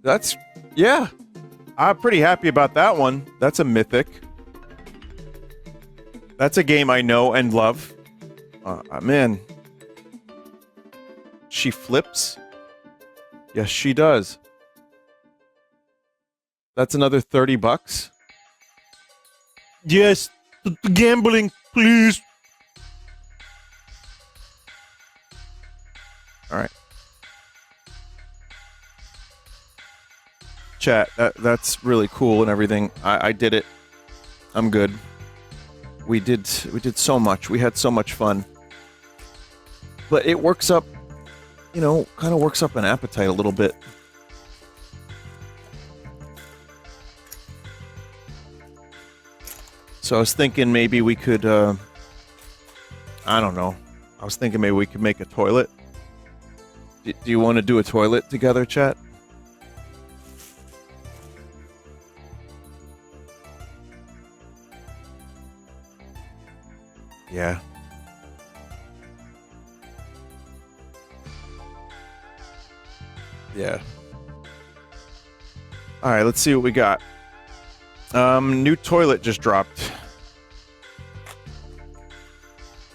That's... yeah. I'm pretty happy about that one. That's a mythic. That's a game I know and love. Man. She flips? Yes, she does. That's another 30 bucks? Yes, the gambling, please. Alright. Chat, that's really cool and everything. I did it. I'm good. We did so much. We had so much fun. But it works up, you know, kind of works up an appetite a little bit. So I was thinking maybe we could, I don't know. I was thinking maybe we could make a toilet. Do you want to do a toilet together, chat? Yeah. Yeah. Alright, let's see what we got. New toilet just dropped.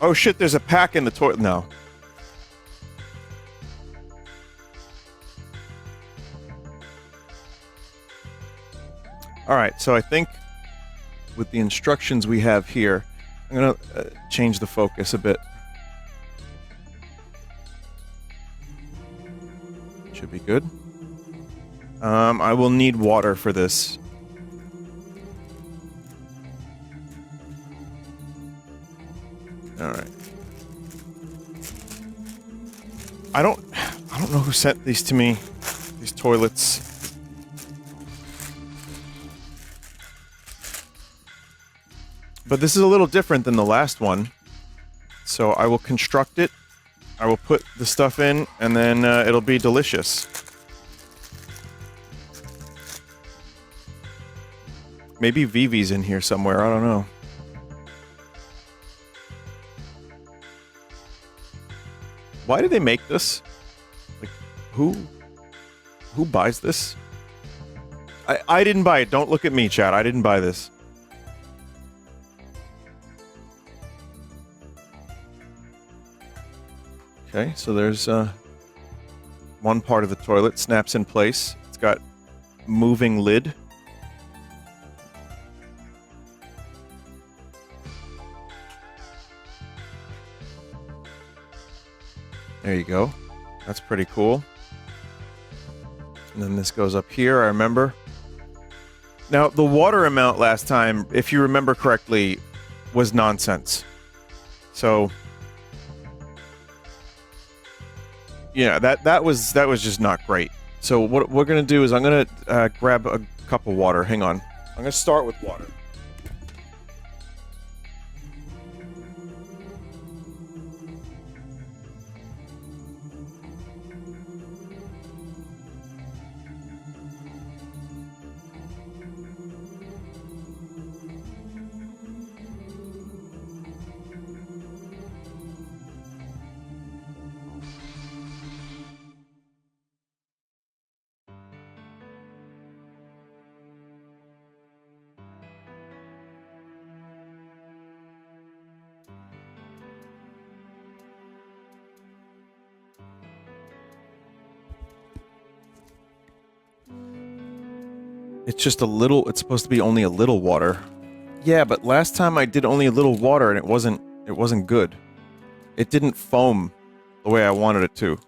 Oh shit, there's a pack in the toilet. No. Alright, so I think with the instructions we have here, I'm gonna change the focus a bit. Should be good. I will need water for this. Alright. I don't know who sent these to me. These toilets. But this is a little different than the last one. So I will construct it. I will put the stuff in, and then it'll be delicious. Maybe Vivi's in here somewhere, I don't know. Why did they make this? Like, who buys this? I didn't buy it. Don't look at me, chat. I didn't buy this. Okay, so there's one part of the toilet snaps in place. It's got moving lid. There you go. That's pretty cool. And then this goes up here, I remember. Now, the water amount last time, if you remember correctly, was nonsense. So yeah, that was just not great. So what we're gonna do is I'm gonna grab a cup of water. Hang on. I'm gonna start with water. It's just a little, it's supposed to be only a little water. Yeah, but last time I did only a little water and it wasn't good. It didn't foam the way I wanted it to.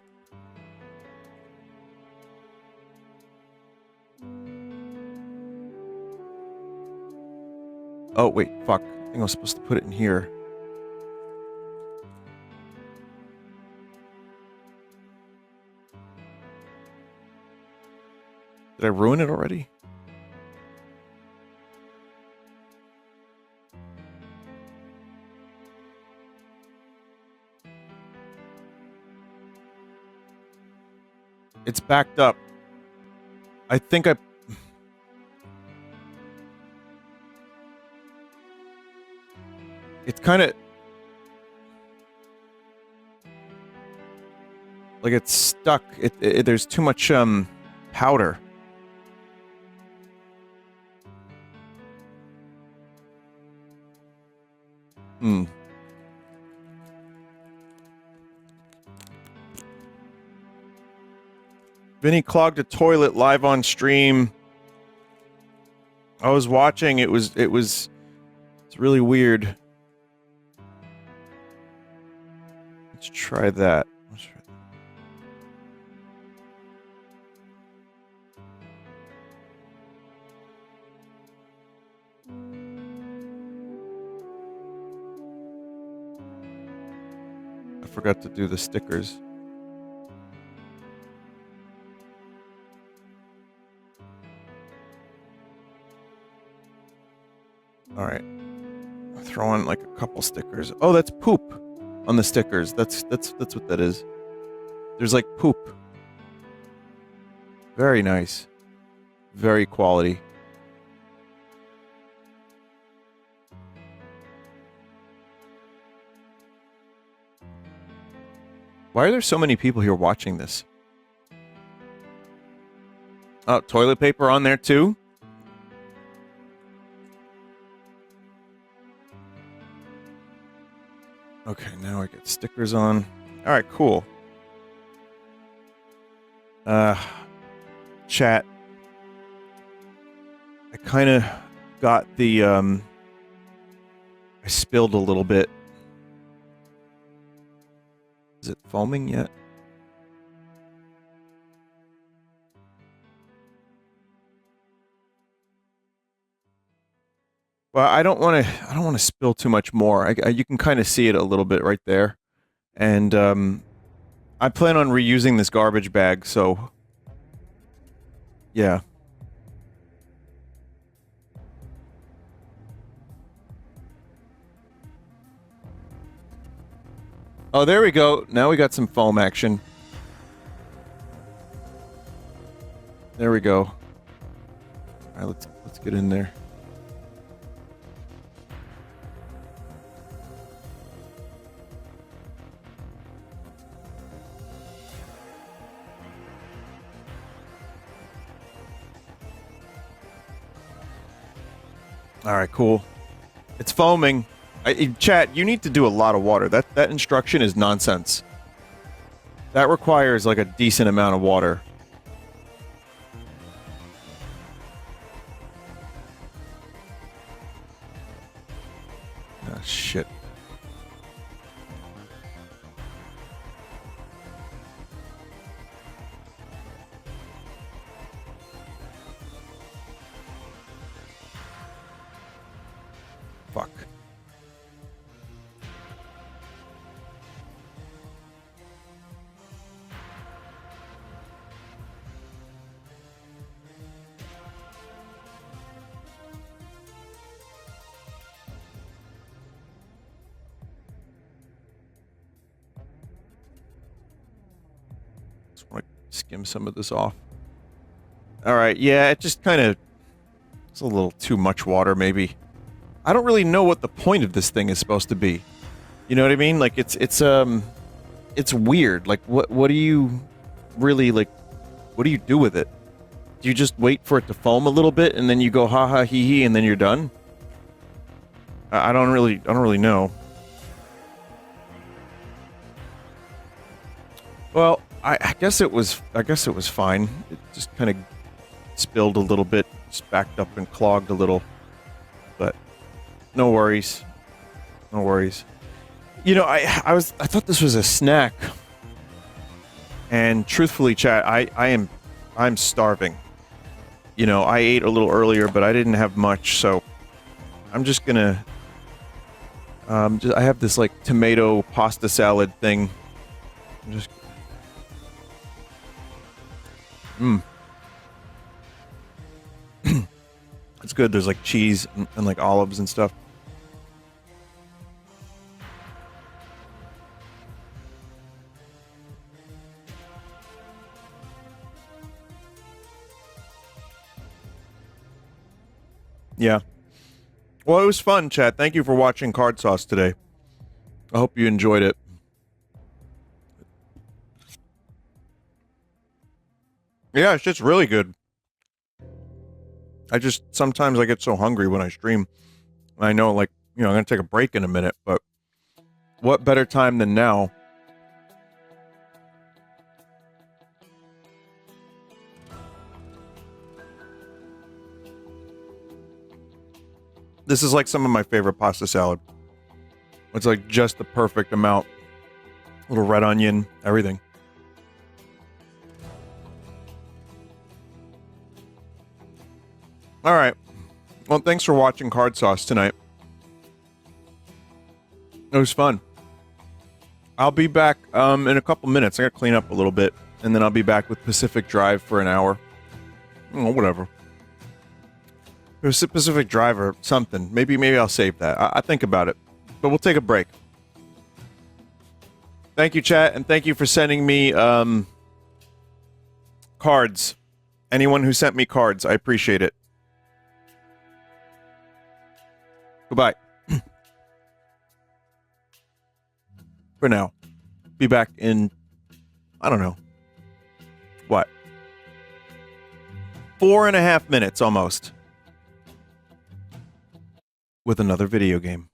Oh, wait, fuck. I think I was supposed to put it in here. Did I ruin it already? It's backed up. I think I... It's kind of... Like it's stuck. There's too much, powder. Hmm. Vinny clogged a toilet live on stream. I was watching. It's really weird. Let's try that. I forgot to do the stickers. All right. Throw on like a couple stickers. Oh, that's poop on the stickers. That's what that is. There's like poop. Very nice. Very quality. Why are there so many people here watching this? Oh, toilet paper on there too? Okay, now I get stickers on. Alright, cool. Chat. I kind of got the, I spilled a little bit. Is it foaming yet? Well, I don't want to spill too much more. You can kind of see it a little bit right there. And, I plan on reusing this garbage bag, so... Yeah. Oh, there we go. Now we got some foam action. There we go. Alright, let's get in there. Alright, cool. It's foaming. Chat, you need to do a lot of water. That instruction is nonsense. That requires like a decent amount of water. Ah, shit. Fuck. Just want to skim some of this off. Alright, yeah, it just kind of... It's a little too much water, maybe. I don't really know what the point of this thing is supposed to be. You know what I mean? Like, it's weird. Like, what do you really, like, what do you do with it? Do you just wait for it to foam a little bit, and then you go ha-ha, hee-hee, and then you're done? I don't really know. Well, I guess it was fine. It just kind of spilled a little bit, just backed up and clogged a little. But no worries. No worries. You know, I thought this was a snack. And truthfully, chat, I'm starving. You know, I ate a little earlier, but I didn't have much, so I'm just gonna I have this like tomato pasta salad thing. I'm just It's good. There's like cheese and like olives and stuff. Yeah. Well, it was fun, chat. Thank you for watching CardSauce today. I hope you enjoyed it. Yeah, it's just really good. Sometimes I get so hungry when I stream. I know, like, I'm going to take a break in a minute, but what better time than now? This is like some of my favorite pasta salad. It's like just the perfect amount. Little red onion, everything. All right. Well, thanks for watching CardSauce tonight. It was fun. I'll be back in a couple minutes. I got to clean up a little bit, and then I'll be back with Pacific Drive for an hour. Oh, whatever. There's a Pacific Drive or something. Maybe I'll save that. I think about it. But we'll take a break. Thank you, chat, and thank you for sending me cards. Anyone who sent me cards, I appreciate it. Goodbye. For now. Be back in, I don't know. What? 4.5 minutes almost. With another video game.